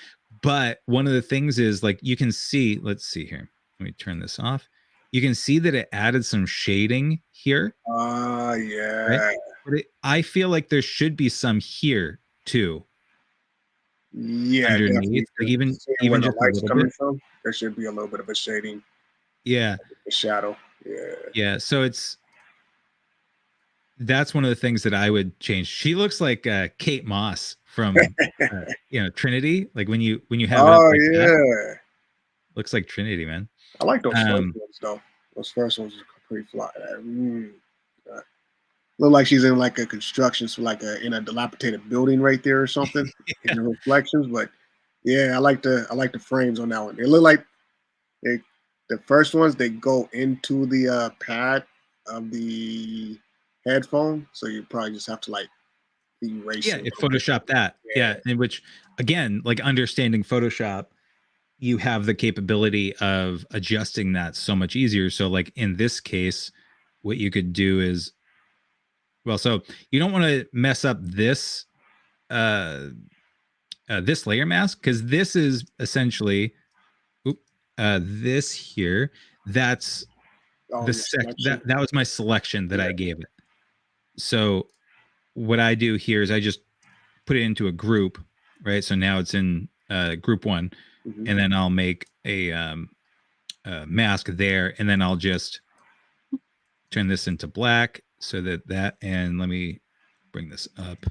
But one of the things is like you can see, let's see here, let me turn this off. You can see that it added some shading here, Ah, right? yeah. But I feel like there should be some here too, Yeah, underneath, definitely. like 'Cause seeing where even the just a light's little bit. coming from, there should be a little bit of a shading, Yeah, a shadow. Yeah. yeah, so that's one of the things that I would change. She looks like Kate Moss from Trinity. Like when you have it Oh like that, yeah. looks like Trinity, man. I like those first Um, ones though. Those first ones are pretty fly. Uh, look like she's in like a construction, so like in a dilapidated building right there or something. In the reflections, but yeah, I like the frames on that one. They look like they the first ones they go into the pad of the headphone, so you probably just have to like erase yeah, it a it little bit. Photoshop that. Yeah, Yeah, in which again, like understanding Photoshop, you have the capability of adjusting that so much easier. So like in this case, what you could do is, well, so you don't want to mess up uh, this layer mask because this is essentially oop, this here. That's oh, the your sec selection. that was my selection that Yeah. I gave it. So what I do here is I just put it into a group, right? So now it's in group one, Hmm. and then I'll make a mask there, and then I'll just turn this into black so that, and let me bring this up,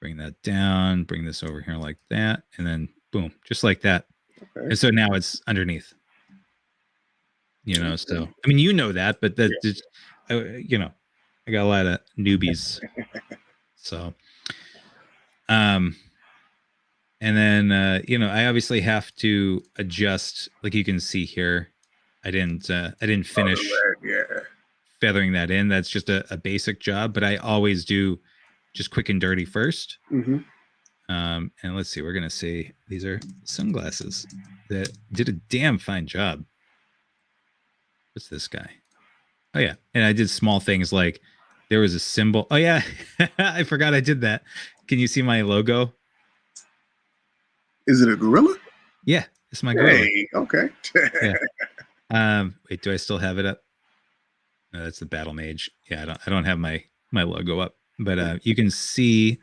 bring that down, bring this over here like that, and then boom, just like that. Okay. And so now it's underneath. So I mean, that, but that Yeah. just, I got a lot of newbies. So, and then I obviously have to adjust. Like you can see here, I didn't Oh, the finish red. Yeah. feathering that in. That's just a basic job, but I always do just quick and dirty first. Mm-hmm. And let's see, we're gonna say these are sunglasses that did a damn fine job. What's this guy? Oh yeah, and I did small things like there was a symbol. Oh yeah, I forgot I did that. Can you see my logo? Is it a gorilla? Yeah, it's my gorilla. Hey. Okay. Yeah. Wait, do I still have it up? No, that's the battle mage. Yeah, I don't have my logo up, but you can see.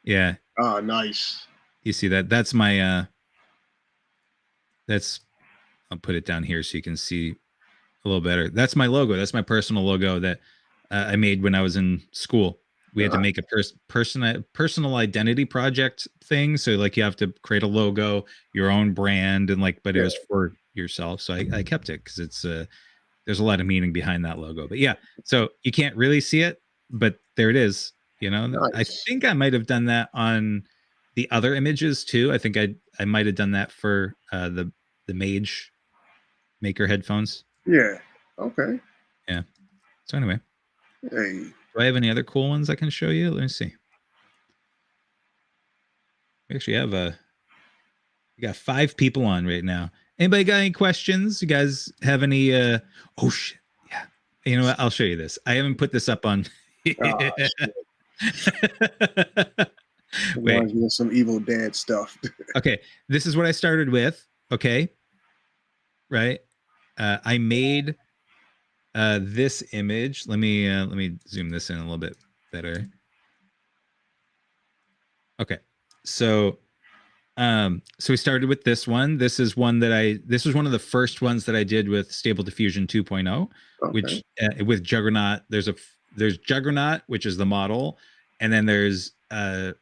Yeah, Oh, nice. you see that? That's my that's I'll put it down here so you can see a little better. That's my logo. That's my personal logo that I made when I was in school. We had to make a personal identity project thing. So like you have to create a logo, your own brand, and like, but it Yeah. was for yourself. So I kept it because it's there's a lot of meaning behind that logo. But yeah, so you can't really see it, but there it is. I Nice. think I might have done that on the other images too. I think I might have done that for the Mage Maker headphones. Yeah. Okay. Yeah. So anyway, Hey. do I have any other cool ones I can show you? Let me see. We actually have we got 5 people on right now. Anybody got any questions? You guys have any oh shit. Yeah. You know what? I'll show you this. I haven't put this up on Ah, shit. Wait. Reminds me of some Evil Dead stuff. Okay. This is what I started with. Okay. Right. I made this image. Let me zoom this in a little bit better. Okay. So we started with this one. This is one that this was one of the first ones that I did with Stable Diffusion 2.0, Okay. which with Juggernaut, there's Juggernaut, which is the model, and then there's I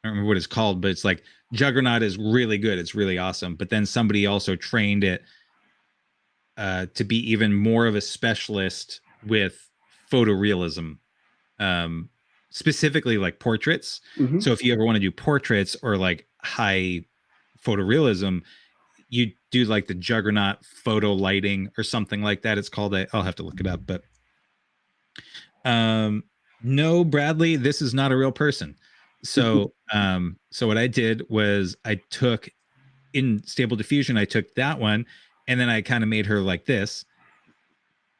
don't remember what it's called, but it's like Juggernaut is really good. It's really awesome. But then somebody also trained it to be even more of a specialist with photorealism, um, specifically like portraits. Mm-hmm. So if you ever want to do portraits or like high photorealism, you do like the Juggernaut photo lighting or something like that. It's called I'll have to look it up, but um, no, Bradley, this is not a real person. So what I did was I took in Stable Diffusion, I took that one and then I kind of made her like this.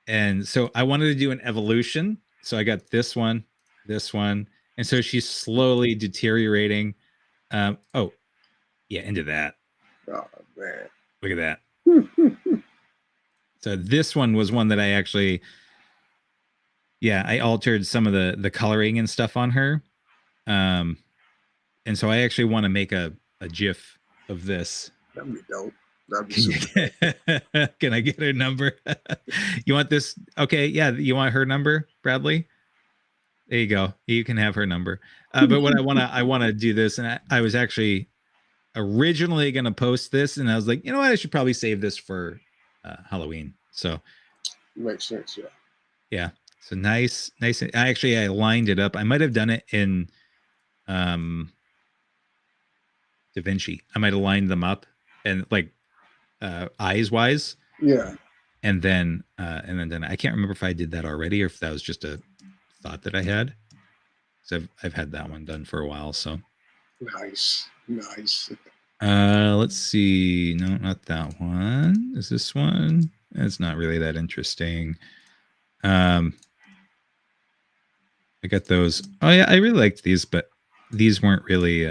And so I wanted to do an evolution. So I got this one, and so she's slowly deteriorating. Oh, yeah, into that. Oh man. Look at that. So this one was one that I actually, yeah, I altered some of the coloring and stuff on her. Um, and so I actually want to make a GIF of this. That'd be dope. That'd be Can super dope. can I get her number? You want this? Okay, yeah, you want her number, Bradley? There you go. You can have her number. But what I wanna do this, and I was actually originally gonna post this, and I was like, you know what, I should probably save this for Halloween. So Makes sense. Yeah. yeah, so nice. I lined it up. I might have done it in um Da Vinci. I might have lined them up and like eyes wise, Yeah. and then I can't remember if I did that already or if that was just a thought that I had. So I've had that one done for a while. So Nice. Nice. let's see. No, not that one. Is this one? It's not really that interesting. Um, I got those. Oh yeah, I really liked these, but these weren't really.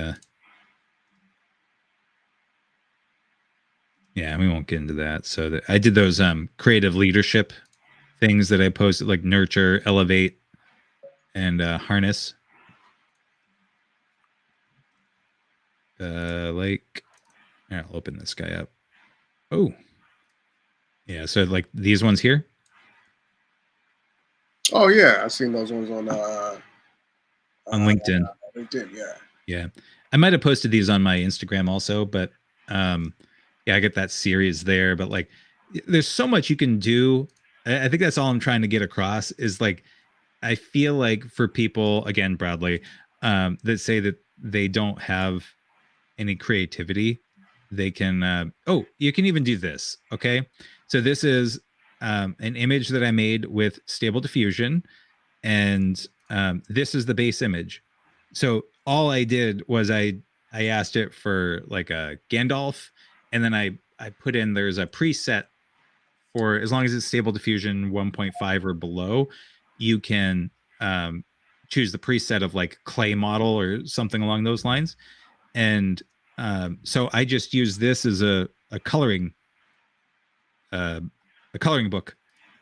Yeah, we won't get into that. So I did those creative leadership things that I posted, like nurture, elevate, and harness. Like, I'll open this guy up. Oh, yeah. So like these ones here. Oh yeah, I've seen those ones on on uh, LinkedIn. LinkedIn. Yeah. Yeah. I might have posted these on my Instagram also, but um yeah, I get that series there, but like there's so much you can do. I think that's all I'm trying to get across is like I feel like for people again, Bradley, that say that they don't have any creativity, they can oh, you can even do this. Okay. So this is an image that I made with stable diffusion, and this is the base image. So all I did was I asked it for like a Gandalf, and then I put in there's a preset for as long as it's stable diffusion 1.5 or below, you can um, choose the preset of like clay model or something along those lines. And so I just use this as uh, a coloring book.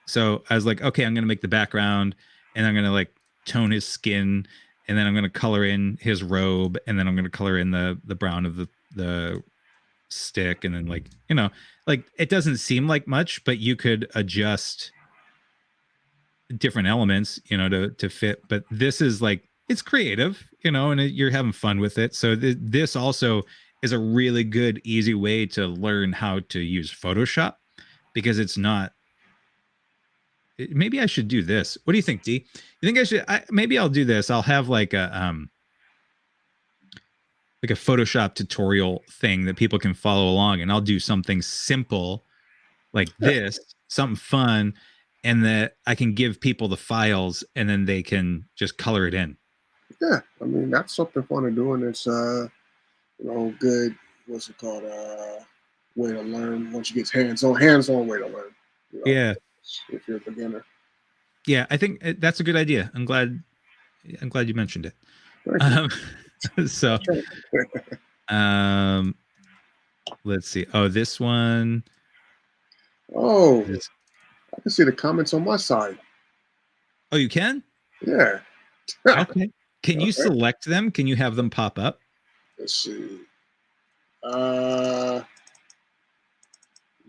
So I was like, okay, I'm gonna make the background, and I'm gonna like tone his skin, and then I'm gonna color in his robe, and then I'm gonna color in the brown of the stick, and then like like it doesn't seem like much, but you could adjust different elements, to fit. But this is like it's creative, and you're having fun with it. So this also is a really good, easy way to learn how to use Photoshop because it's not maybe I should do this. What do you think, D? You think I should? Maybe I'll do this. I'll have like a Photoshop tutorial thing that people can follow along, and I'll do something simple like Yeah. this, something fun, and that I can give people the files, and then they can just color it in. Yeah. I mean, that's something fun to do, and it's good. What's it called? Way to learn once you get hands on way to learn. You know, Yeah, if you're a beginner. yeah. I think that's a good idea. I'm glad. I'm glad you mentioned it. Thank you. Um, so, um, let's see. Oh, this one. Oh, This, I can see the comments on my side. oh, you can. Yeah. Okay. Can you Okay. select them? Can you have them pop up? Let's see. Uh,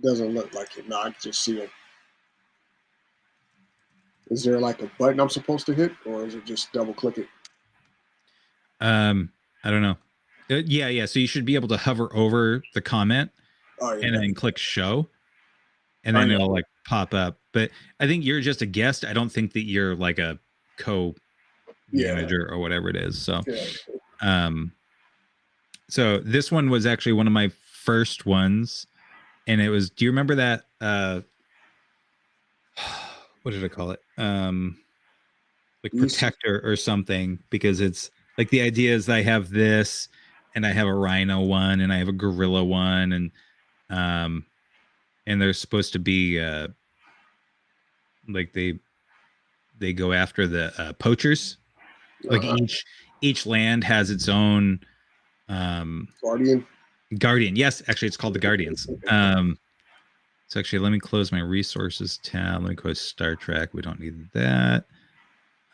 doesn't look like it. No, I can just see it. Is there like a button I'm supposed to hit, or is it just double click it? I don't know. Yeah, yeah. So you should be able to hover over the comment Oh and yeah. then click show, and Oh then yeah. it'll like pop up. But I think you're just a guest. I don't think that you're like a Yeah. co-manager or whatever it is. So, Yeah. um, so this one was actually one of my first ones, and it was. Do you remember that? What did I call it? Like You see. protector or something, because it's like the idea is I have this, and I have a rhino one, and I have a gorilla one, um, and they're supposed to be like they go after the poachers. Like Uh-huh. each land has its own um Guardian. guardian. Yes, actually it's called the guardians. So actually let me close my resources tab. Let me close Star Trek. We don't need that.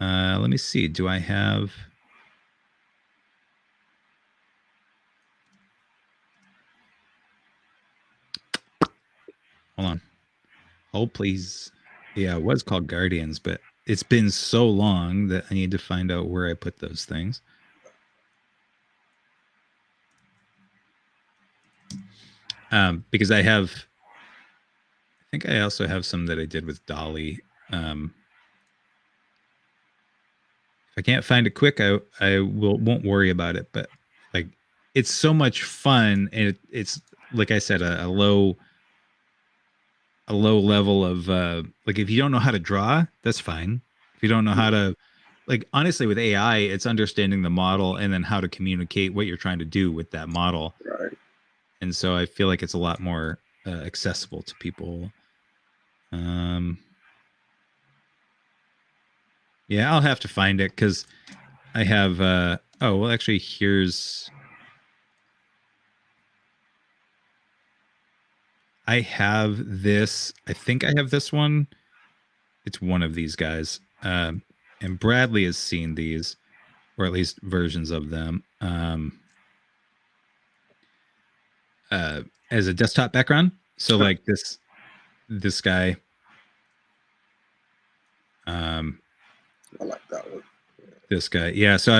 Let me see. Do I have hold on. Hold please. Yeah, it was called Guardians, but it's been so long that I need to find out where I put those things. Because I think I also have some that I did with Dolly. If I can't find it quick, I won't worry about it. But like, it's so much fun, and it's like I said, a low level of like if you don't know how to draw, that's fine. If you don't know how to like honestly with AI, it's understanding the model and then how to communicate what you're trying to do with that model. Right. And so I feel like it's a lot more accessible to people. Um, yeah, I'll have to find it because I have. Oh well, actually, here's. I have this. I think I have this one. It's one of these guys, and Bradley has seen these, or at least versions of them, uh, as a desktop background. So like this guy. I like that one. This guy, yeah. So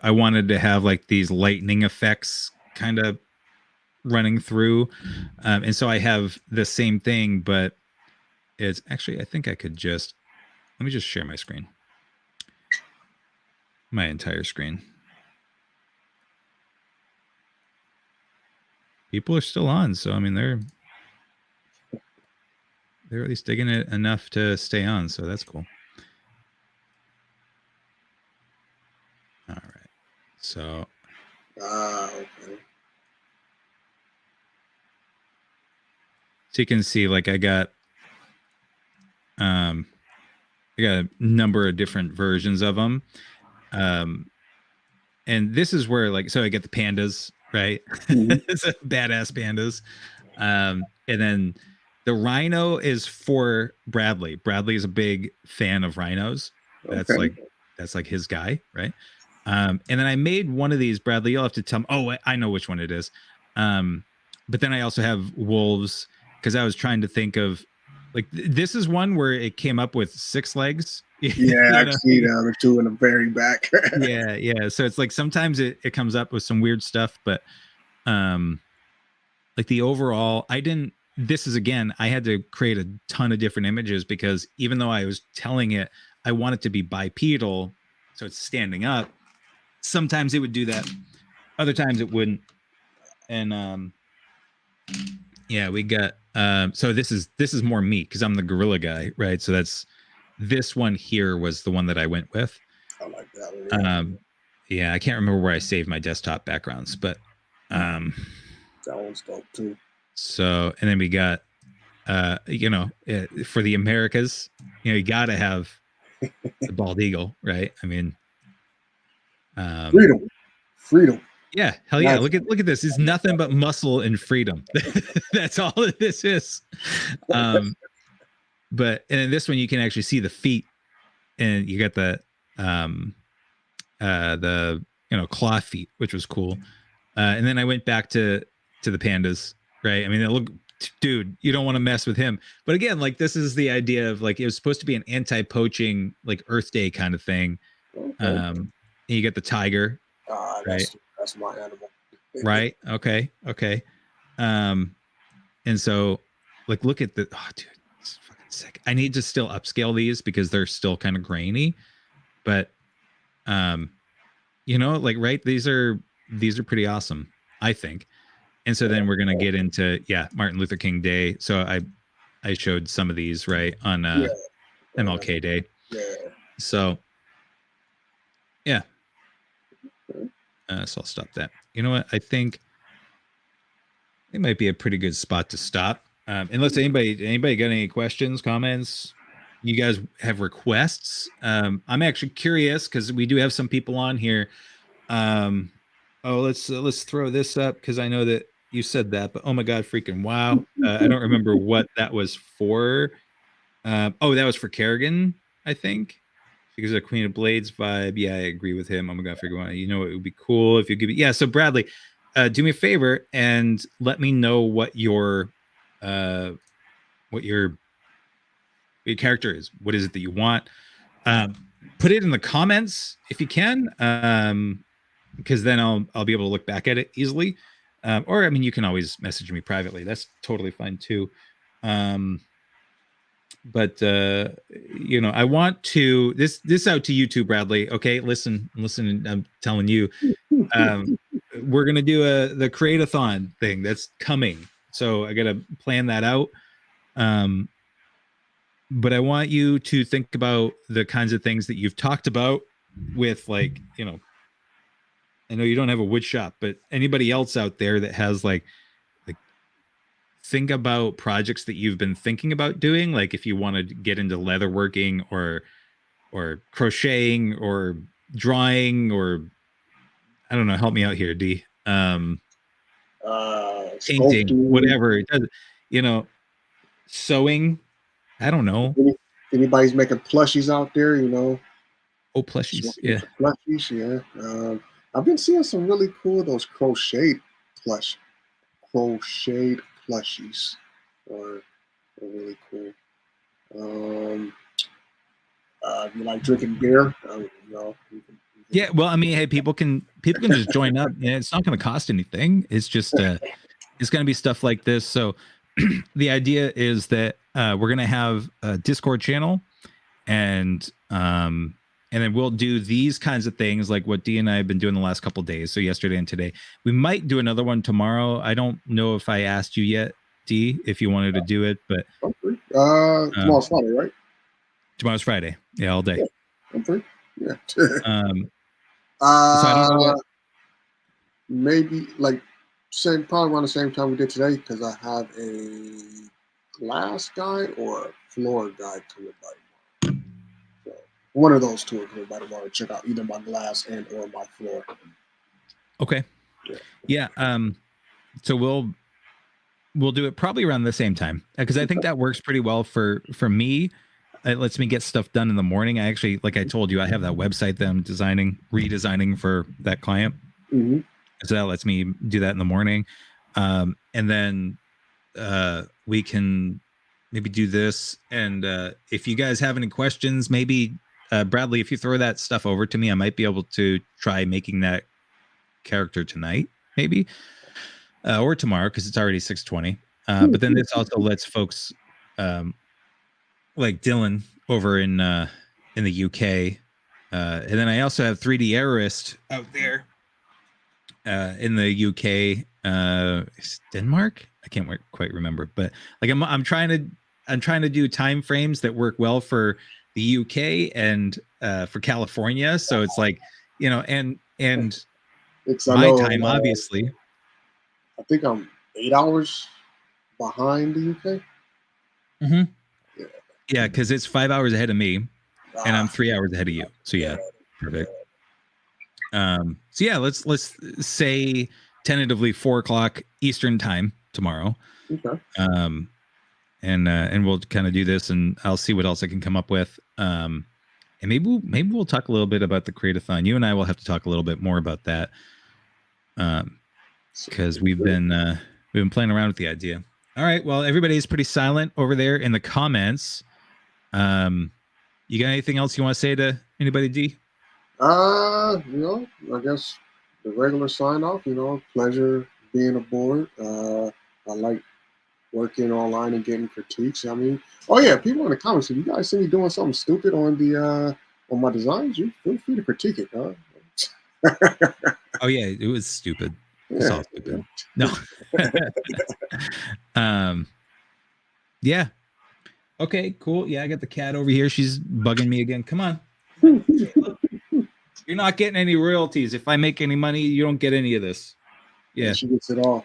I wanted to have like these lightning effects kind of running through, and so I have the same thing, but it's actually I think I could just let me just share my screen, my entire screen. People are still on, so I mean they're at least digging it enough to stay on, so that's cool. All right, so Okay. so you can see like I got a number of different versions of them. And this is where like so I get the pandas, right? Mhm. It's a badass pandas. And then the rhino is for Bradley. Bradley is a big fan of rhinos. That's Okay. like that's like his guy, right? And then I made one of these, Bradley. You'll have to tell me. Oh, I know which one it is. But then I also have wolves because I was trying to think of like this is one where it came up with 6 legs. Yeah, I You know, see the other two in the very back. yeah. So it's like sometimes it comes up with some weird stuff, but um like the overall I didn't this is again I had to create a ton of different images because even though I was telling it I want it to be bipedal, so it's standing up, sometimes it would do that, other times it wouldn't. And yeah, we got so this is more me because I'm the gorilla guy, right? So that's this one here was the one that I went with. I like that one. Yeah, um yeah, I can't remember where I saved my desktop backgrounds, but um that one's dope too. so and then we got for the Americas, you gotta have the bald eagle, right? I mean, um Freedom, freedom. yeah, hell yeah, That's look at this. It's nothing but muscle and freedom. That's all that this is. um but and in this one you can actually see the feet, and you got um the claw feet, which was cool. And then I went back to the pandas, right? I mean, look, dude, you don't want to mess with him. But again, like this is the idea of like it was supposed to be an anti-poaching, like Earth Day kind of thing. okay. And you get the tiger, right? That's my animal. Right. Okay. Um, and so like look at the dude, it's fucking sick. I need to still upscale these because they're still kind of grainy, but um, like right, these are pretty awesome, I think. And so then we're gonna get into Martin Luther King Day. So I showed some of these right on Yeah, MLK Day. yeah. So yeah, so I'll stop that. You know what? I think it might be a pretty good spot to stop. Unless anybody got any questions, comments, you guys have requests. I'm actually curious because we do have some people on here. Um, oh, let's throw this up because I know that you said that, but oh my god, freaking wow! I don't remember what that was for. Oh, that was for Kerrigan, I think, because of Queen of Blades vibe. Yeah, I agree with him. Oh my god, figure out. It would be cool if you could. Yeah, so Bradley, do me a favor and let me know uh, what your character is. What is it that you want? Um, put it in the comments if you can, because then I'll be able to look back at it easily. Or I mean, you can always message me privately. That's totally fine too. Um, but I want to this out to you too, Bradley. Okay, listen, I'm telling you, um, we're gonna do the create-a-thon thing that's coming. So I gotta plan that out. Um, but I want you to think about the kinds of things that you've talked about with like, I know you don't have a wood shop, but anybody else out there that has like think about projects that you've been thinking about doing, like if you want to get into leatherworking or crocheting or drawing or I don't know, help me out here, D. Painting, Sculpting. whatever. It does, you know, sewing, I don't know. Any, anybody's making plushies out there, Oh, just plushies. looking Yeah. into plushies, yeah. I've been seeing some really cool those crocheted plushies are really cool. Um, If you like drinking beer, Yeah, well, I mean, hey, people can just join up. Yeah, it's not going to cost anything. It's just it's going to be stuff like this. So the idea is that we're going to have a Discord channel, and then we'll do these kinds of things like what D and I have been doing the last couple of days. So yesterday and today, we might do another one tomorrow. I don't know if I asked you yet, D, if you wanted to do it, but I'm free. Tomorrow's Friday, right? Tomorrow's Friday. Yeah, all day. Yeah, I'm free. Yeah. So I don't know what. Maybe like probably around the same time we did today because I have a glass guy or a floor guy coming by tomorrow. So one of those two are coming by tomorrow to check out either my glass and or my floor. Okay. Yeah. So we'll do it probably around the same time because I think that works pretty well for me. It lets me get stuff done in the morning. I actually, like I told you, I have that website that I'm redesigning for that client. Mm-hmm. So that lets me do that in the morning. And then we can maybe do this. And if you guys have any questions, maybe Bradley, if you throw that stuff over to me, I might be able to try making that character tonight, maybe, or tomorrow because it's already 6:20. But then this also lets folks like Dylan over in the UK, and then I also have 3D Aorist out there in the UK, Denmark. I can't quite remember, but like I'm trying to do time frames that work well for the UK and for California. So it's like, and my time, obviously. I think I'm 8 hours behind the UK. Mm-hmm. Yeah, because it's 5 hours ahead of me, and I'm 3 hours ahead of you. So yeah, perfect. So yeah, let's say tentatively 4:00 Eastern time tomorrow. Okay. And we'll kind of do this, and I'll see what else I can come up with. And maybe we'll talk a little bit about the Create-a-thon. You and I will have to talk a little bit more about that. Because we've been playing around with the idea. All right. Well, everybody's pretty silent over there in the comments. You got anything else you want to say to anybody, D? I guess the regular sign off, pleasure being aboard. I like working online and getting critiques. I mean, oh yeah, people in the comments, if you guys see me doing something stupid on the on my designs, you feel free to critique it, huh? Oh yeah, it was stupid. Yeah, it's all stupid. Yeah. No. Yeah. Okay, cool. Yeah, I got the cat over here. She's bugging me again. Come on. You're not getting any royalties. If I make any money, you don't get any of this. Yeah. She gets it all.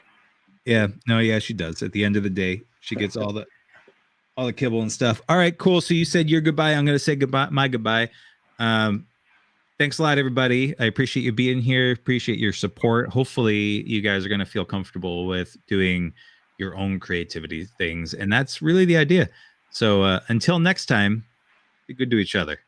Yeah. No, yeah, she does. At the end of the day, she gets all the kibble and stuff. All right, cool. So you said your goodbye. I'm going to say goodbye. My goodbye. Thanks a lot, everybody. I appreciate you being here. Appreciate your support. Hopefully you guys are going to feel comfortable with doing your own creativity things. And that's really the idea. So until next time, be good to each other.